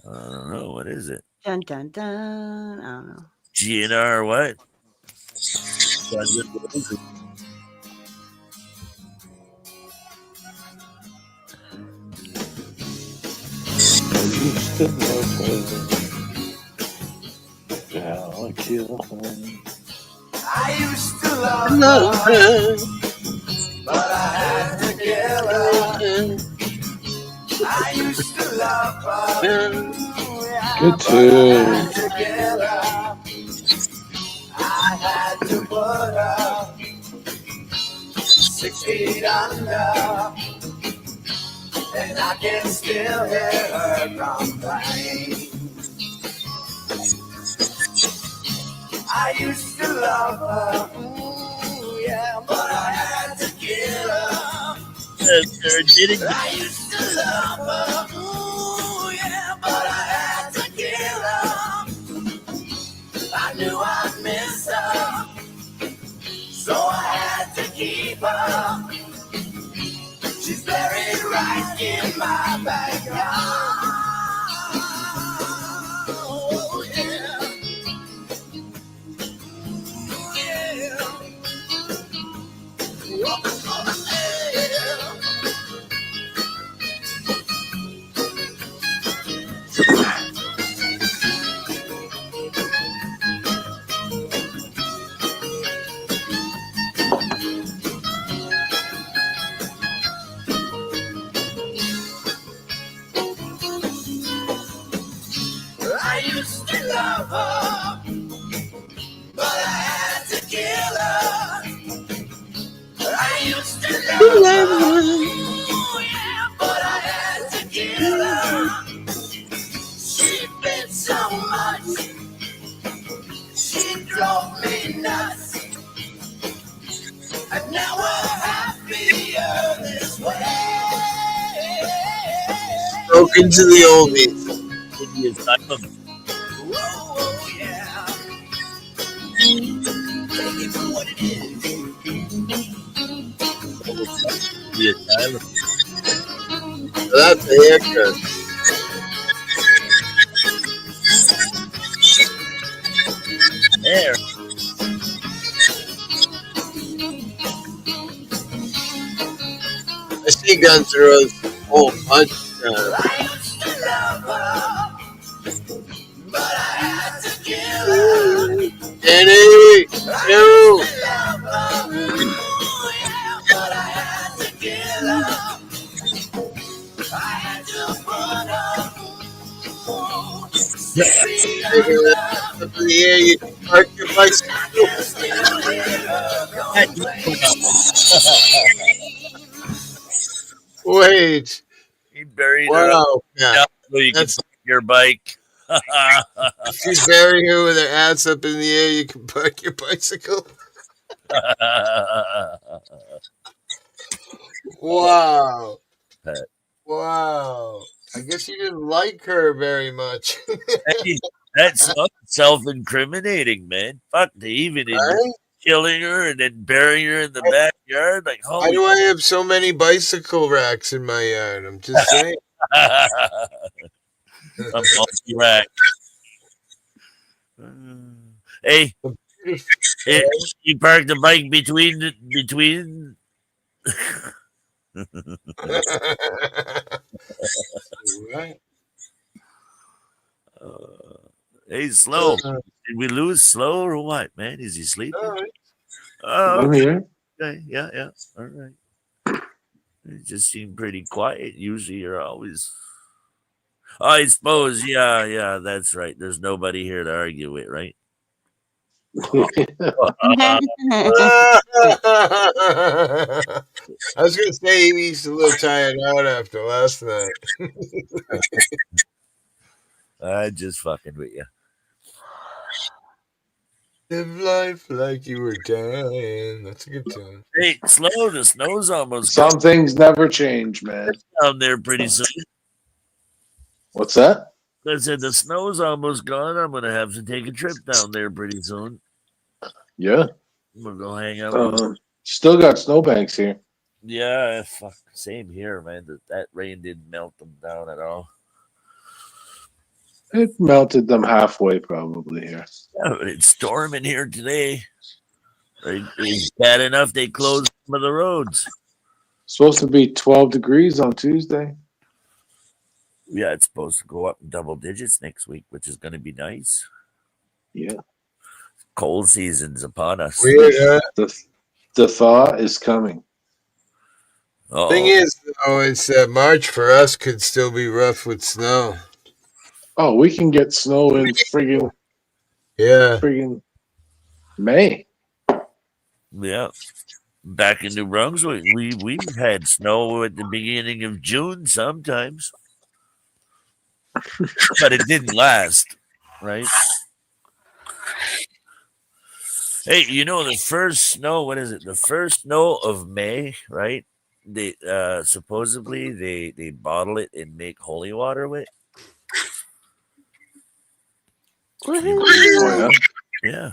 I don't know. What is it? Dun dun dun. I don't know. GNR what? to love her. Now I kill her. I used to love Love her, her. but I had to kill her. I used to love her, yeah, Good but I tune. had to kill her. I had to put her 6 feet under, and I can still hear her complain. I used to love her, yeah, but I had to kill her. I used to love her, yeah, but I had to kill her. I knew I'd miss her, so I had to keep her. She's buried right in my backyard. Oh, yeah. Yeah. Oh, yeah. I used to love her, but I had to kill her. I used to love her, yeah, but I had to kill her. She bit so much, she drove me nuts. And now we're happier this way. Broken to the oldies. The asylum. Oh, yeah. Take it for what it is. The asylum. That's a haircut. There. I see Guns N' Roses a whole bunch of times. I used to love her, but I had to kill her. Danny! I No! used to love her, yeah, but I had to kill her. I had to put her 6 feet Taking that under, up in the air, you can park your and bicycle. I can still hear her complain. Wait. He buried her up Wow. Yeah. so you can That's park your bike. if you bury her with her ass up in the air, you can park your bicycle. Wow. Pet. Wow. I guess you didn't like her very much. Hey, that's not self-incriminating, man. Fuck, they even admit Right? killing her and then burying her in the backyard. Like, Why holy do I have so many bicycle racks in my yard? I'm just saying. a multi-rack. Hey, you parked the bike between. Right. Hey, Slow. Did we lose Slow or what, man? Is he sleeping? All right. Oh, I'm here. okay. Yeah. All right. It just seemed pretty quiet. Usually you're always. I suppose, yeah, that's right. There's nobody here to argue with, right? I was gonna say he's a little tired out after last night. I'm just fucking with you. Live life like you were dying. That's a good tune. Hey, Slow, the snow's almost Some things never change, man. down there pretty soon. What's that? I said the snow's almost gone. I'm gonna have to take a trip down there pretty soon. Yeah. I'm gonna go hang out with. Still got snowbanks here. Yeah, fuck, same here, man. That rain didn't melt them down at all. It melted them halfway, probably here. Yeah, but it's storming here today. It's bad enough they closed some of the roads. Supposed to be 12 degrees on Tuesday. Yeah, it's supposed to go up in double digits next week, which is going to be nice. Yeah. Cold season's upon us. Weird, huh? The thaw is coming. Thing Oh, is, though, is that March for us could still be rough with snow. Oh, we can get snow in Yeah. friggin' May. yeah. Back in New Brunswick, we've had snow at the beginning of June sometimes, but it didn't last, right? Hey, you know the first snow? What is it? The first snow of May, right? They supposedly they bottle it and make holy water with. Can you believe Oh Woohoo! yeah. that? Yeah.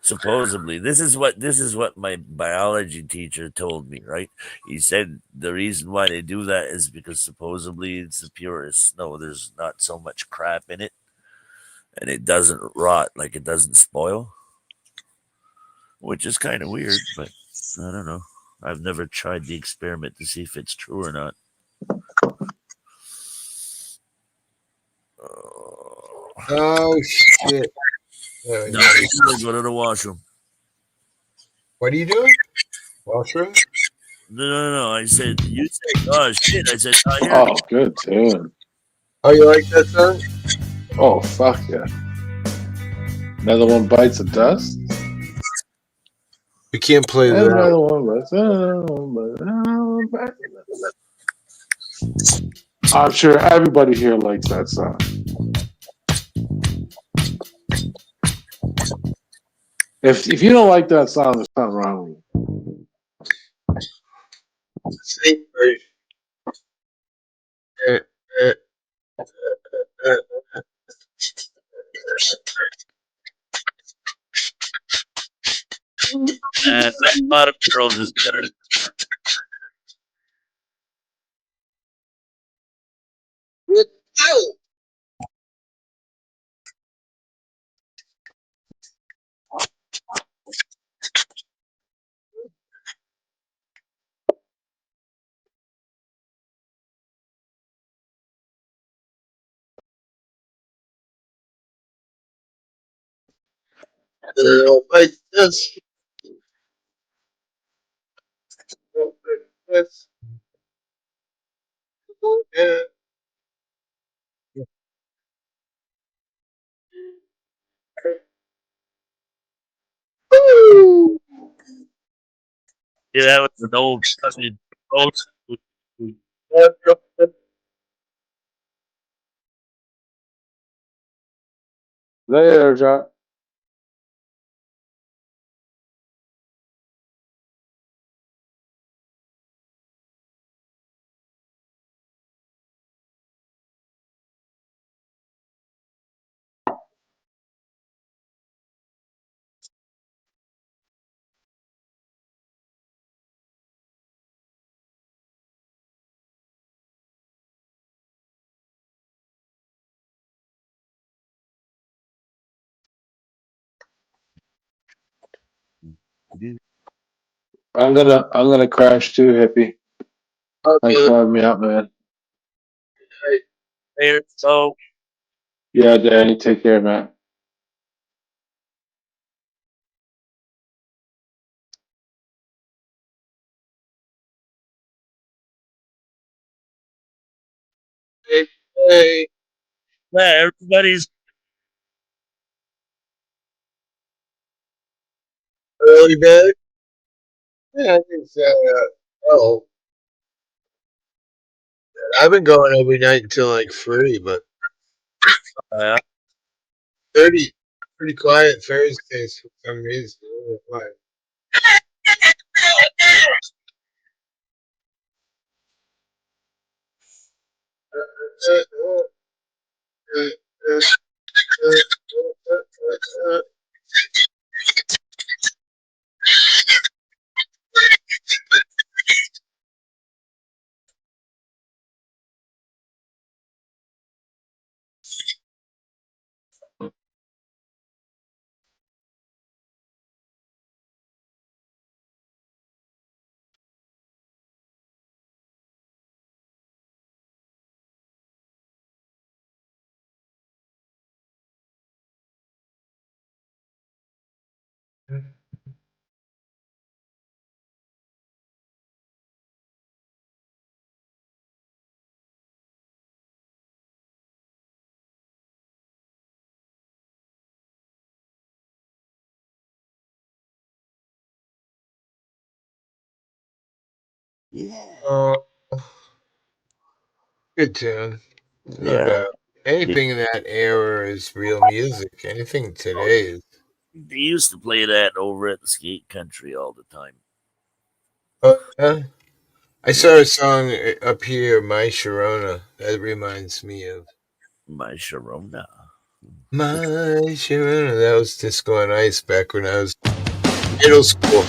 Supposedly, this is what my biology teacher told me. Right? He said the reason why they do that is because supposedly it's the purest snow. There's not so much crap in it, and it doesn't rot, like it doesn't spoil, which is kind of weird. But I don't know. I've never tried the experiment to see if it's true or not. Oh, shit. Oh, No, yeah. I go to the washroom. What are you doing? Washroom? No. I said, you said, oh shit. I said, oh, here. Oh, good tune. Oh, you like that song? Oh, fuck yeah. Another one bites the dust. We can't play that. Another one bites. Another one bites. I'm sure everybody here likes that song. If you don't like that song, there's something wrong with you. Same version. Uh, uh, uh, And that bottom girls is better. like this. This. Yeah. Yeah, that was an old fucking old. Later, John. I'm gonna crash too, hippie. Thanks for having me out, man. Later. So Yeah, Danny, take care, man. Hey, yeah, everybody's early bed? Yeah, I think so. Oh, I've been going every night until like 3, but uh, 30, pretty quiet Thursdays for some reason. I don't know why. Oh, good tune. No Yeah. doubt. Anything in that era is real music. Anything today is. They used to play that over at the skate country all the time. Oh, yeah? I Yeah. saw a song up here, My Sharona. That reminds me of My Sharona. My Sharona. That was Disco on Ice back when I was middle school.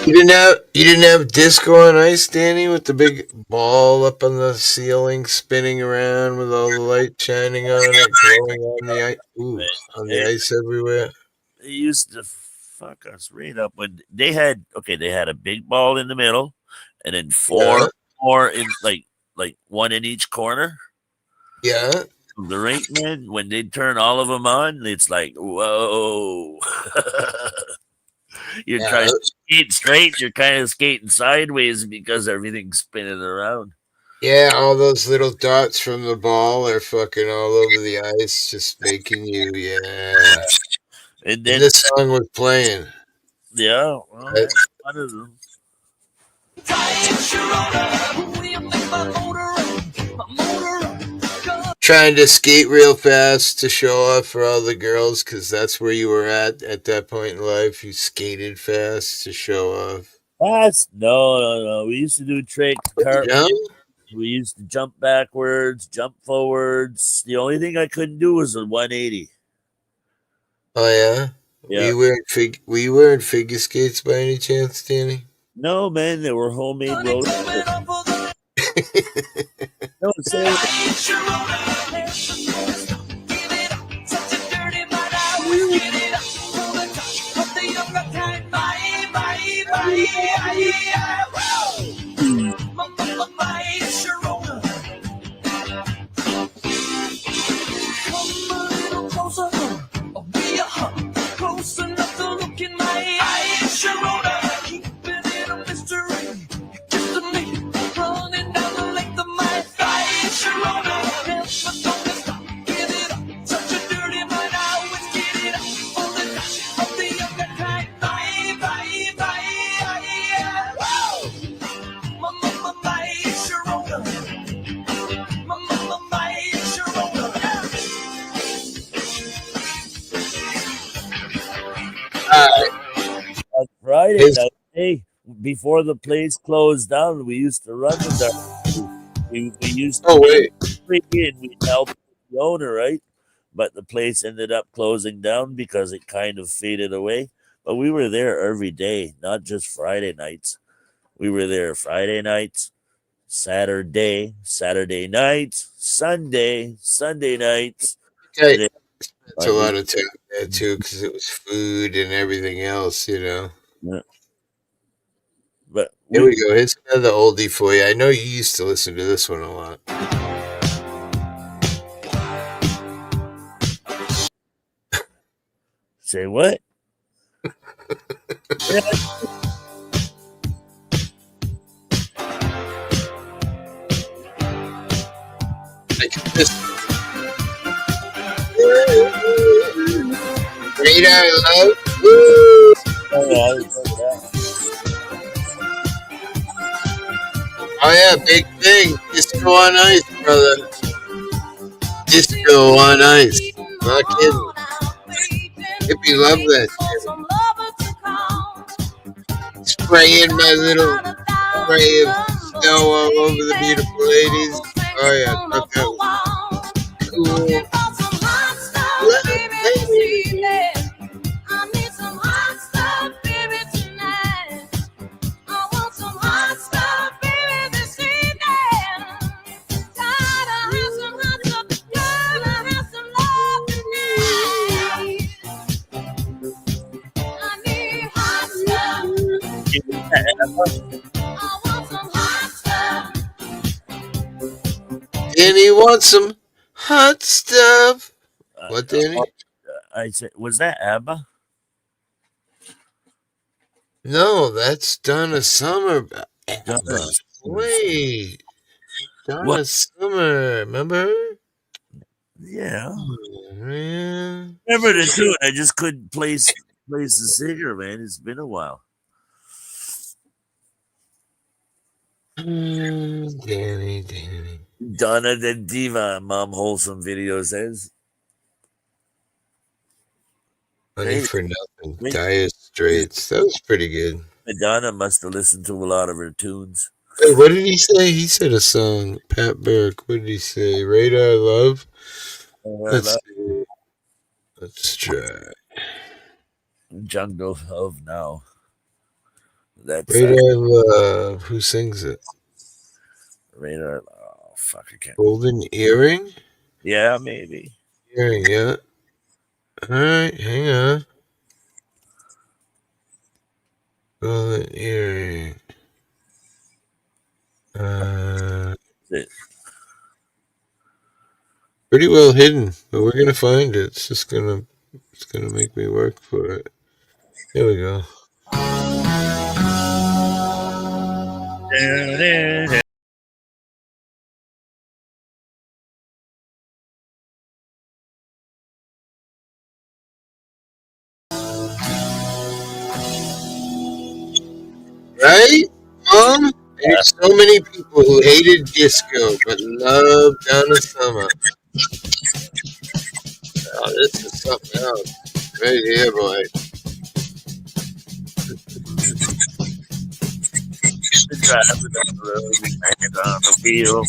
You didn't have Disco on Ice, Danny, with the big ball up on the ceiling, spinning around with all the light shining on it, glowing on the ice. Ooh, on the They, ice everywhere. they used to fuck us right up when they had they had a big ball in the middle, and then Yeah, four in like one in each corner. yeah, The rink man, when they turn all of them on, it's like whoa. You're trying yeah. to skate straight, you're kind of skating sideways because everything's spinning around. Yeah, all those little dots from the ball are fucking all over the ice, just making you, yeah. And And then this song was playing. yeah, well, Right? that's one of them. Trying to skate real fast to show off for all the girls, because that's where you were at that point in life. You skated fast to show off. That's no. We used to do tricks, Jump? we used to jump backwards, jump forwards. The only thing I couldn't do was a 180. Oh yeah. Yeah. Were you wearing figure skates by any chance, Danny? No, man, they were homemade roller skates. No, say Close enough to look in my eyes, Sharona. Keeping it a mystery. Just me running down the length of my thighs, Sharona. Never gonna stop. Give it up. Such a dirty mind. I always get it up. All the dash of the younger kind. My Sharona. My Sharona. on Friday His, night, hey, before the place closed down, we used to run with our. We used to oh make wait. free and we'd help the owner, right? But the place ended up closing down because it kind of faded away. But we were there every day, not just Friday nights. We were there Friday nights, Saturday nights, Sunday nights, Okay. and then That's a Monday. lot of time there too, because it was food and everything else. Yeah. But Here we we go. Here's another oldie for you. I know you used to listen to this one a lot. say what? Yeah, Like this. Radar love. Woo! I remember that. Oh yeah, big thing. Disco on ice, brother. Disco on ice. Not kidding. Hippie love that shit. Spraying my little spray of snow all over the beautiful ladies. Oh yeah, thought that was cool. Danny wants some hot stuff. Uh, What, Danny? I said, was that ABBA? No, that's Donna Summer. Donna. ABBA. Wait, What? Donna Summer. Remember her? Yeah. Oh, man. Remember to do it. I just couldn't place the singer, man. It's been a while. Danny. Donna the Diva, Mom Wholesome Video says. Money Hey, for nothing. wait, Dire Straits. That was pretty good. Madonna must have listened to a lot of her tunes. Wait, what did he say? He said a song. Pat Burke. What did he say? Radar Love? Let's see. Let's try. Jungle of Now. That's Radar Love. Who sings it? Radar. Oh, fuck, I can't. Golden Earring? Yeah, maybe. Earring, yeah. Alright, hang on. Golden Earring. It, Pretty well hidden, but we're gonna find it. It's gonna make me work for it. Here we go. Right? There's so many people who hated disco but loved Donna Summer. Oh, this is something else. Right here, boy. driving down the road with my hand on the wheel.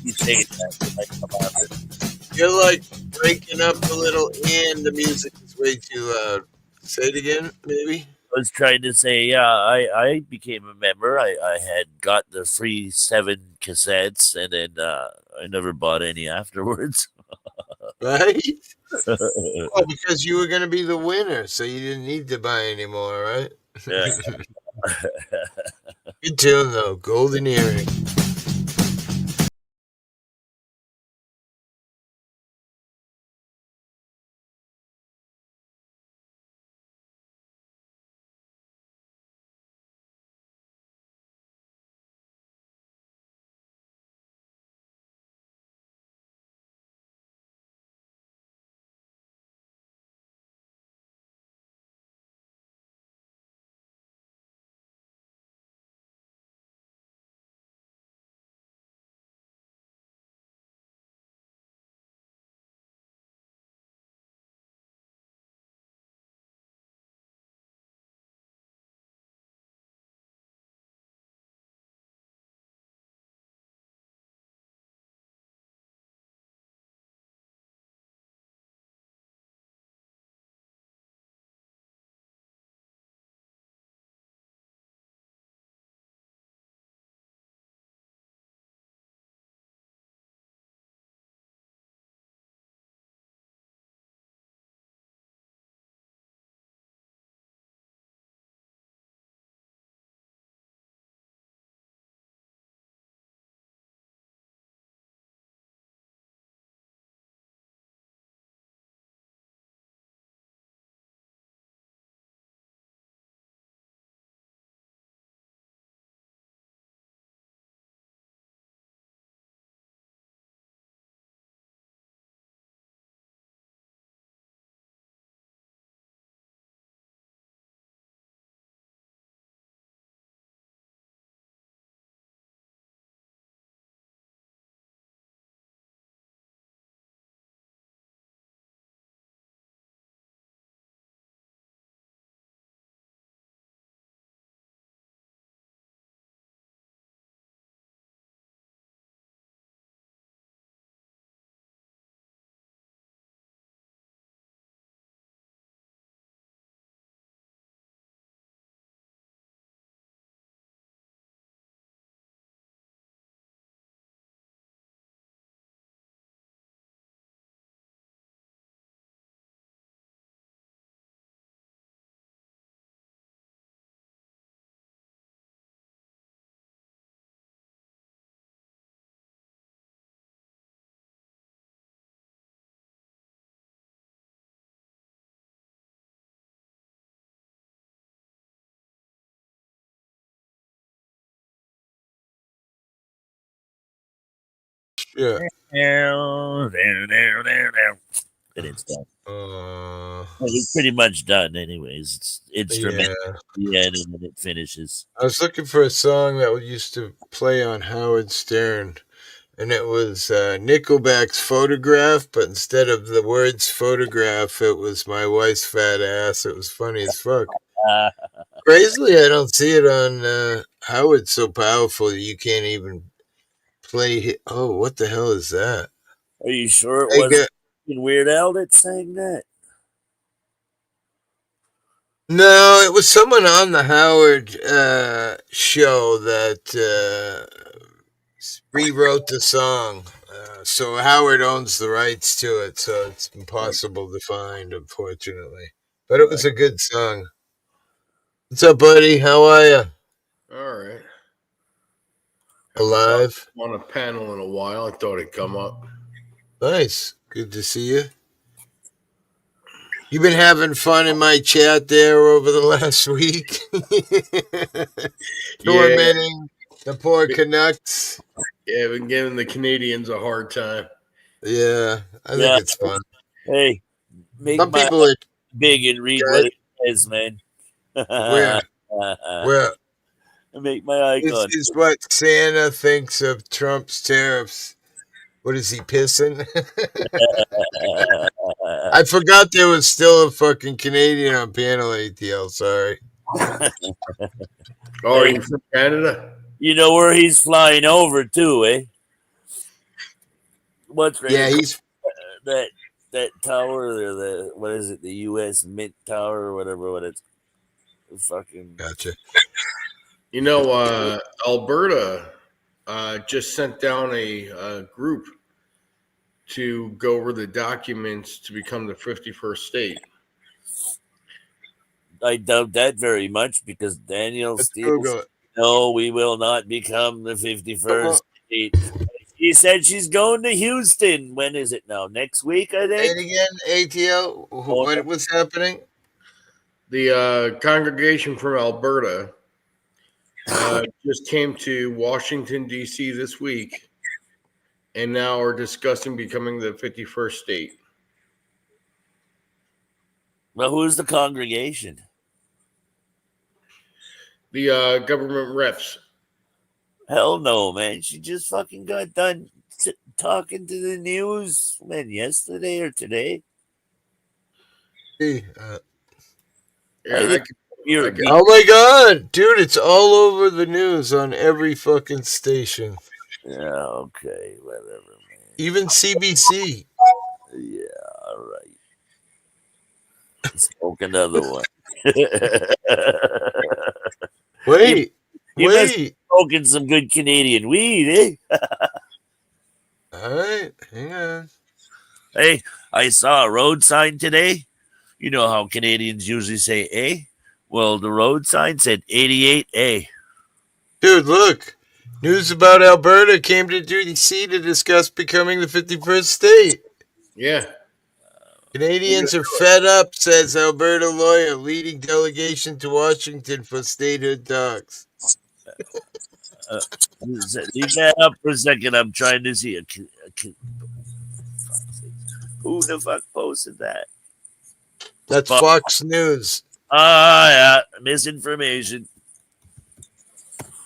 You say that like about it. You're like breaking up a little and the music is way too loud. Say it again, maybe? I was trying to say, yeah, I became a member. I had got the free 7 cassettes, and then I never bought any afterwards. Right? Oh, because you were going to be the winner, so you didn't need to buy any more, right? Yeah. Good tune, though. Golden Earring. Yeah. And it's done. Uh, Well, he's pretty much done, anyways. It's instrumental yeah. at the end, and then it finishes. I was looking for a song that used to play on Howard Stern, and it was Nickelback's Photograph, but instead of the words photograph, it was my wife's fat ass. It was funny as fuck. Uh, Crazily, I don't see it on Howard's so powerful that you can't even play. Oh, what the hell is that? are you sure it Hey, wasn't Weird Al that sang that? no, it was someone on the Howard show that rewrote the song. So Howard owns the rights to it, so it's impossible to find, unfortunately. But it was a good song. What's up, buddy? How are you? All right. Alive? On a panel in a while. I thought it'd come up. Nice. Good to see you. You've been having fun in my chat there over the last week. Tormenting the poor Canucks. Yeah, been giving the Canadians a hard time. Yeah, I think it's fun. Hey, make Some my people are big and read what it says, man. Where? Make my icon. This is what Santa thinks of Trump's tariffs. What is he pissing? I forgot there was still a fucking Canadian on panel ATL. Sorry. Oh, are you from Canada? You know where he's flying over to, eh? What's right? Yeah, he's that tower, the what is it? The U.S. Mint Tower or whatever. What it's fucking. Gotcha. You know, Alberta just sent down a group to go over the documents to become the 51st state. I doubt that very much because Daniel Steele. No, we will not become the 51st state. She said she's going to Houston. When is it now? Next week, I think. And again, ATL. What was happening? The congregation from Alberta just came to Washington, D.C. this week and now are discussing becoming the 51st state. Well, who's the congregation? The government reps. Hell no, man. She just fucking got done talking to the news, when, yesterday or today? Oh my god, dude, it's all over the news on every fucking station. Yeah, okay, whatever, man. Even CBC. Yeah, all right. Smoke another one. Wait. You must be smoking some good Canadian weed, eh? All right, hang on. Hey, I saw a road sign today. You know how Canadians usually say A? Well, the road sign said 88A. Dude, look. News about Alberta came to DC to discuss becoming the 51st state. Yeah. Canadians are fed up, says Alberta lawyer, leading delegation to Washington for statehood talks. Leave that up for a second. I'm trying to see who the fuck posted that? That's Fox News. Yeah, misinformation.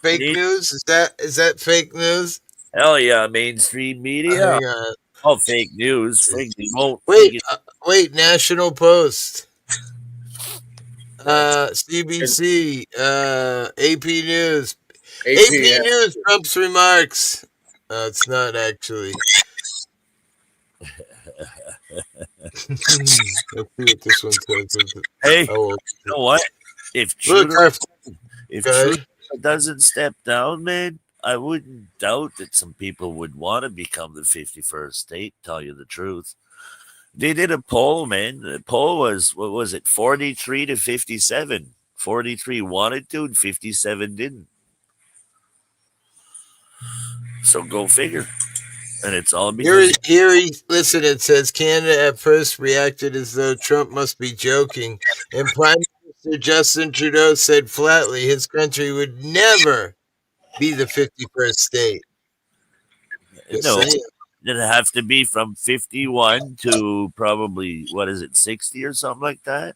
Fake news? Is that fake news? Hell yeah, mainstream media. Hang on. Oh, fake news. Wait, National Post. CBC, AP News. AP News, Trump's remarks. It's not actually. Let's see what this one says. Hey, you know what? If Trudeau doesn't step down, man, I wouldn't doubt that some people would want to become the 51st state, tell you the truth. They did a poll, man. The poll was, what was it, 43 to 57. 43 wanted to and 57 didn't. So go figure. And it's all because... Listen, it says Canada at first reacted as though Trump must be joking. And Prime Minister Justin Trudeau said flatly his country would never be the 51st state. It'd have to be from 51 to probably, what is it, 60 or something like that?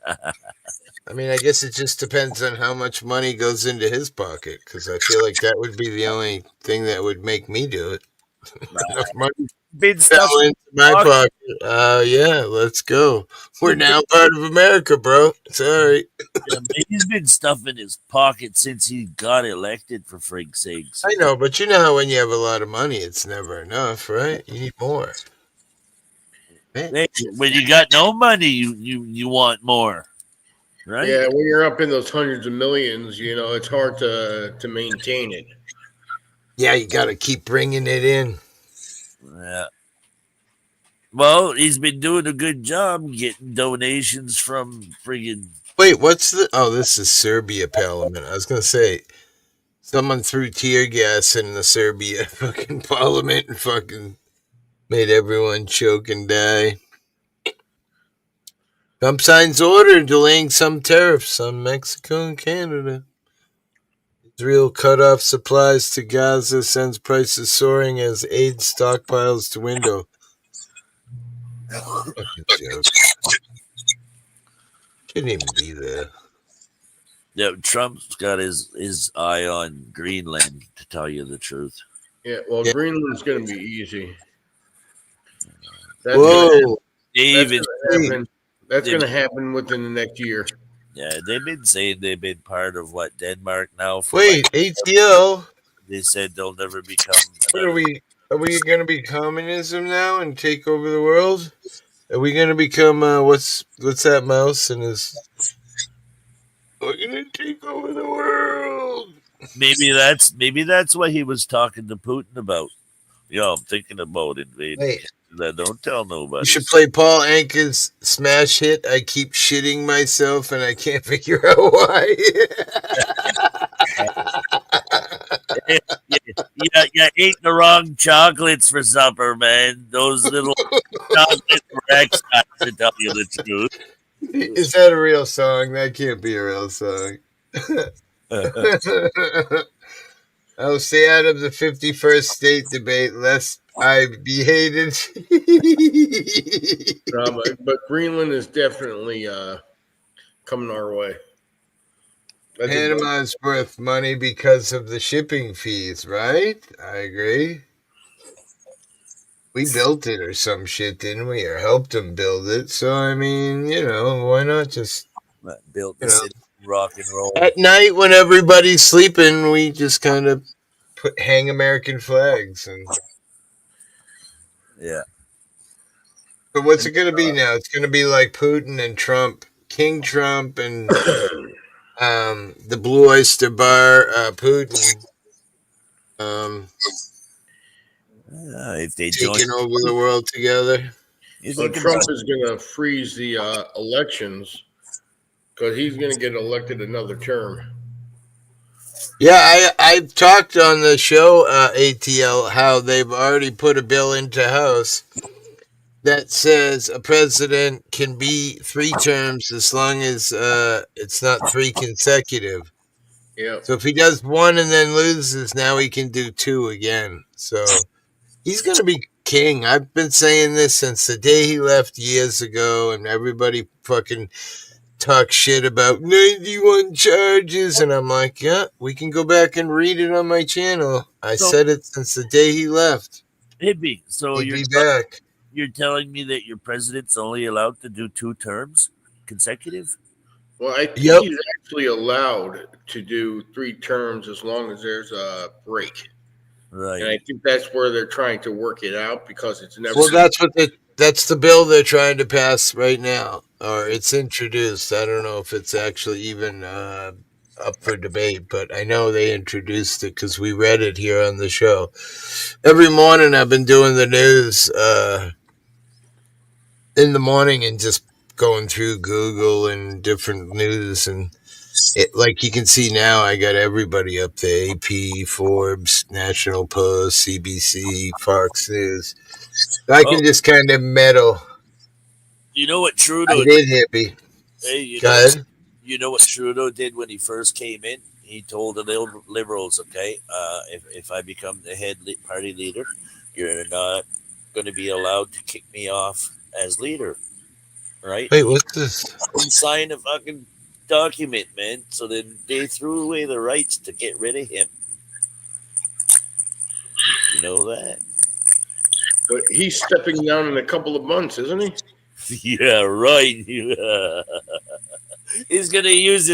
I mean, I guess it just depends on how much money goes into his pocket, because I feel like that would be the only thing that would make me do it. Enough money Been fell stuff in into my pocket. pocket. Yeah, let's go. We're now part of America, bro. Sorry. Yeah, but he's been stuffing his pocket since he got elected, for frig's sakes. I know, but you know how when you have a lot of money, it's never enough, right? You need more. Right? Hey, when you got no money, you want more, right? Yeah, when you're up in those hundreds of millions, it's hard to maintain it. Yeah, you got to keep bringing it in. Yeah. Well, he's been doing a good job getting donations from friggin' Wait, what's the? Oh, this is Serbia Parliament. I was gonna say someone threw tear gas in the Serbia fucking Parliament and fucking made everyone choke and die. Trump signs order delaying some tariffs on Mexico and Canada. Israel cut off supplies to Gaza, sends prices soaring as aid stockpiles to window. Fucking joke. Shouldn't even be there. Yeah, Trump's got his eye on Greenland, to tell you the truth. Yeah, well, Yeah. Greenland's going to be easy. That's Whoa. David, That's going to happen within the next year. yeah, they've been saying they've been part of what, Denmark now for Wait, like, ATL. they said they'll never become. What are we? Are we going to be communism now and take over the world? Are we going to become what's that mouse and his? We're going to take over the world. Maybe that's what he was talking to Putin about. Yeah, I'm thinking about invading. Wait. Canada. Don't tell nobody. You should play Paul Anka's smash hit. I keep shitting myself and I can't figure out why. Yeah, you ate the wrong chocolates for supper, man. Those little chocolate Rex, to tell you the truth. Is that a real song? That can't be a real song. I'll stay out of the 51st state debate lest I be hated. But Greenland is definitely coming our way. Panama's worth money because of the shipping fees, right? I agree. We built it or some shit, didn't we? Or helped them build it. So, I mean, why not just build the city, rock and roll. At night when everybody's sleeping, we just kind of hang American flags. And yeah. But what's it going to be now? It's going to be like Putin and Trump. King Trump and the Blue Oyster Bar, Putin. If they taking over the world together. Trump is going to freeze the elections because he's going to get elected another term. Yeah, I've talked on the show, ATL, how they've already put a bill into House that says a president can be 3 terms as long as it's not 3 consecutive. Yeah. So if he does 1 and then loses, now he can do 2 again. So he's going to be king. I've been saying this since the day he left years ago, and everybody fucking talk shit about 91 charges. And I'm like, yeah, we can go back and read it on my channel. I said it since the day he left. Hippie, so He'd be back. You're telling me that your president's only allowed to do 2 terms consecutive? Well, I think he's actually allowed to do 3 terms as long as there's a break. Right. And I think that's where they're trying to work it out because it's never. Well, that's the bill they're trying to pass right now, or it's introduced. I don't know if it's actually even up for debate, but I know they introduced it because we read it here on the show. Every morning I've been doing the news in the morning and just going through Google and different news, and like you can see now, I got everybody up there: AP, Forbes, National Post, CBC, Fox News. I can just kind of meddle. You know what Trudeau I did, Hippie. Hey, Go ahead. You know what Trudeau did when he first came in? He told the Liberals, okay, if I become the head party leader, you're not going to be allowed to kick me off as leader, right? Wait, what's this? And sign a fucking document, man. So then they threw away the rights to get rid of him. You know that? But he's stepping down in a couple of months, isn't he? Yeah, right. He's gonna use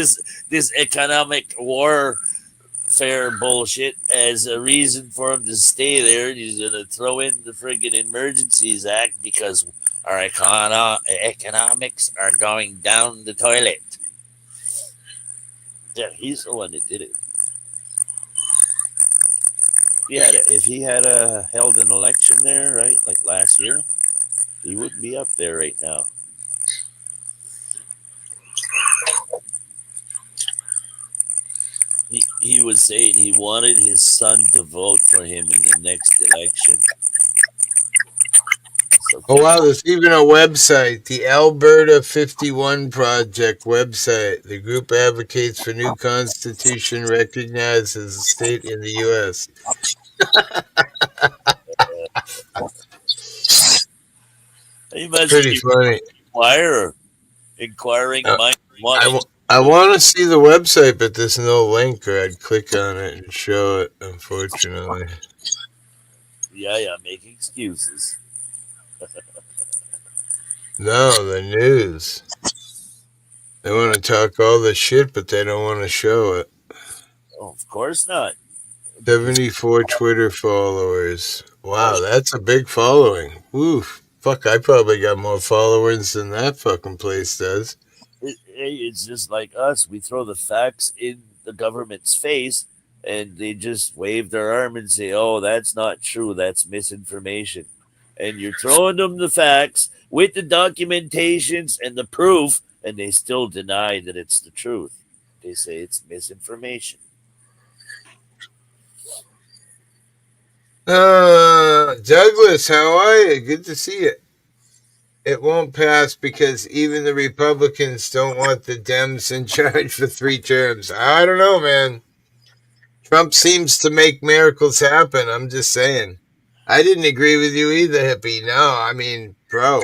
this economic warfare bullshit as a reason for him to stay there. He's gonna throw in the friggin' Emergencies Act because our economics are going down the toilet. Yeah, he's the one that did it. If he had held an election there, right, like last year, he wouldn't be up there right now. He was saying he wanted his son to vote for him in the next election. So Oh wow, there's even a website, the Alberta 51 Project website. The group advocates for new constitution recognized as a state in the U.S. he must Pretty be funny. inquiring Uh, mind. I want to see the website, but there's no link, or I'd click on it and show it. Unfortunately, Yeah, make excuses. no, the news. They want to talk all the shit, but they don't want to show it. Oh, of course not. 74 Twitter followers. Wow, that's a big following. Oof. Fuck, I probably got more followers than that fucking place does. It's just like us. We throw the facts in the government's face, and they just wave their arm and say, "Oh, that's not true. That's misinformation." And you're throwing them the facts with the documentations and the proof, and they still deny that it's the truth. They say it's misinformation. Douglas, how are you? Good to see you. It won't pass because even the Republicans don't want the Dems in charge for 3 terms. I don't know, man. Trump seems to make miracles happen. I'm just saying. I didn't agree with you either, Hippie. No, I mean, bro.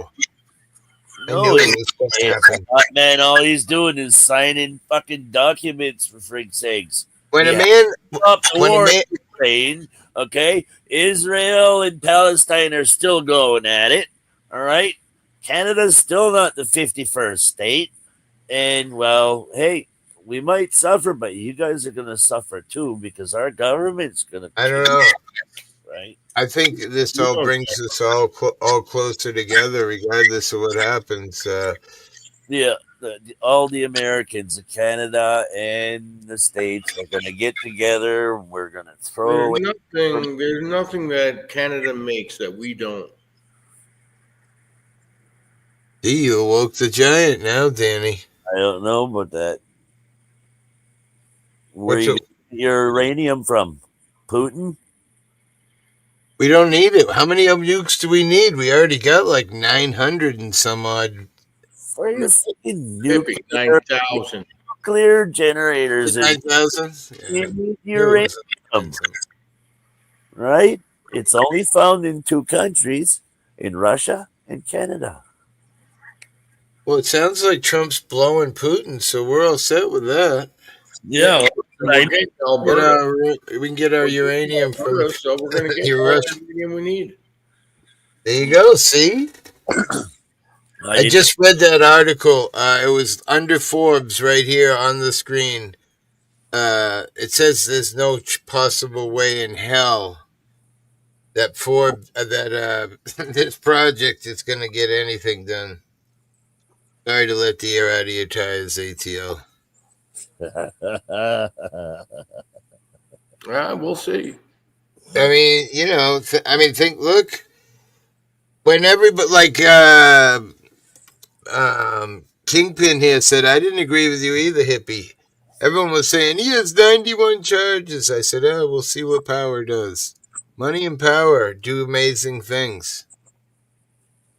I knew it was going to happen. Man, all he's doing is signing fucking documents for freak's sakes. When a man, Ukraine, okay, Israel and Palestine are still going at it. All right, Canada's still not the 51st state, and well, hey, we might suffer, but you guys are going to suffer too because our government's going to. I don't know. Right. I think this all brings us all closer together, regardless of what happens. All the Americans, Canada and the States, are going to get together. We're going to throw away. There's nothing that Canada makes that we don't. See, you awoke the giant now, Danny. I don't know about that. Where you get your uranium from? Putin? We don't need it. How many nukes do we need? We already got like 900 and some odd. For your fucking 9,000 nuclear generators. 9,000? You need uranium. Right? It's only found in 2 countries, in Russia and Canada. Well, it sounds like Trump's blowing Putin, so we're all set with that. Yeah, we can get our uranium from so we're going to get all the uranium we need. There you go. See, I just read that article. It was under Forbes right here on the screen. It says there's no possible way in hell that this project is going to get anything done. Sorry to let the air out of your tires, ATL. We'll see. I mean, look, when everybody, like, Kingpin here said, I didn't agree with you either, Hippie. Everyone was saying, he has 91 charges. I said, we'll see what power does. Money and power do amazing things.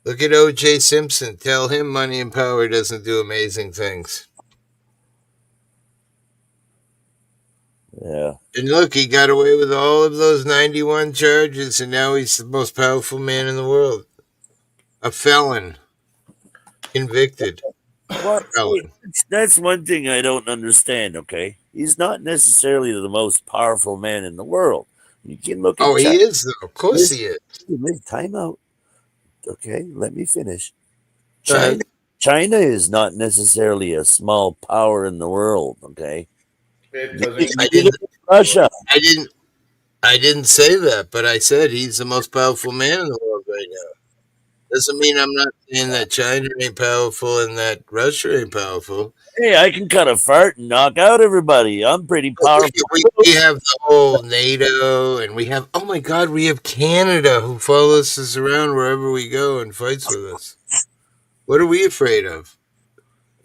Look at O.J. Simpson. Tell him money and power doesn't do amazing things. Yeah. And look, he got away with all of those 91 charges, and now he's the most powerful man in the world. A felon. Convicted. Well, Felon. that's one thing I don't understand, okay? He's not necessarily the most powerful man in the world. You can look at Oh, he China. is, though. Of course he is. Time out. Okay, let me finish. Go ahead. China is not necessarily a small power in the world, okay? It doesn't. I didn't. Russia. I didn't say that, but I said he's the most powerful man in the world right now. Doesn't mean I'm not saying that China ain't powerful and that Russia ain't powerful. Hey, I can cut a fart and knock out everybody. I'm pretty powerful. We have the whole NATO, and we have, oh my God, we have Canada who follows us around wherever we go and fights with us. What are we afraid of?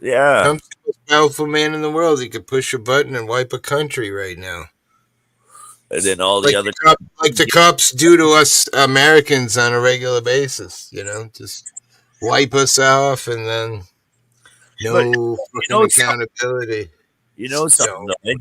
Yeah. Trump's the most powerful man in the world. He could push a button and wipe a country right now. And then all the other like the cops do to us Americans on a regular basis, just wipe us off and then no fucking accountability. You know something, though, eh?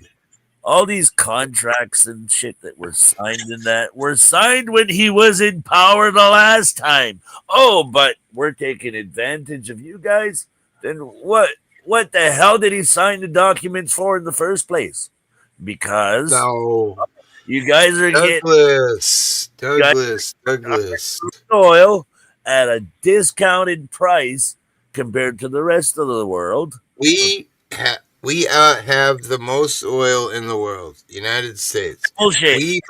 All these contracts and shit that were signed in that were signed when he was in power the last time. Oh, but we're taking advantage of you guys? Then what the hell did he sign the documents for in the first place? Because you guys are Douglas. oil at a discounted price compared to the rest of the world. We have the most oil in the world, United States. Bullshit.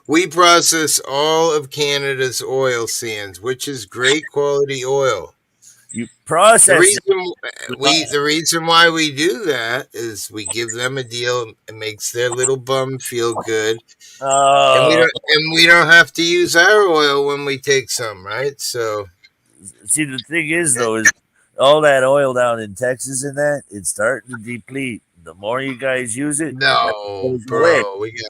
We process all of Canada's oil sands, which is great quality oil. You process the reason why we do that is we give them a deal. It makes their little bum feel good, and we don't have to use our oil when we take some, right? So, see, the thing is, though, is all that oil down in Texas and that it's starting to deplete. The more you guys use it, no, bro, we got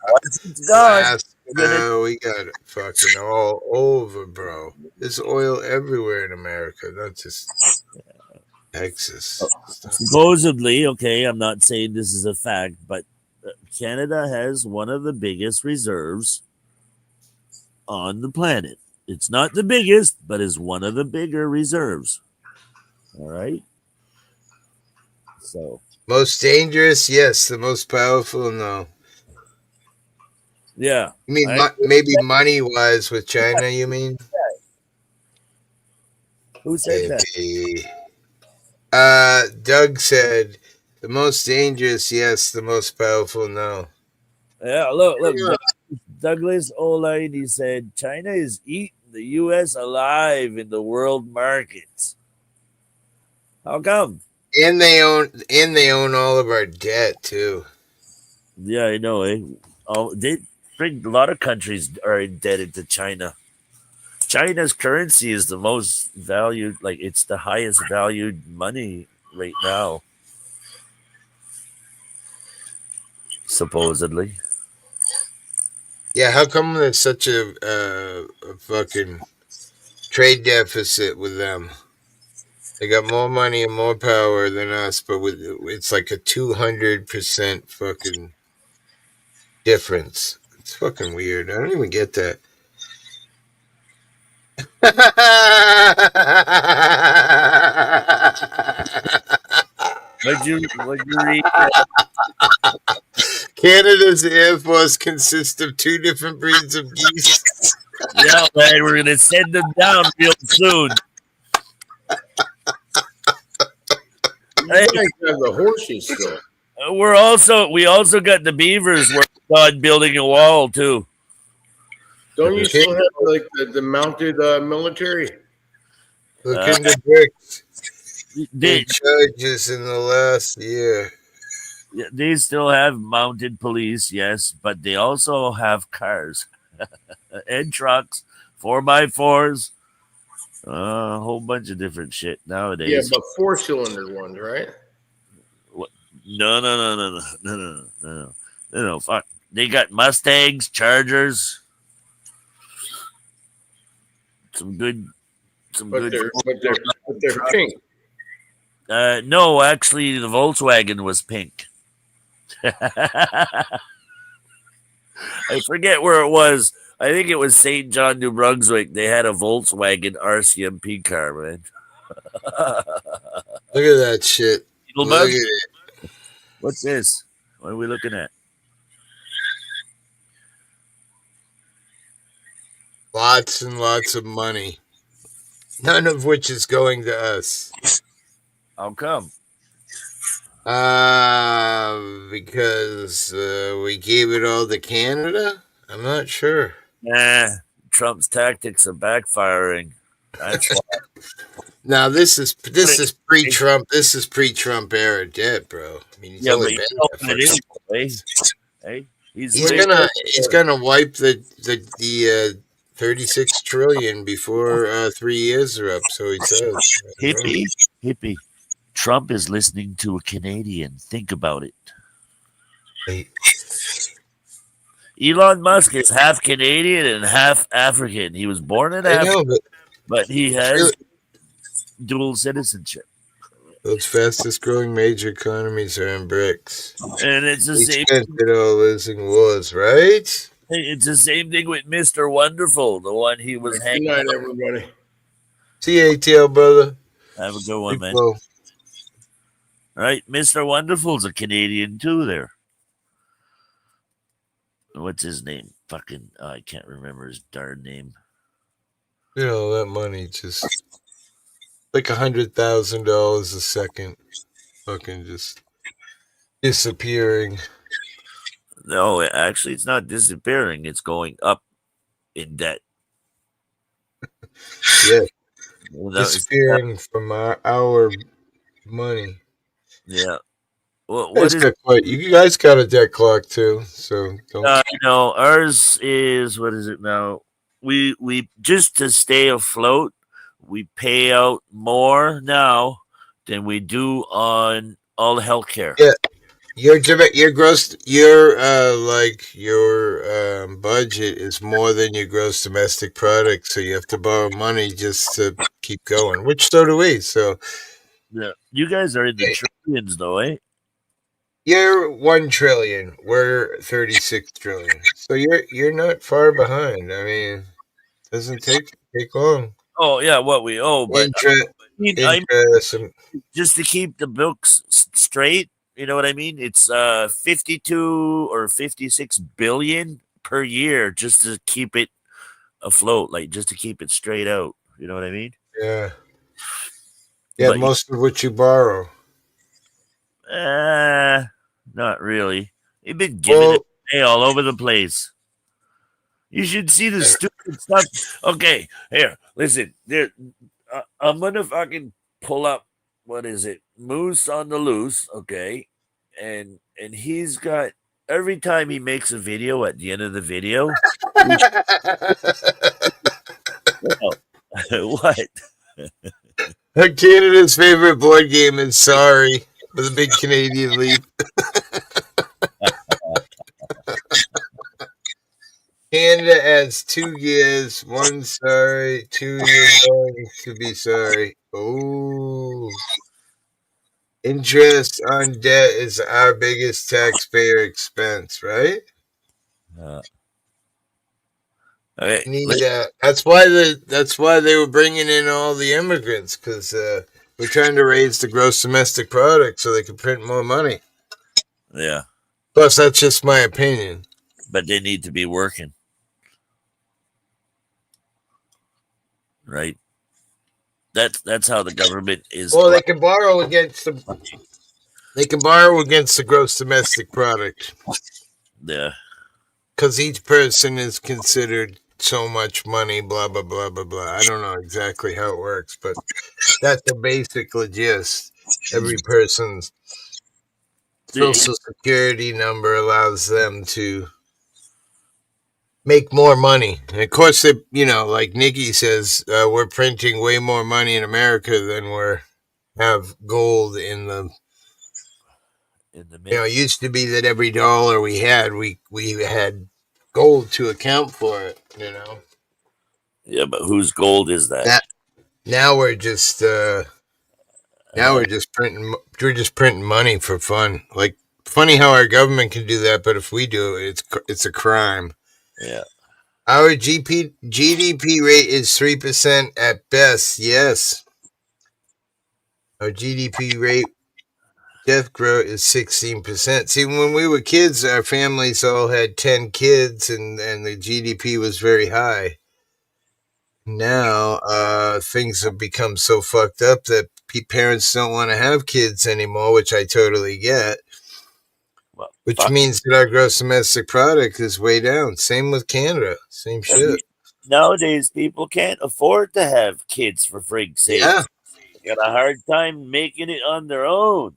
we got it fucking all over, bro. There's oil everywhere in America, not just Texas. Supposedly, okay, I'm not saying this is a fact, but Canada has one of the biggest reserves on the planet. It's not the biggest, but is one of the bigger reserves. All right. So most dangerous, yes. The most powerful, no. Yeah. You mean maybe money wise with China? You mean? Who said that? Doug said the most dangerous, yes. The most powerful, no. Yeah. Look. Douglas O'Leary said China is eating the U.S. alive in the world markets. How come? And they own all of our debt too. Yeah, I know. A lot of countries are indebted to China. China's currency is the most valued, like it's the highest valued money right now, supposedly. Yeah, how come there's such a fucking trade deficit with them? They got more money and more power than us, but it's like a 200% fucking difference. It's fucking weird. I don't even get that. What'd you read? Canada's Air Force consists of 2 different breeds of geese. Yeah, man, we're gonna send them down real soon. Hey, have the horses still. We also got the beavers working on building a wall too. Don't you still have like the mounted military? Look into bricks. They charges in the last year. They still have mounted police, yes, but they also have cars and trucks, 4x4s, a whole bunch of different shit nowadays. Yeah, but 4-cylinder ones, right? No. Fuck. They got Mustangs, Chargers, but they're pink. No, actually, the Volkswagen was pink. I forget where it was. I think it was St. John, New Brunswick. They had a Volkswagen RCMP car, man. Look at that shit. Elon Look at Musk? it. What's this? What are we looking at? Lots and lots of money. None of which is going to us. How come? Because we gave it all to Canada? I'm not sure. Nah, Trump's tactics are backfiring. That's why. Now this is pre-Trump. This is pre-Trump era debt, bro. I mean, he's Yeah, only but been you there know for what it is, hey, he's gonna wipe the 36 trillion before 3 years are up. So he says. Hippie. Trump is listening to a Canadian. Think about it. Hey. Elon Musk is half Canadian and half African. He was born in Africa, but he has dual citizenship. Those fastest growing major economies are in BRICS. And it's the same. Spent it all losing wars, right? It's the same thing with Mr. Wonderful, the one he was Good hanging night, out. everybody. See you, ATL, brother. Have a good one, Big man. blow. Right, Mr. Wonderful's a Canadian too. There. What's his name? Fucking, I can't remember his darn name. You know, that money just like $100,000 a second, fucking just disappearing. No, actually, it's not disappearing. It's going up in debt. Yeah, Well, disappearing from our money. Yeah. What is? You guys got a debt clock too, so don't. No, ours is, what is it now? We just to stay afloat, we pay out more now than we do on all the healthcare. Yeah, your gross your budget is more than your gross domestic product, so you have to borrow money just to keep going. Which so do we. So yeah, you guys are in the trillions, though, eh? You're 1 trillion. We're 36 trillion. So you're not far behind. I mean, it doesn't take long. Oh yeah, what we owe, but interest. Just to keep the books straight, you know what I mean? It's 52 or 56 billion per year just to keep it afloat, like just to keep it straight out. You know what I mean? Yeah. Yeah, but most of what you borrow. Not really. They've been giving it away all over the place. You should see the stupid stuff. Okay, here, listen. There, I'm gonna fucking pull up. What is it? Moose on the Loose. Okay, and he's got every time he makes a video. At the end of the video, what? Canada's favorite board game is Sorry, with a big Canadian leap. Canada adds 2 years, 1 sorry, 2 years going to be sorry. Oh. Interest on debt is our biggest taxpayer expense, right? That's why they were bringing in all the immigrants, because we're trying to raise the gross domestic product so they can print more money. Yeah. Plus, that's just my opinion. But they need to be working, right? That's how the government is. Well, they can borrow against the gross domestic product. Yeah. Because each person is considered so much money, blah, blah, blah, blah, blah. I don't know exactly how it works, but that's the basic gist. Every person's social security number allows them to make more money. And of course, like Nikki says, we're printing way more money in America than we have gold in the. It used to be that every dollar we had gold to account for it. Yeah, but whose gold is that? Now we're just printing. We're just printing money for fun. Like Funny how our government can do that, but if we do it, it's a crime. Yeah. Our GDP rate is 3% at best. Yes. Our GDP rate death growth is 16%. See, when we were kids, our families all had 10 kids, and the GDP was very high. Now, things have become so fucked up that parents don't want to have kids anymore, which I totally get. Well, Which fuck. means that our gross domestic product is way down. Same with Canada. Same shit. Nowadays, people can't afford to have kids, for frig's sake. Yeah. Got a hard time making it on their own.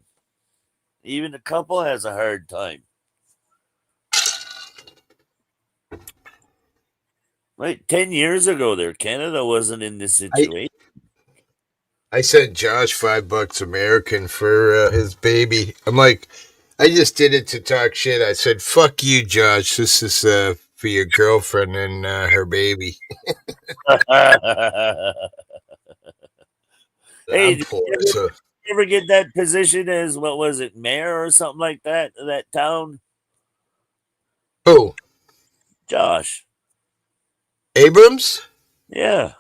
Even a couple has a hard time. Right, 10 years ago, there, Canada wasn't in this situation. I sent Josh $5 American for his baby. I'm like, I just did it to talk shit. I said, "Fuck you, Josh. This is for your girlfriend and her baby." Hey, I'm did poor, you so ever get that position as, what was it, mayor or something like that, that town? who? Josh. Abrams? Yeah.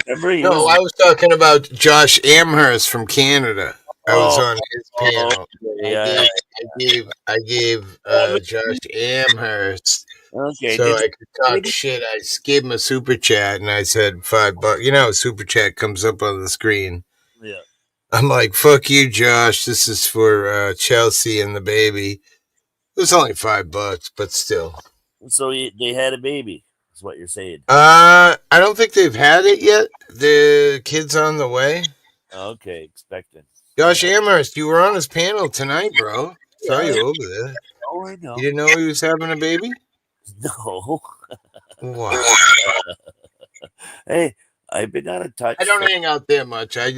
Remember, he No, was. I was talking about Josh Amherst from Canada. I was Oh, on his panel. yeah. I gave Josh Amherst Okay, so did I could talk maybe? shit. I gave him a super chat and I said $5. You know, super chat comes up on the screen. Yeah. I'm like, "Fuck you, Josh. This is for Chelsea and the baby." It was only $5, but still. So they had a baby, is what you're saying. I don't think they've had it yet. The kid's on the way. Okay, expecting. Josh Yeah. Amherst, you were on his panel tonight, bro. Saw Yeah. you over there. Oh, I You know. didn't know he was having a baby? No. Wow. Hey, I've been out of touch I don't for. hang out there much. I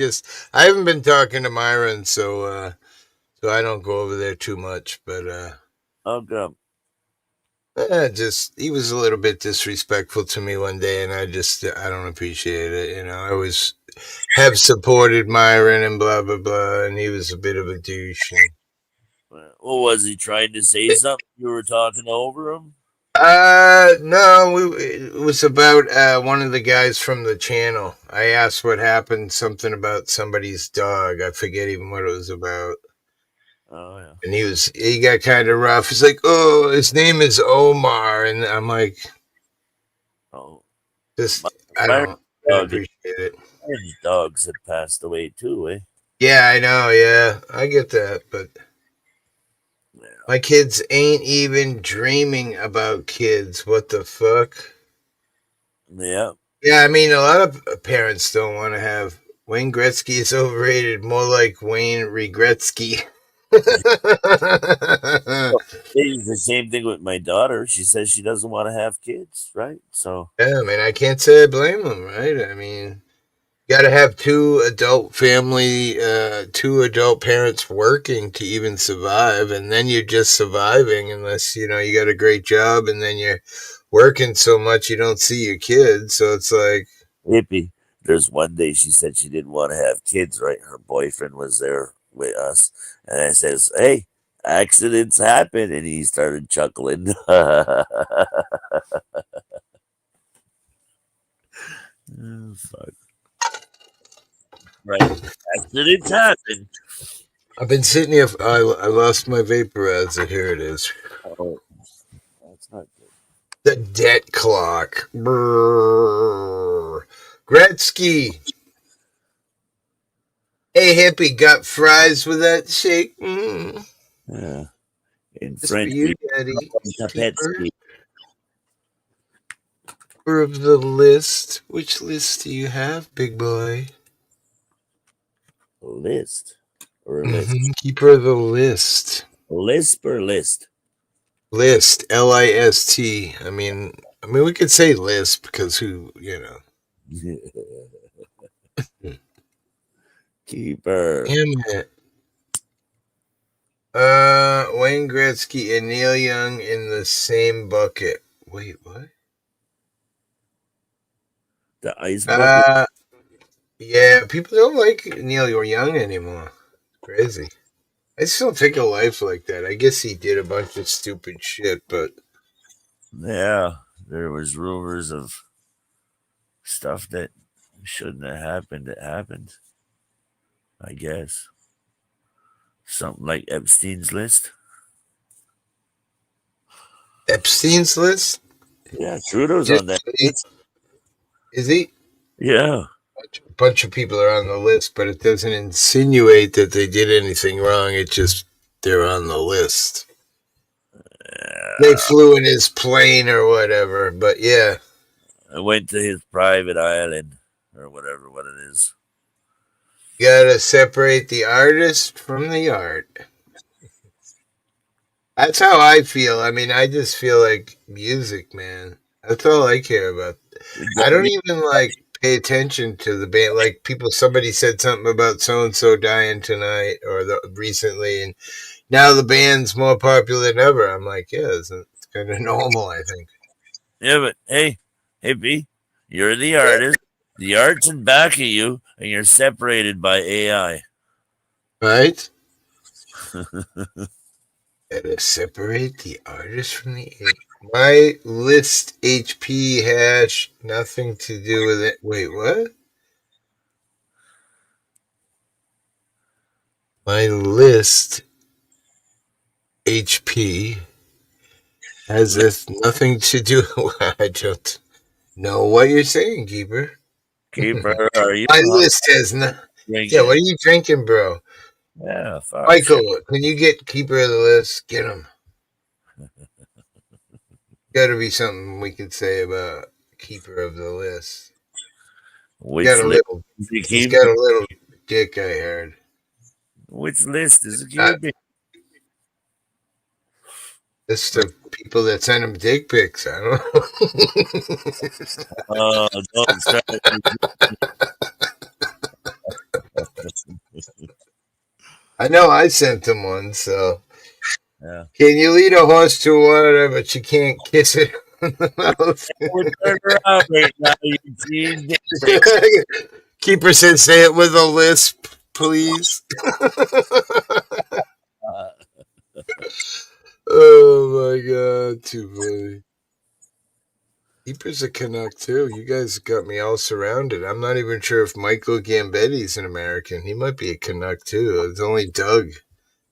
haven't been talking to Myron, so I don't go over there too much. But Oh, come. just he was a little bit disrespectful to me one day, and I don't appreciate it. You know, I always have supported Myron and blah blah blah, and he was a bit of a douche. What was he trying to say something? You were talking over him? No, it was about one of the guys from the channel. I asked what happened, something about somebody's dog. I forget even what it was about. Oh, yeah. And he got kind of rough. He's like, "Oh, his name is Omar," and I'm like, Oh, just my I don't dog, appreciate it. his dogs had passed away too, eh? Yeah, I know. Yeah, I get that, but Yeah. my kids ain't even dreaming about kids. What the fuck? Yeah. Yeah, I mean, a lot of parents don't want to have. Wayne Gretzky is overrated. More like Wayne Regretsky. It's the same thing with my daughter. She says she doesn't want to have kids, right? So, Yeah, I mean, I can't say I blame them, right? I mean, you got to have two adult parents working to even survive, and then you're just surviving unless you know you got a great job, and then you're working so much you don't see your kids. So it's like, Hippie, there's one day she said she didn't want to have kids, right? Her boyfriend was there with us. And I says, "Hey, accidents happen." And he started chuckling. Oh, fuck. Right. Accidents happen. I've been sitting here. I lost my vaporizer. Here it is. Oh, that's not good. The debt clock. Brrr. Gretzky. Hey, Hippie, got fries with that shake? Yeah. In Just for French, you, we Daddy. call it Keeper Tapetsky. of the list. Which list do you have, big boy? List or a list? Keeper of the list. Lisp or list? List. List. I mean, we could say list because who, you know. Keeper. Damn it. Wayne Gretzky and Neil Young in the same bucket. Wait, what? The ice bucket. Yeah, people don't like Neil Young anymore. Crazy. I still think of life like that. I guess he did a bunch of stupid shit, but Yeah, there was rumors of stuff that shouldn't have happened that happened. I guess something like Epstein's list. Epstein's list? Yeah, Trudeau's Just, on that list. is he? Yeah, A bunch of people are on the list, but it doesn't insinuate that they did anything wrong. It just they're on the list. They flew in his plane or whatever, but yeah. I went to his private island or whatever what it is. You gotta separate the artist from the art. That's how I feel. I mean, I just feel like music, man. That's all I care about. I don't even like pay attention to the band. Like people, somebody said something about so and so dying tonight or recently, and now the band's more popular than ever. I'm like, yeah, it's kind of normal, I think. Yeah, but hey, Hippie, you're the artist. The art's in back of you, and you're separated by AI. Right? Gotta separate the artist from the my list HP hash, nothing to do with it. Wait, what? My list HP has this nothing to do. I don't know what you're saying, Keeper. Keeper, are you My list has no. Yeah, what drinking? are you drinking, bro? Yeah, fuck Michael, shit. can you get Keeper of the list? Get him. Got to be something we could say about Keeper of the list. Which list is he He's keeping? got a little dick, I heard. Which list is he Uh, keeping? List of people that send him dick pics. I don't know. Oh, don't start. I know I sent him one, so. Yeah. Can you lead a horse to water, but you can't kiss it on the mouth? We're turning around right now. You see dick pics. Keeper said, say it with a lisp, please. Oh my god, too funny. Keeper's a Canuck too. You guys got me all surrounded. I'm not even sure if Michael Gambetti's an American. He might be a Canuck too. It's only Doug.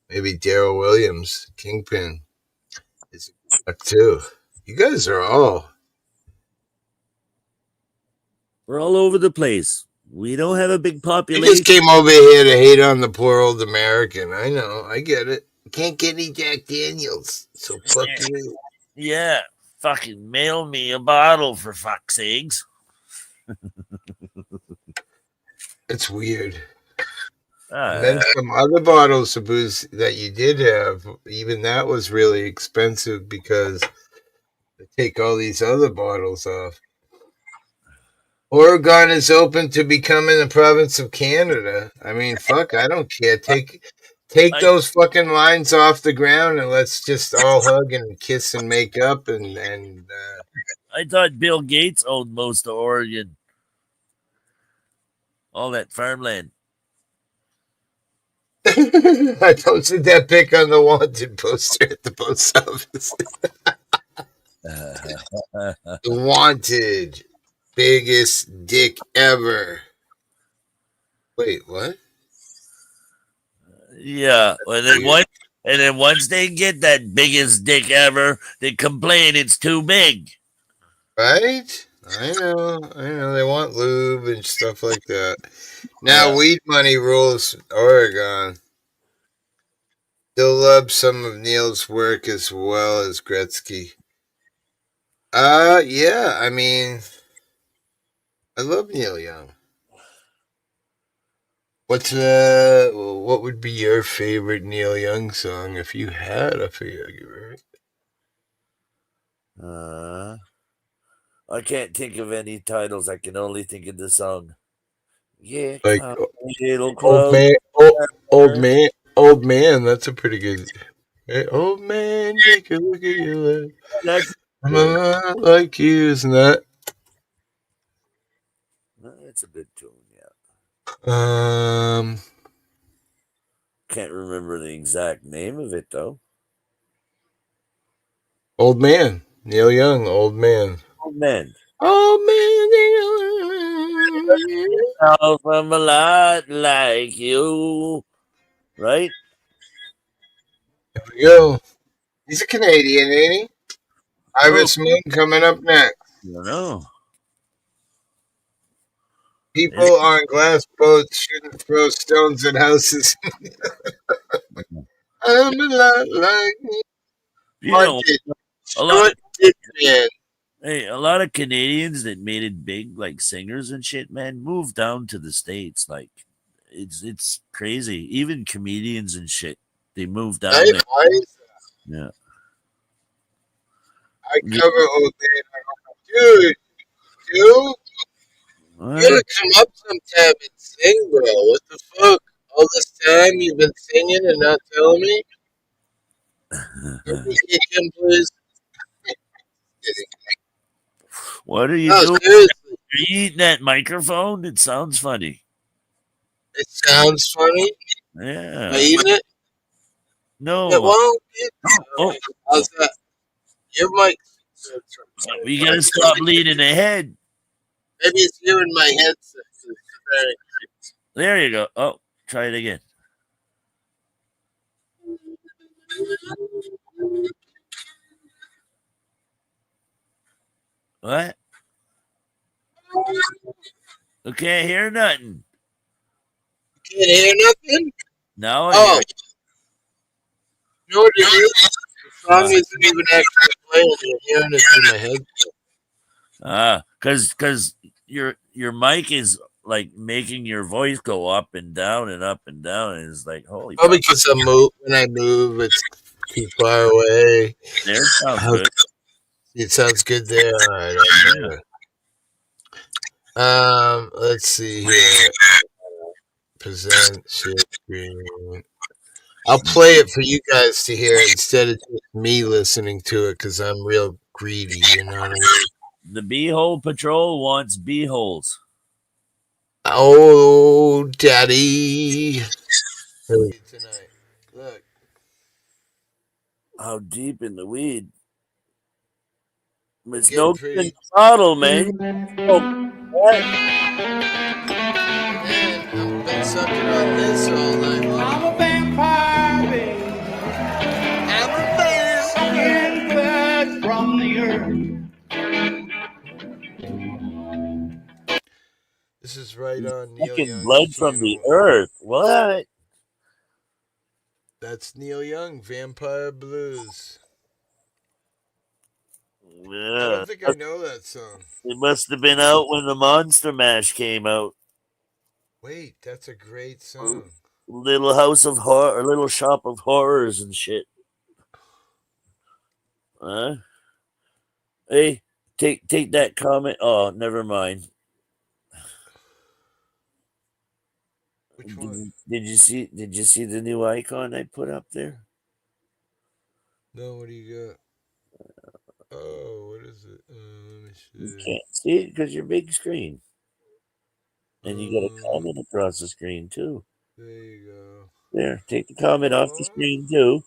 Maybe Daryl Williams, Kingpin, is a Canuck too. You guys are all. We're all over the place. We don't have a big You population. just came over here to hate on the poor old American. I know. I get it. Can't get any Jack Daniels, so fuck you. Yeah, fucking mail me a bottle for fuck's sakes. It's weird. Ah, And then some other bottles of booze that you did have, even that was really expensive because they take all these other bottles off. Oregon is open to becoming a province of Canada. I mean, fuck, I don't care. Take those fucking lines off the ground and let's just all hug and kiss and make up and I thought Bill Gates owned most of Oregon. All that farmland. I posted that pic on the wanted poster at the post office. Wanted. Biggest dick ever. Wait, what? Yeah, and then once they get that biggest dick ever, they complain it's too big. Right? I know. They want lube and stuff like that. Now, Yeah. weed money rules Oregon. Still love some of Neil's work as well as Gretzky. Yeah, I mean, I love Neil Young. What would be your favorite Neil Young song if you had a favorite? I can't think of any titles. I can only think of the song. Yeah, Like come, little old close. man, old man. That's a pretty good. Hey, old man, take a look at your life. That's I'm a lot like you, isn't that? It's a good tune, yeah. Can't remember the exact name of it though. Old man. Neil Young, old man. Old man. Old man. Yourself, I'm a lot like you. Right? There we go. He's a Canadian, ain't he? Oh, Iris Moon coming up next. I don't know. People on glass boats shouldn't throw stones at houses. I'm a lot like me. You know, a lot of, Short dick man. hey, a lot of Canadians that made it big, like singers and shit, man, moved down to the States. Like, it's crazy. Even comedians and shit, they moved down Nice, there. nice. Yeah. I cover old man. Dude, you gotta come up sometime and sing, bro. What the fuck? All this time you've been singing and not telling me? Can you kick him, please? What are you No, doing? seriously. Are you eating that microphone? It sounds funny. It sounds funny. Yeah. Am I eating it? No. It won't. Oh. How's that? Your mic. You gotta stop leaning ahead. Maybe it's here in my headset. There you go. Oh, try it again. What? I can't hear nothing. Can't hear nothing? Now I Oh. hear. You know what it is? The song isn't even actually playing. You're hearing it through my headset. Cause your mic is like making your voice go up and down and up and down, and it's like holy. Probably because when I move, it's too far away. There sounds good. It sounds good there. All right, let's see here. Present share screen. I'll play it for you guys to hear instead of just me listening to it because I'm real greedy. You know what I mean? The Beehole Patrol wants beeholes. Oh, daddy. Tonight. Look. How deep in the weed? It's Getting no pretty. good bottle, man. Oh, what? Man, I've been sucking on this all night long. I'm a vampire, baby. I'm a vampire. Sucking blood from the earth. This is right on Neil Sucking Young's blood from the funeral. earth. What? That's Neil Young, Vampire Blues. Yeah. I don't think I know that song. It must have been out when the Monster Mash came out. Wait, that's a great song. Little House of Horror, or Little Shop of Horrors and shit. Huh? Hey, take that comment. Oh, never mind. Which one? Did you see the new icon I put up there? No, what do you got? Oh, what is it? Let me see. You can't see it because you're big screen. And you got a comment across the screen too. There you go. There, take the comment off the screen too.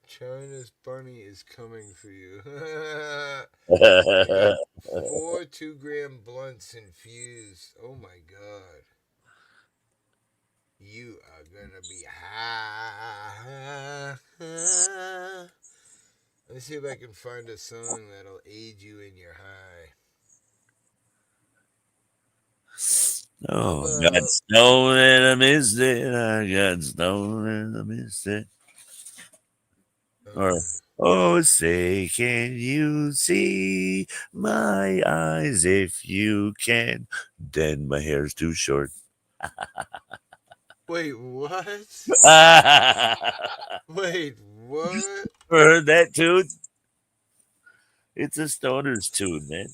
China's bunny is coming for you. You got 4 2-gram blunts infused. Oh my god. You are gonna be high. Let me see if I can find a song that'll aid you in your high. Oh, got stoned and I missed it. I got stoned and I missed it. Or, oh, say, can you see my eyes? If you can, then my hair's too short. Wait, what? Wait, what? Heard that tune? It's a stoner's tune, man.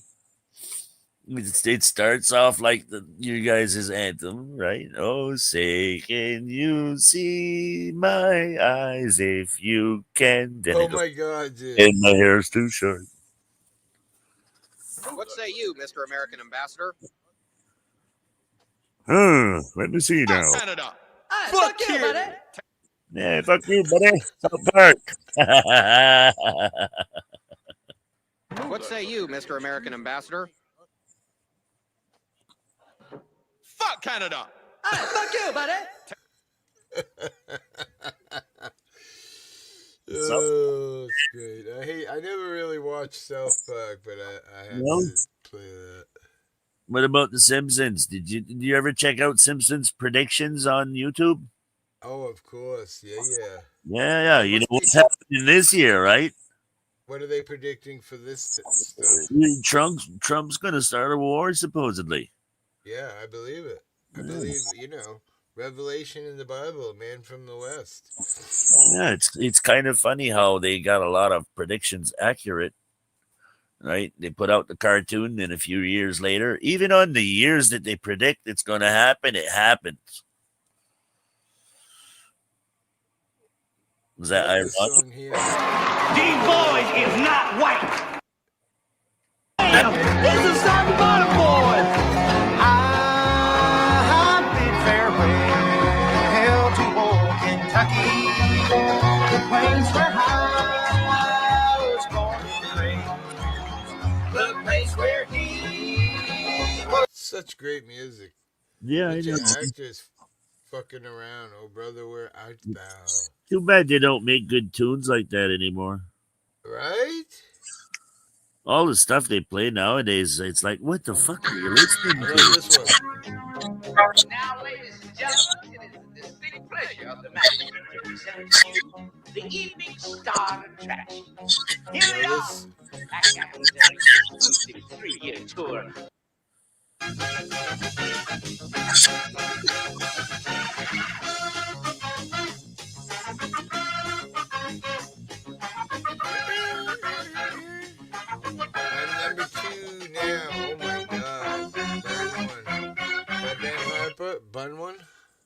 It starts off like you guys' anthem, right? Oh, say, can you see my eyes? If you can, then Oh my god, dude. and my hair's too short. What say you, Mr. American Ambassador? Let me see now. Canada. Fuck you, buddy. Yeah, fuck you, buddy. South Park. What say you, Mr. American Ambassador? Fuck Canada. Fuck you, buddy. Oh, it's great. I never really watched South Park, but I had No? to play that. What about The Simpsons? Did you ever check out Simpsons predictions on YouTube? Oh, of course. Yeah. Yeah. You know Must be what's happening this year, right? What are they predicting for this stuff? Trump's going to start a war, supposedly. Yeah, I believe it. I believe, Revelation in the Bible, man from the West. Yeah, it's kind of funny how they got a lot of predictions accurate, right? They put out the cartoon, and a few years later, even on the years that they predict it's going to happen, it happens. Was that ironic? These boys is not white. Damn, this is South Park boys. I bid farewell to old Kentucky, the place where I was born and raised, the place where he was. Such great music. Yeah, I Bunch know. of actors fucking around. Oh, brother, where art thou? Too bad they don't make good tunes like that anymore. Right? All the stuff they play nowadays, it's like, what the fuck are you listening I to? love this one. Now, ladies and gentlemen, it is a distinct pleasure of the management to present to you the evening star attraction. Here they are, back after their exclusive 3-year tour. I'm number 2 now. Oh my God. Bun one. By Ben Harper. Bun one.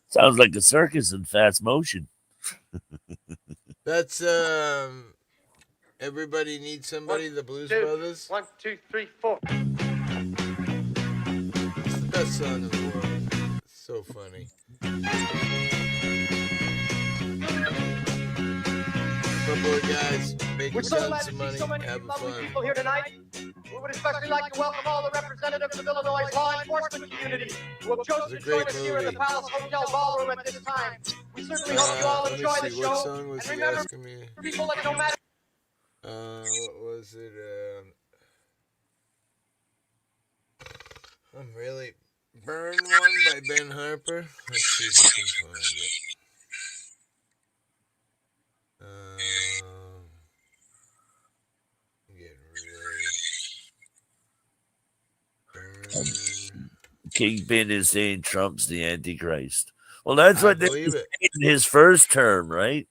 Sounds like a circus in fast motion. That's Everybody Needs Somebody, the Blues Brothers. 1, 2, 3, 4. It's the best song in the world. It's so funny. Couple of guys making We're so tons glad of to money, see so many having lovely fun. people here tonight. We would especially like to welcome all the representatives of Illinois' law enforcement community who have chosen to It's a great join us here in the movie. Palace Hotel Ballroom at this time. We certainly hope you all Let enjoy me the see, what show. song was And he remember, asking me? people, that no matter. What was it? I'm really Burn One by Ben Harper. Let's see if I can find it. I'm getting really Burn. Kingpin is saying Trump's the Antichrist. Well, that's I what they believe were it. saying in his first term, right?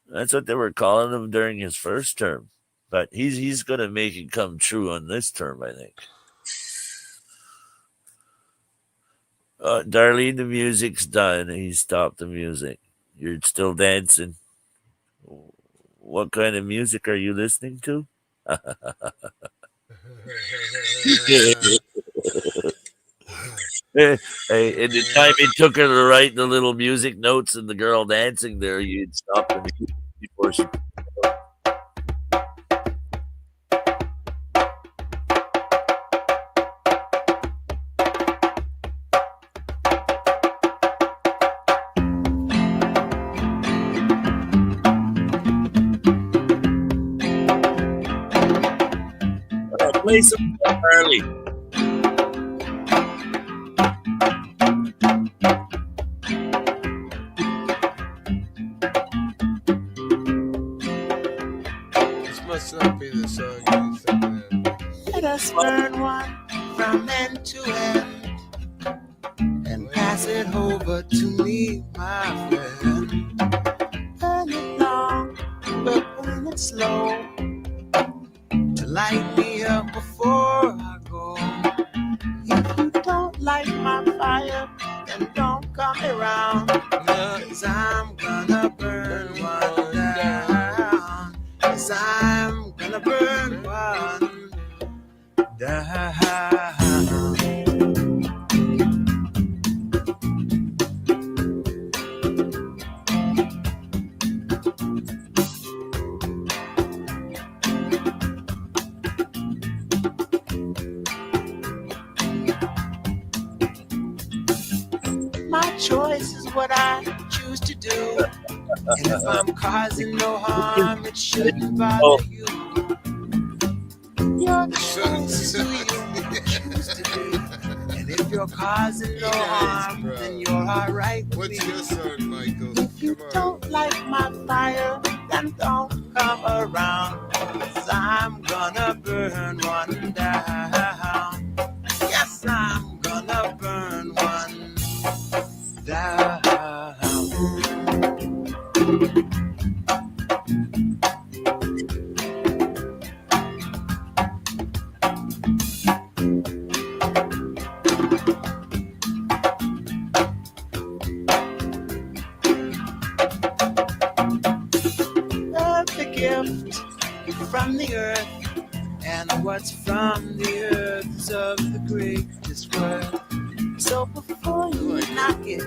That's what they were calling him during his first term. But he's going to make it come true on this term, I think. Darlene, the music's done. He stopped the music. You're still dancing. What kind of music are you listening to? Hey, in the time it took her to write the little music notes and the girl dancing there, you'd stop the music before she. Play some early. This must not be the song he's thinking of. Let us burn one from end to end and pass it over to me, my friend. Burn it long, but burn it slow to light me up before I go. If you don't light my fire, then don't come around, 'cause I'm gonna burn one down. 'Cause I'm gonna burn one down. choice is what I choose to do. And if I'm causing no harm, it shouldn't bother you. Your choice is who you choose to be. And if you're causing no harm, then you're alright with What's me. your song, Michael? If you don't like my fire, then don't come around. 'Cause I'm gonna burn one down. Yes, I'm gonna burn one down. Love the gift from the earth, and what's from the earth is of the greatest worth. So before you knock it,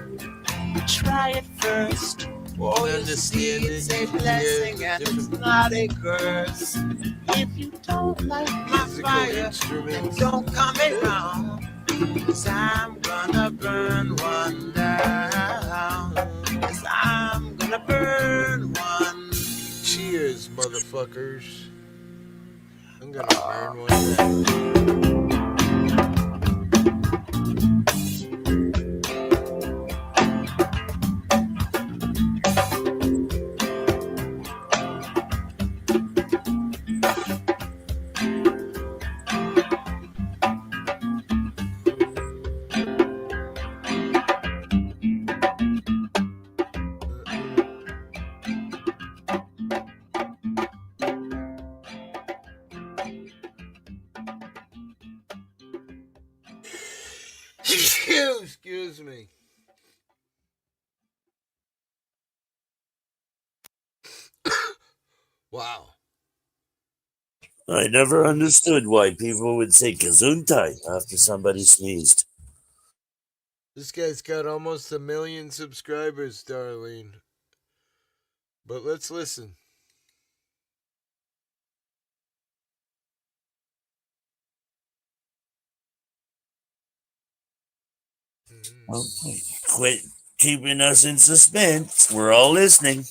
try it first. Oh, you see, it's a blessing and it's not a curse. If you don't like my fire, then don't come around. 'Cause I'm gonna burn one down. 'Cause I'm gonna burn one. Cheers, motherfuckers. I'm gonna burn one down. Excuse me. Wow. I never understood why people would say gesundheit after somebody sneezed. This guy's got almost 1 million subscribers, Darlene. But let's listen. Well, quit keeping us in suspense. We're all listening.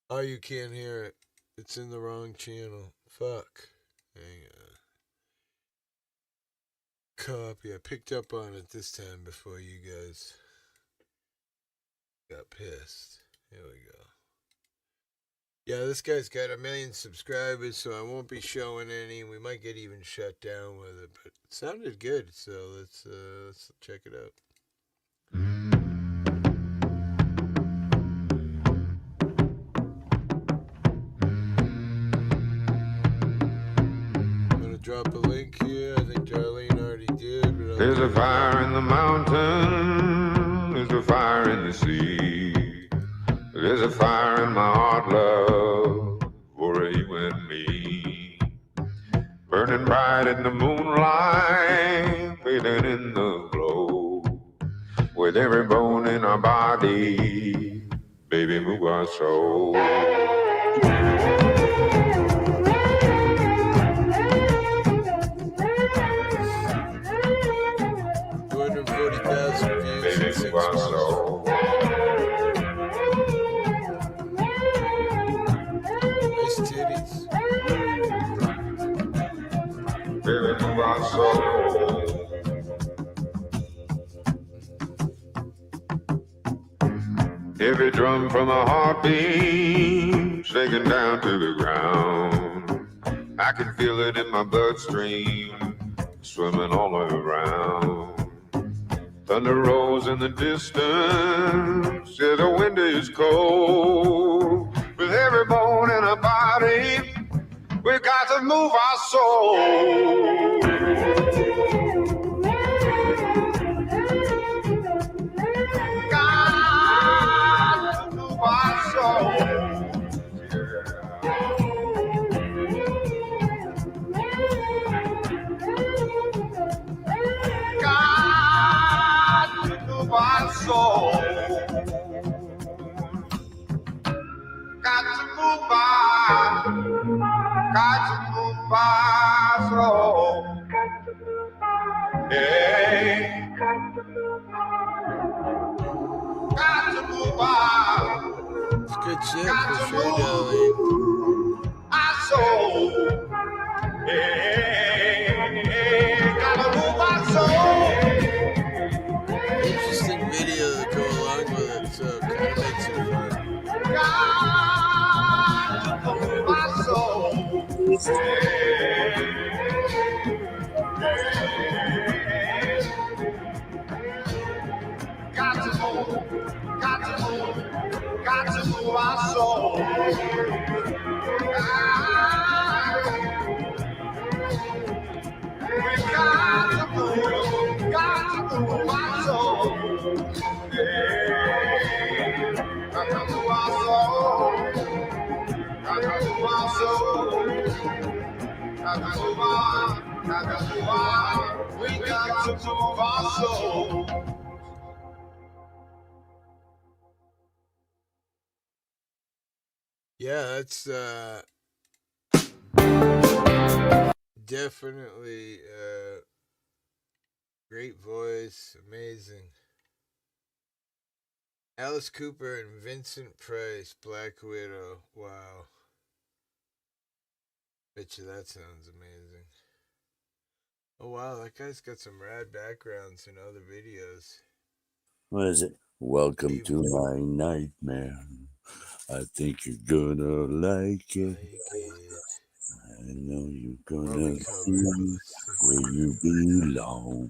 Oh, you can't hear it. It's in the wrong channel. Fuck. Hang on. Copy. I picked up on it this time before you guys got pissed. Here we go. Yeah, this guy's got 1 million subscribers, so I won't be showing any. We might get even shut down with it, but it sounded good, so let's check it out. I'm gonna drop a link here. I think Darlene already did. But There's a fire in the mountain, there's a fire in the sea. There's a fire in my heart, love, for you and me. Burning bright in the moonlight, fading in the glow. With every bone in our body, baby, move our soul. 240,000 views in 6 months. Nice titties. Baby, move our soul. Every drum from a heartbeat, shaking down to the ground. I can feel it in my bloodstream, swimming all around. Thunder rolls in the distance, yeah, the wind is cold. With every bone in our body, we got to move our soul. Got to move our soul. Got to move our soul. Got to move our paso. Hey, got to move on. It's good shit for sure, Darlene. My soul. Hey, gotta move my soul. Interesting video to go along with it, so it kind of makes it fun. Got to move my soul. Got to move, got to move, got to move my soul. We got to move my soul. Got to move our soul. Got to move our soul. Got to move on. Got to move on. We got to move our soul. Yeah, that's definitely great voice, amazing. Alice Cooper and Vincent Price, Black Widow. Wow. Bet you that sounds amazing. Oh wow, that guy's got some rad backgrounds in other videos. What is it? Welcome to my nightmare. I think you're gonna like it. I know you're gonna see where you belong.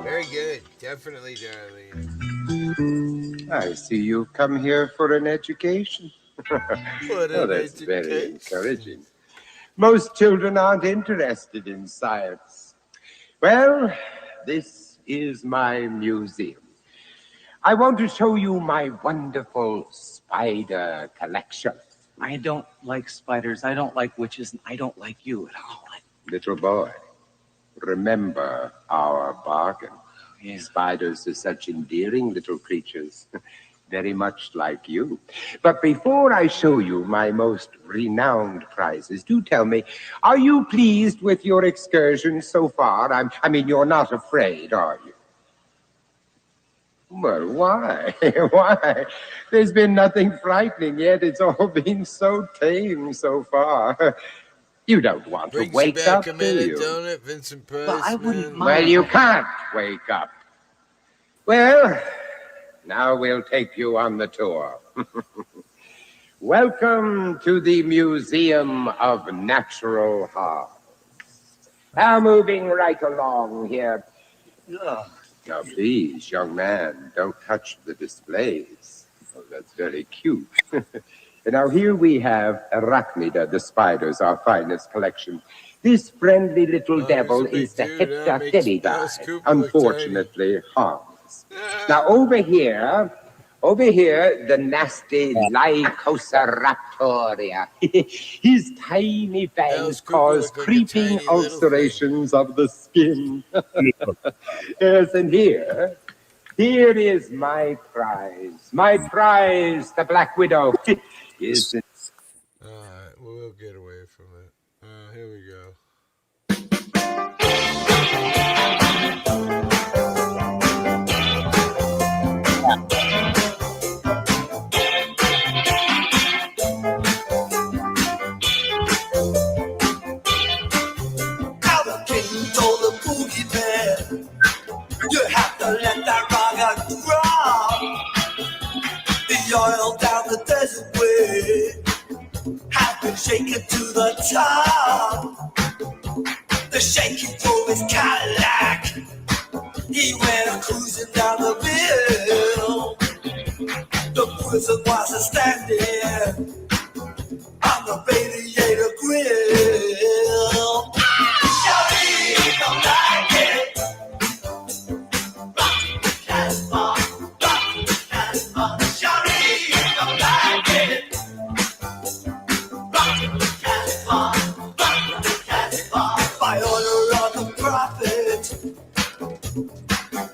Very good. Definitely, Darlene. I see you've come here for an education. What Oh, an that's very education. encouraging. Most children aren't interested in science. Well, this is my museum. I want to show you my wonderful spider collection. I don't like spiders, I don't like witches, and I don't like you at all. Little boy, remember our bargain. Yeah. Spiders are such endearing little creatures, very much like you. But before I show you my most renowned prizes, do tell me, are you pleased with your excursion so far? I mean, you're not afraid, are you? Well, why? Why? There's been nothing frightening yet. It's all been so tame so far. You don't want Brings to wake you back up, a do minute, you? don't it, Vincent Price? But I wouldn't man? mind. Well, you can't wake up. Well, now we'll take you on the tour. Welcome to the Museum of Natural Hearts. Now, moving right along here. Now, please, young man, don't touch the displays. Oh, that's very cute. And now here we have Arachnida, the spiders, our finest collection. This friendly little devil is the Heptatenidae, unfortunately harmless. Now over here, the nasty Lycosiraptoria. His tiny fangs cause creeping ulcerations of the skin. Yes, and here is my prize, the Black Widow. Is it? Alright, we'll get away from it. Here we go. Now the king told the boogie man, you have to let that rocket drop. The oil down the desert way has been shaken to the top. The shaky drove his Cadillac. He went cruising down the bill. The prison was standing on the radiator grill. He don't like it. Rock that bar, rock that bar. By order of the prophet,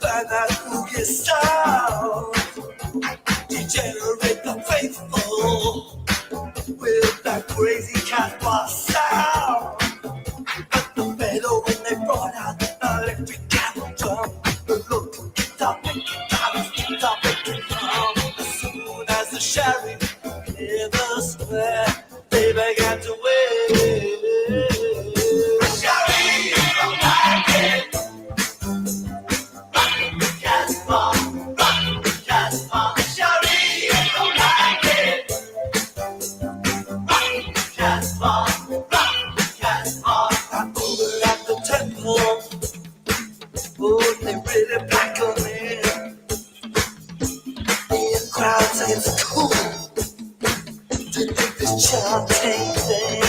burn that boogie sound. Degenerate the faithful with that crazy Casbah sound. But the better when they brought out the electric cattle drum. The look guitar picking drum. As soon as the sheriff hit the square, they began to wave. Sheriff, don't like it. Rockin' the Casbah, rockin' the Casbah. Sheriff, don't like it. Rockin' the Casbah, rockin' the Casbah. I'm over at the temple. Oh, they really pack 'em in. The crowd say it's cool to think this chanting thing.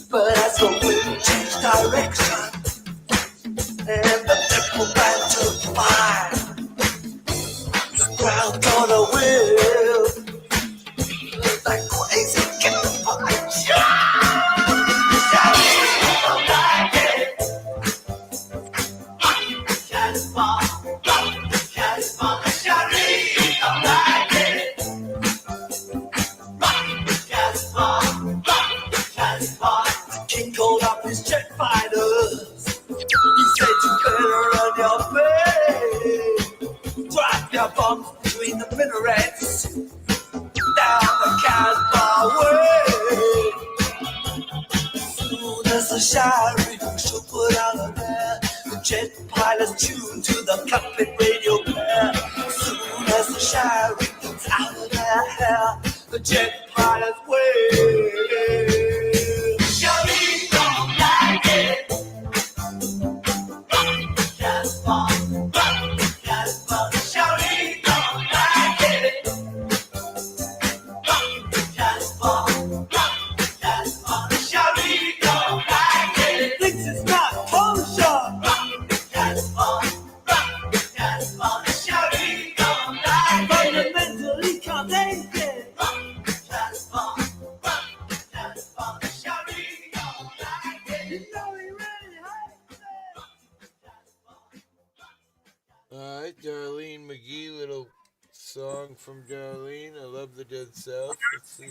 But as the wind changed direction and the temple began to fire, the crowd got a whip like crazy campfire. Shouting, don't like it. Rockin' the Casbah, rockin' the Casbah. Shouting, don't like it. Rockin' the Casbah, rockin' the Casbah. The king called up his jet fighters. He said you better run your way. Drop your bombs between the minarets. Down the Casbah way. As soon as the sheriff should put out a there, the jet pilots tuned to the cockpit radio pair. As soon as the sheriff gets out of their hair, the jet pilots wave. Sheriff don't like it. Rockin' the Casbah, rockin' the Casbah. Sheriff don't like it. Rockin' the Casbah, rockin' the Casbah. Sheriff don't like it. Thinks it's not kosher. Rockin' the Casbah, rockin' the Casbah. Sheriff don't like it. Fundamentally condemned. Rockin' the Casbah, rockin' the Casbah. Sheriff don't like it. You know he really hates it. All right, Darlene McGee, little song from Darlene. I love the Dead South. Let's see.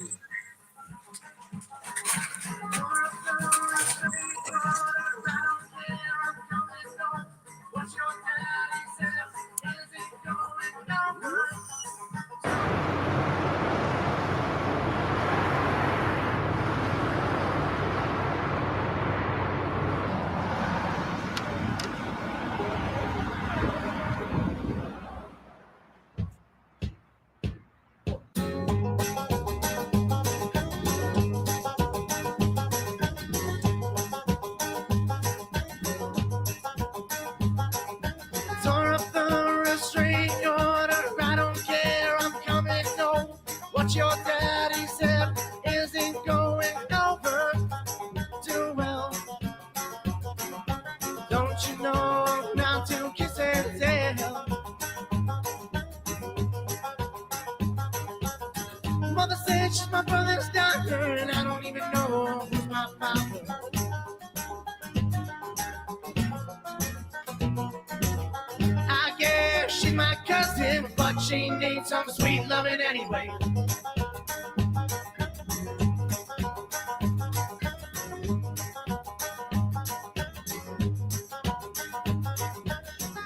Tore up the restraining order. I don't care, I'm coming home. What your daddy said isn't going over too well. Don't you know not to kiss and tell? Mother said she's my brother's daughter, and I don't even know who's my father. I guess she's my cousin, but she needs some sweet loving anyway.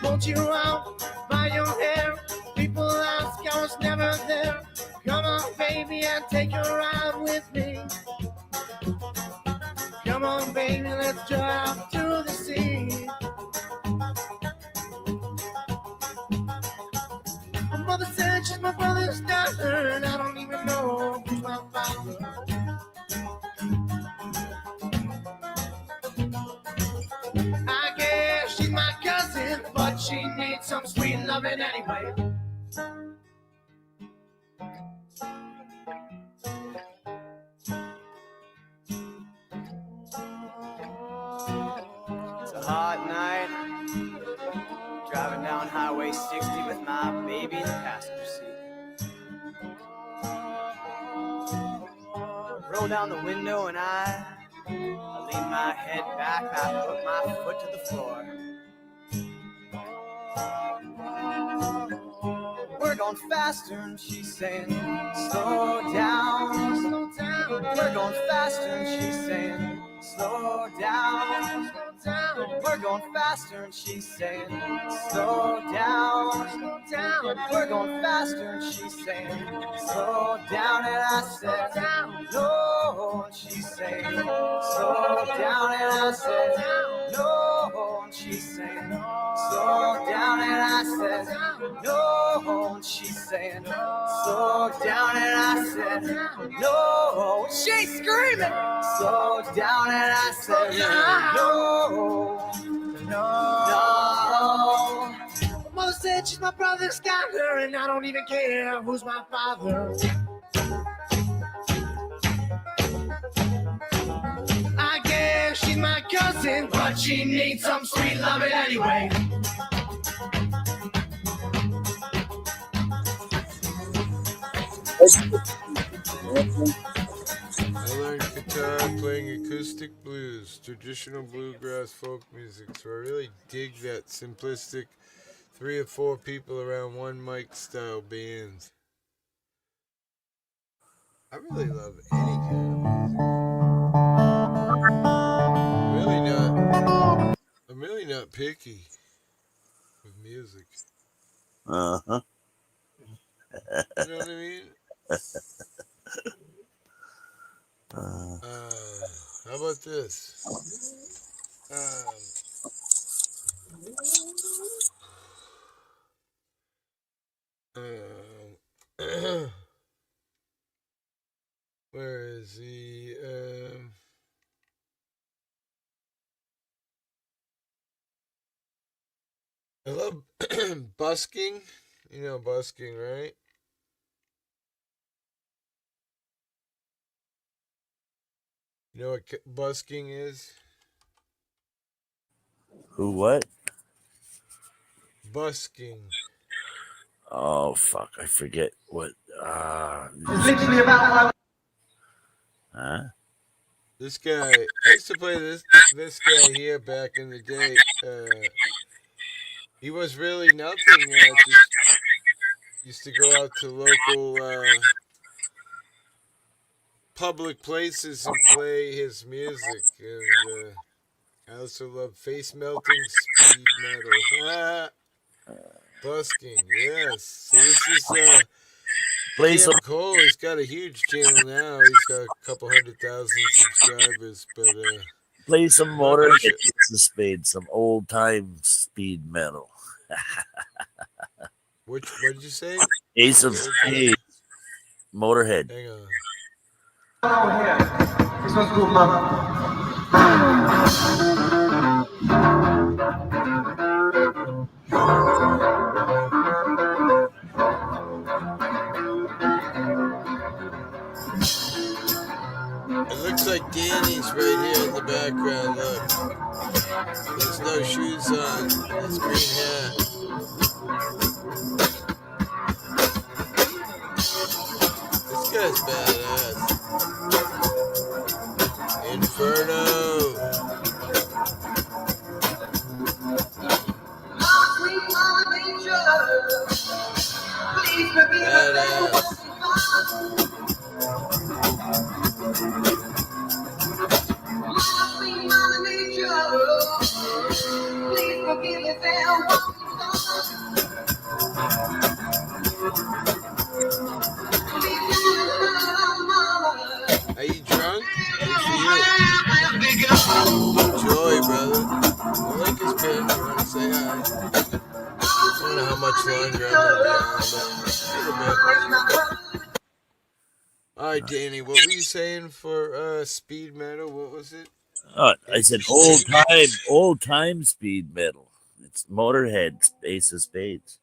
Won't you out by your hair? People ask I was never there. Come on, baby, and take a ride with me. Come on, baby, let's drive to the sea. My mother said she's my brother's daughter, and I don't even know who's my father. I guess she's my cousin, but she needs some sweet loving anyway. It's a hot night. Driving down Highway 60 with my baby in the passenger seat. roll down the window and I lean my head back, I put my foot to the floor. We're going faster, and she's saying, slow down, slow down. We're going faster, and she's saying, slow down, slow down. We're going faster, and she's saying, slow down, slow down. We're going faster, and she's saying, slow down. And I said, no, and she's saying, slow down. And I said, no, and she's saying, slow down. And I said, no, and she's saying, slow down. And I said, no, she's screaming, slow down. And I said, no, no. Mother said she's my brother's got her, and I don't even care who's my father. I guess she's my cousin, but she needs some sweet loving anyway. I learned guitar playing acoustic blues, traditional bluegrass folk music, so I really dig that simplistic 3 or 4 people around one mic style bands. I really love any kind of music. I'm really not picky with music. Uh-huh. You know what I mean? How about this? Where is he? I love busking. You know busking, right? You know what busking is? Who what? Busking. Oh fuck, I forget what huh? This guy, I used to play this guy here back in the day. He was really nothing. Just used to go out to local public places and play his music. And I also love face melting speed metal. Busking, yes. So this is Play Cam some Cole. He's got a huge channel now. He's got a couple 100,000 subscribers, but play some I'm not gonna Motorhead, Ace of Spades, some old time speed metal. what did you say? Ace of Spades, Motorhead. Hang on. Oh, here. This one's called Mama. It looks like Danny's right here in the background. Look. There's no shoes on. His green hat. This guy's badass. Inferno. Badass. Are you drunk? Good for you. Enjoy, brother. I like his pen. You want to say hi? I don't know how much longer I'm going to be on, but a little bit. All right, Danny, what were you saying for speed metal? What was it? I said old time speed metal. It's Motorhead, Ace of Spades,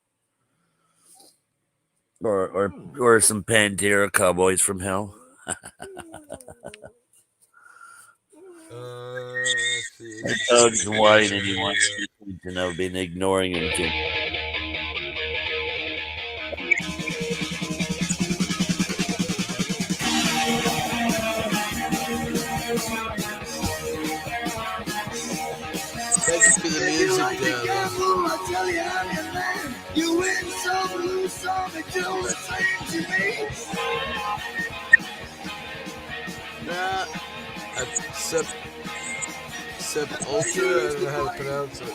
or some Pantera, Cowboys from Hell. Let's see. Doug's whining. He wants you to know. Been ignoring him too. like to gamble, I tell you I'm your man. You win some, lose some, it's all the same to me. Nah, Sep Ultra, I don't know how to pronounce it.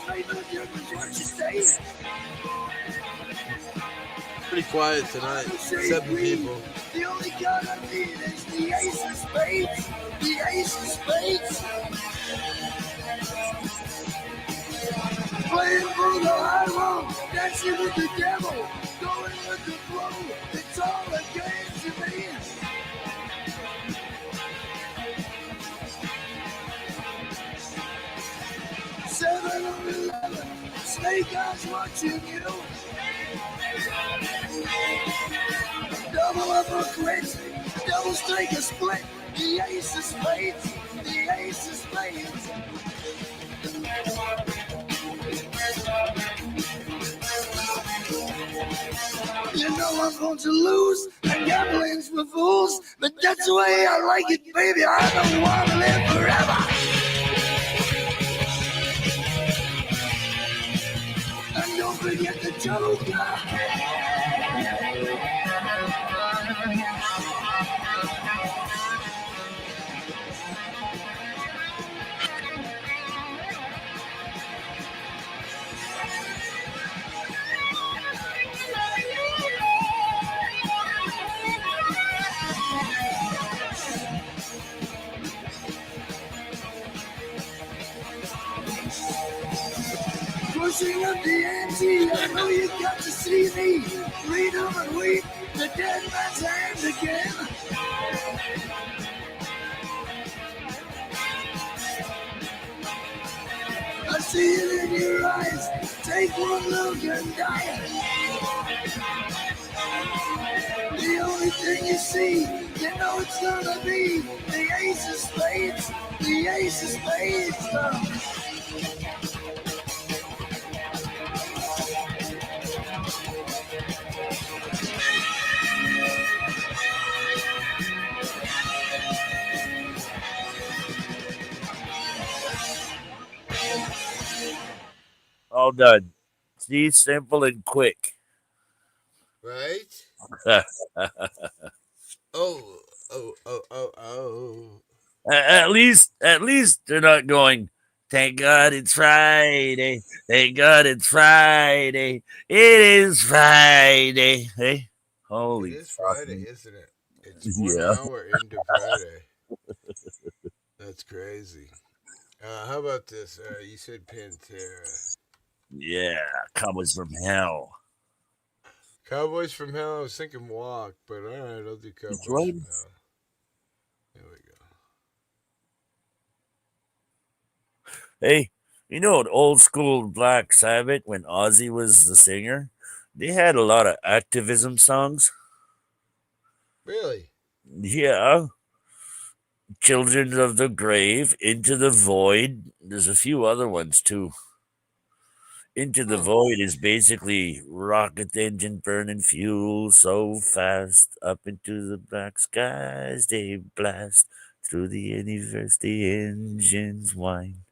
Pretty quiet tonight. 7 people. The only card I need is the ace of spades. The ace of spades. Playing for the high road, dancing with the devil, going with the flow. It's all a game to me. 7-Eleven, snake eyes watching you. Double up a crit, double strike a split. The ace of spades, the ace of spades. You know I'm going to lose, and gambling's for fools, but that's the way I like it, baby. I don't want to live forever. And don't forget the Joker. Pushing up the ante, I know you got to see me. Read them and weep, the dead man's hand again. I see it in your eyes, take one look and die. The only thing you see, you know it's gonna be the ace of spades, the ace of spades. All done. See, simple and quick. Right? Oh. At least they're not going. Thank God it's Friday. Thank God it's Friday. It is Friday. Hey, holy. It is Friday, isn't it? It's 1 Yeah. hour into Friday. That's crazy. How about this? You said Pantera. Yeah, Cowboys from Hell. Cowboys from Hell. I was thinking Walk, but all right, I'll do Cowboys right. from Hell. There we go. Hey, you know, an old school Black Sabbath when Ozzy was the singer, they had a lot of activism songs. Really? Yeah. Children of the Grave, Into the Void. There's a few other ones too. Into the Void is basically rocket engine burning fuel so fast up into the black skies they blast through the universe the engines whine.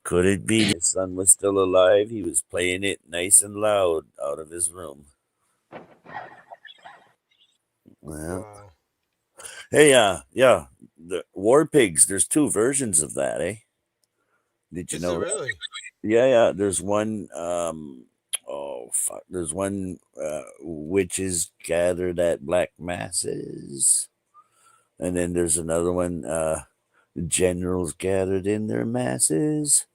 Could it be his son was still alive? He was playing it nice and loud out of his room. Well, Wow. hey, yeah, the War Pigs. There's 2 versions of that, eh? Did you Is know it that? really? Yeah. There's one. Oh fuck. There's one. Witches gathered at black masses, and then there's another one. Generals gathered in their masses.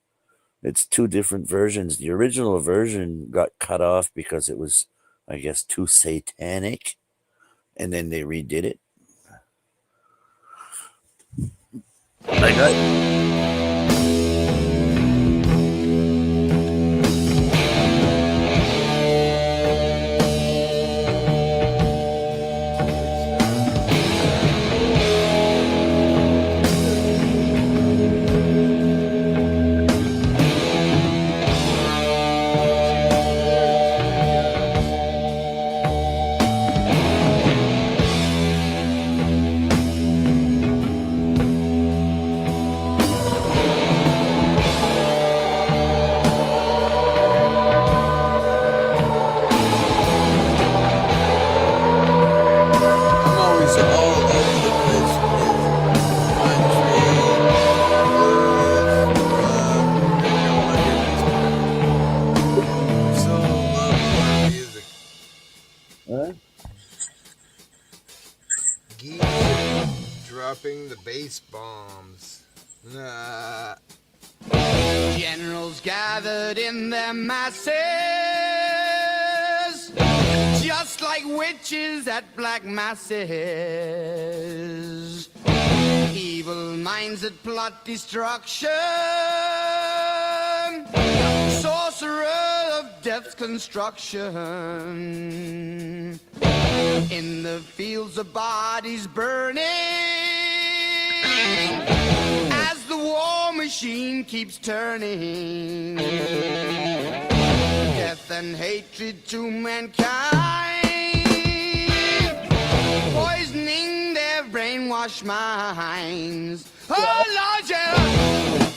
It's 2 different versions. The original version got cut off because it was, I guess, too satanic, and then they redid it. I got. geek dropping the bass bombs. Nah. Generals gathered in their masses, just like witches at black masses. Evil minds that plot destruction, sorcerer of death's construction. In the fields of bodies burning, as the war machine keeps turning. Death and hatred to mankind, poisoning their brainwashed minds. Oh, Lord, yeah.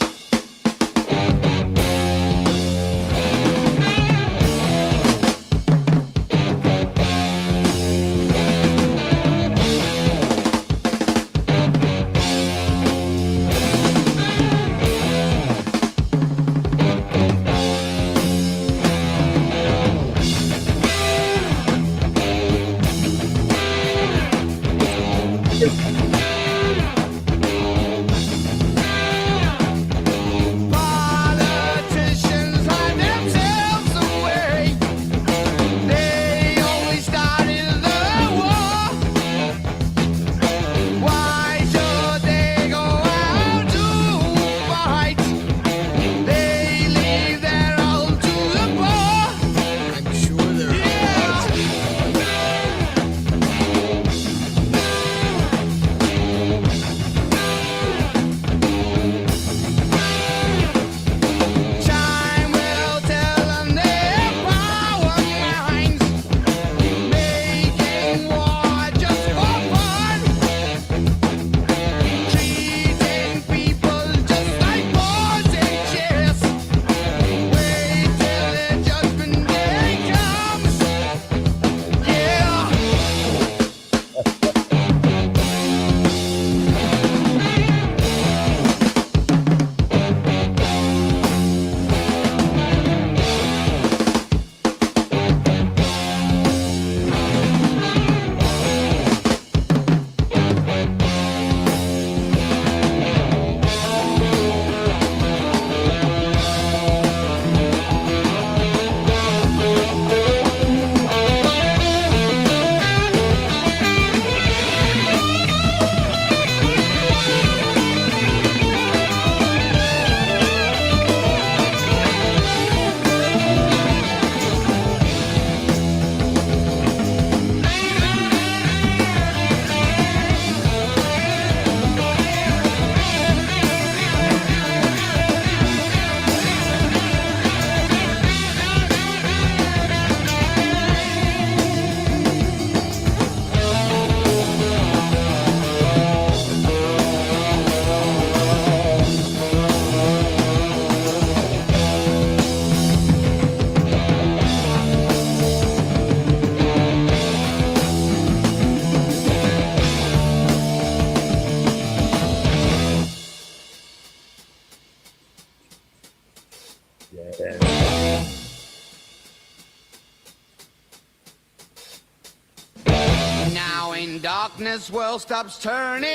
Now in darkness, world stops turning,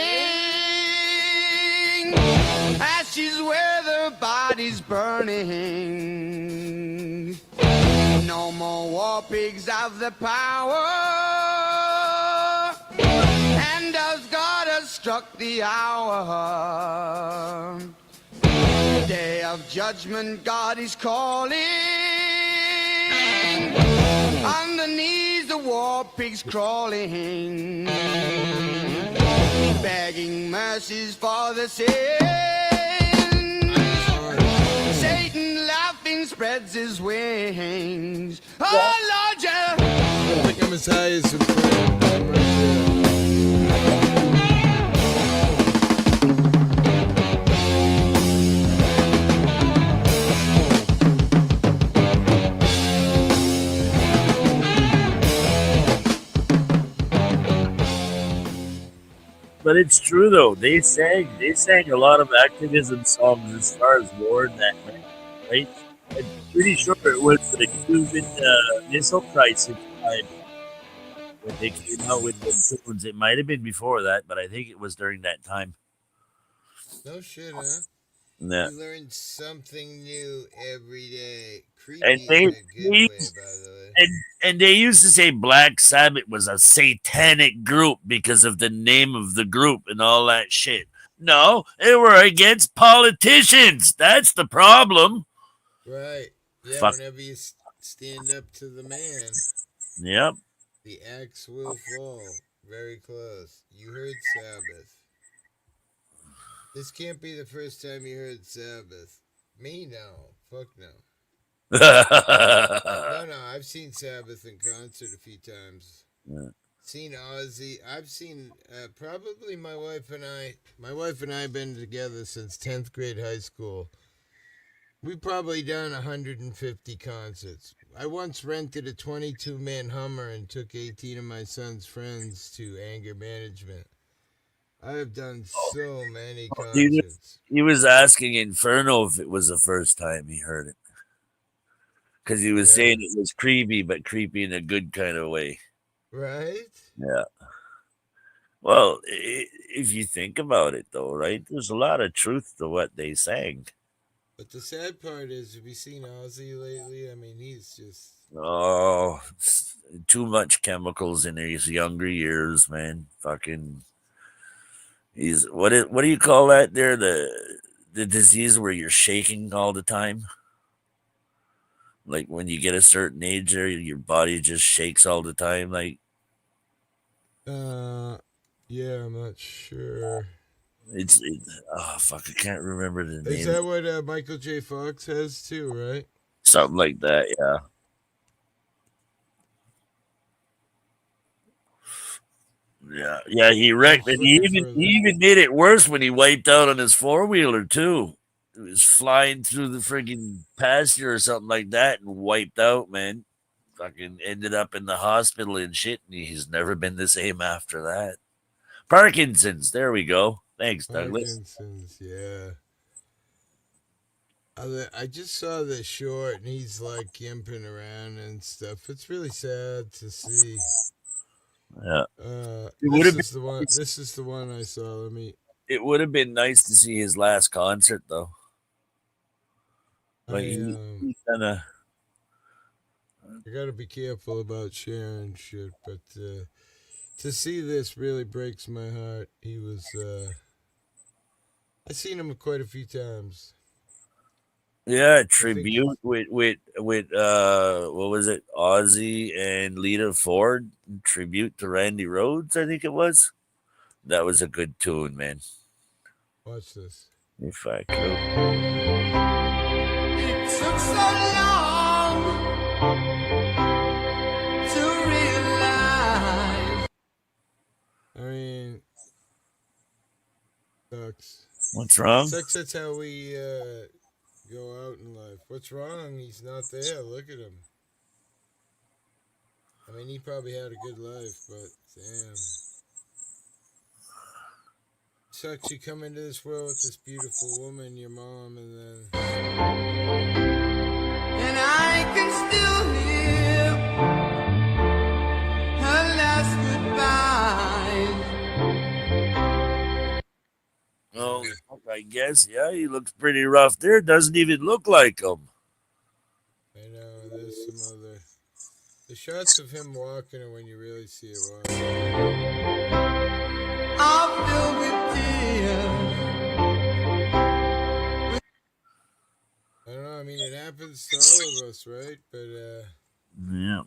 ashes where the body's burning. No more war pigs have the power, and as God has struck the hour, day of judgment God is calling. Underneath the war pigs crawling, begging mercies for the sins. Satan laughing spreads his wings. Oh Lord, yeah. I think I'm as high as a friend. I'm right But it's true though. They sang a lot of activism songs as far as war and that, right? I'm pretty sure it was the Cuban Missile Crisis time when they came out with the tunes. It might have been before that, but I think it was during that time. No shit, huh? Yeah. You learn something new every day. And Creepy they, in a good they way, by the way. and they used to say Black Sabbath was a satanic group because of the name of the group and all that shit. No, they were against politicians. That's the problem. Right. Yeah, Fuck. whenever you stand up to the man, Yep. the axe will fall. Very close. You heard Sabbath. This can't be the first time you heard Sabbath. Me, no. Fuck no. No, I've seen Sabbath in concert a few times. Yeah. Seen Ozzy. I've seen probably my wife and I. My wife and I have been together since 10th grade high school. We've probably done 150 concerts. I once rented a 22-man Hummer and took 18 of my son's friends to anger management. I have done so many concerts. He was asking Inferno if it was the first time he heard it. Because he was saying it was creepy, but creepy in a good kind of way. Right? Yeah. Well, if you think about it, though, right? There's a lot of truth to what they sang. But the sad part is, have you seen Ozzy lately? I mean, he's just... Oh, too much chemicals in his younger years, man. Fucking... He's... What do you call that there? The disease where you're shaking all the time? Like when you get a certain age there, your body just shakes all the time, like... Yeah, I'm not sure. Oh, fuck, I can't remember the name. Is that what Michael J. Fox has too, right? Something like that, yeah. Yeah, he wrecked it. He even made it worse when he wiped out on his four-wheeler, too. It was flying through the friggin' pasture or something like that and wiped out, man. Fucking ended up in the hospital and shit, and he's never been the same after that. Parkinson's, there we go. Thanks, Douglas. Parkinson's, yeah. I just saw the short, and he's like gimping around and stuff. It's really sad to see. Yeah. This is the one I saw. Let me. It would have been nice to see his last concert, though. Like he kind of. I gotta be careful about sharing shit, but to see this really breaks my heart. He was. I've seen him quite a few times. Yeah, tribute with what was it? Ozzy and Lita Ford, tribute to Randy Rhoads, I think it was. That was a good tune, man. Watch this. If I could. It took so long to realize. I mean, sucks. What's wrong? Sucks. That's how we go out in life. What's wrong? He's not there. Look at him. I mean, he probably had a good life, but damn. Sucks you come into this world with this beautiful woman, your mom, and then... And I can still hear her last goodbye. Oh, I guess, yeah, he looks pretty rough there. Doesn't even look like him. I know, there's some other... The shots of him walking are when you really see it walking. I'm filled with tears. I don't know, I mean, it happens to all of us, right? But, yeah.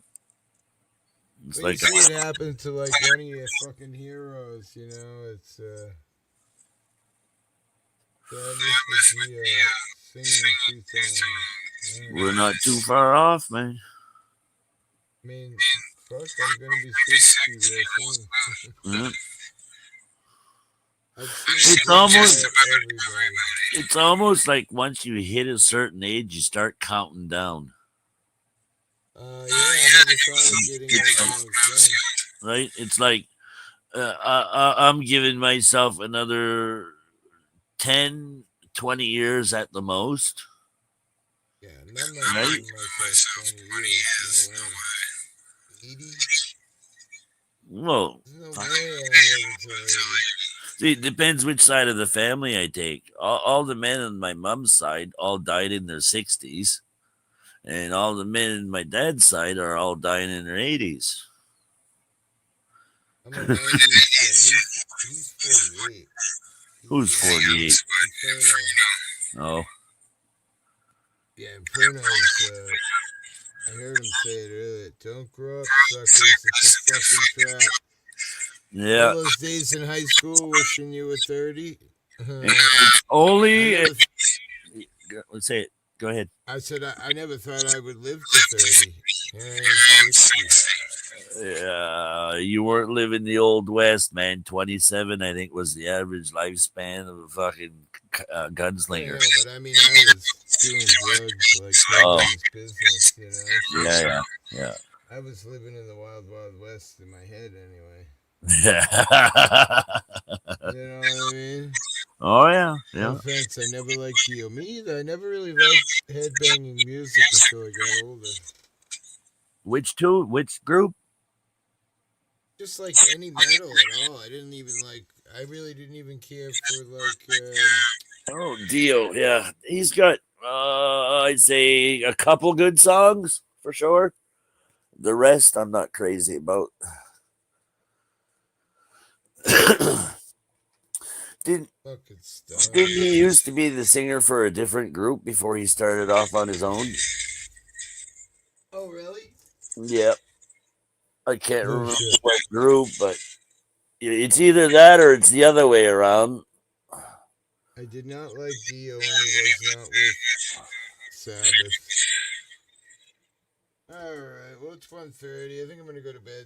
It's when you see it happen to, like, one of your fucking heroes, you know, it's, sadness with the, singing 2 times. We're not too far off, man. I mean, fuck, I'm gonna be 60 real soon. Yeah. I've seen It's almost like once you hit a certain age, you start counting down. Yeah, I never thought of getting old when I was young. Right? It's like I'm giving myself another 10, 20 years at the most. Yeah, and I'm not giving myself 20 years. No way. 80? Well, There's no way I'm living till 80. see, it depends which side of the family I take. All the men on my mom's side all died in their 60s, and all the men on my dad's side are all dying in their 80s. I'm a 90s kid. He's 48. Who's 48? Inferno. Oh, Yeah, Inferno's, I heard him say it earlier. Don't grow up, suckers. It's a fucking trap. yeah. All those days in high school wishing you were 30. It's only. I never Let's say it. Go ahead. I said I never thought I would live to 30. Here I am, 60. You weren't living the old west, man. 27, I think, was the average lifespan of a fucking gunslinger. I know, but I mean, I was doing drugs like nobody's business, you know? Yeah. I was living in the wild, wild west in my head anyway. You know what I mean? Oh, yeah. No offense, I never liked Dio. Me either. I never really liked headbanging music until I got older. Which two? Which group? Just like any metal at all. I really didn't even care for Oh, Dio. Yeah. He's got, I'd say, a couple good songs for sure. The rest, I'm not crazy about. Didn't he used to be the singer for a different group before he started off on his own? Oh, really? Yeah. I can't remember what group, but it's either that or it's the other way around. I did not like Dio when he was not with Sabbath. Alright, well, it's 1:30. I think I'm going to go to bed.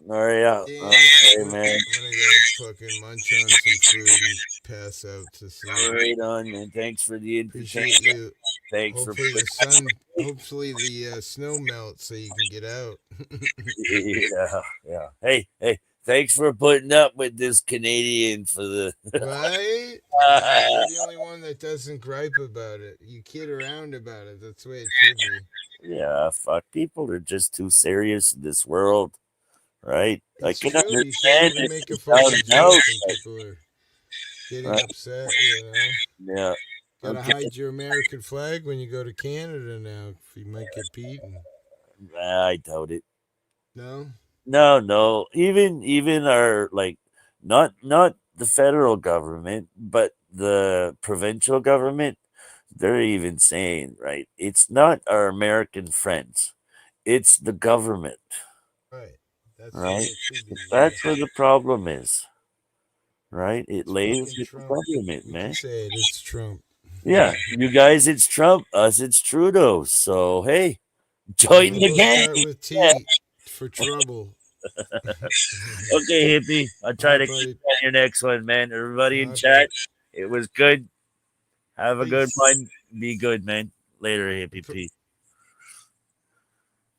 Oh, yeah. Damn, Okay, man. I'm going to go fucking munch on some food and pass out to sleep. Right on, man. Thanks for the Appreciate entertainment. you. Thanks Hopefully the snow melts so you can get out. Yeah. Hey, thanks for putting up with this Canadian for the Right? You're the only one that doesn't gripe about it. You kid around about it. That's the way it should be. Yeah, fuck. People are just too serious in this world, right? It's I can true. You understand can't even it make a down fucking and joke out, and people are getting right? upset, you know? Yeah. Gotta Okay. hide your American flag when you go to Canada now. If you might get beaten. I doubt it. No? No. Even our not the federal government, but the provincial government, they're even saying, right, it's not our American friends, it's the government. Right. That's Right? should be. That's where the problem is. Right? It lays fucking with the Trump. government, We man. can say it. It's Trump. Yeah, you guys, it's Trump. Us, it's Trudeau. So hey, join the We'll gang. start with T for trouble. Okay, hippie. I'll try to buddy. keep on your next one, man. Everybody in Bye, chat, it was good. Have a good Peace. one. Be good, man. Later, hippie. Peace.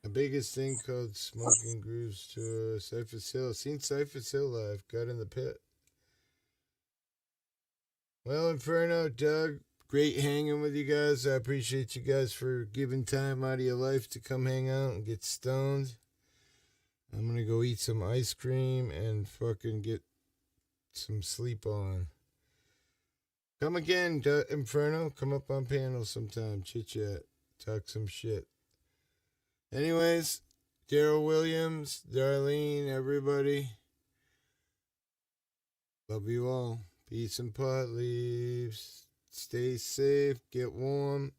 The biggest thing called Smoking Grooves to Cypress Hill. Seen Cypress Hill live. Got in the pit. Well, Inferno, Doug, great hanging with you guys. I appreciate you guys for giving time out of your life to come hang out and get stoned. I'm going to go eat some ice cream and fucking get some sleep on. Come again, Inferno. Come up on panel sometime. Chit chat. Talk some shit. Anyways, Daryl Williams, Darlene, everybody. Love you all. Peace and pot leaves. Stay safe. Get warm.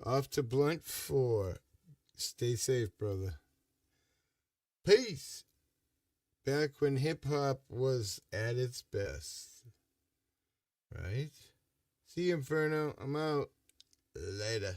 Off to Blunt 4. Stay safe, brother. Peace. Back when hip hop was at its best. Right? See you, Inferno. I'm out. Later.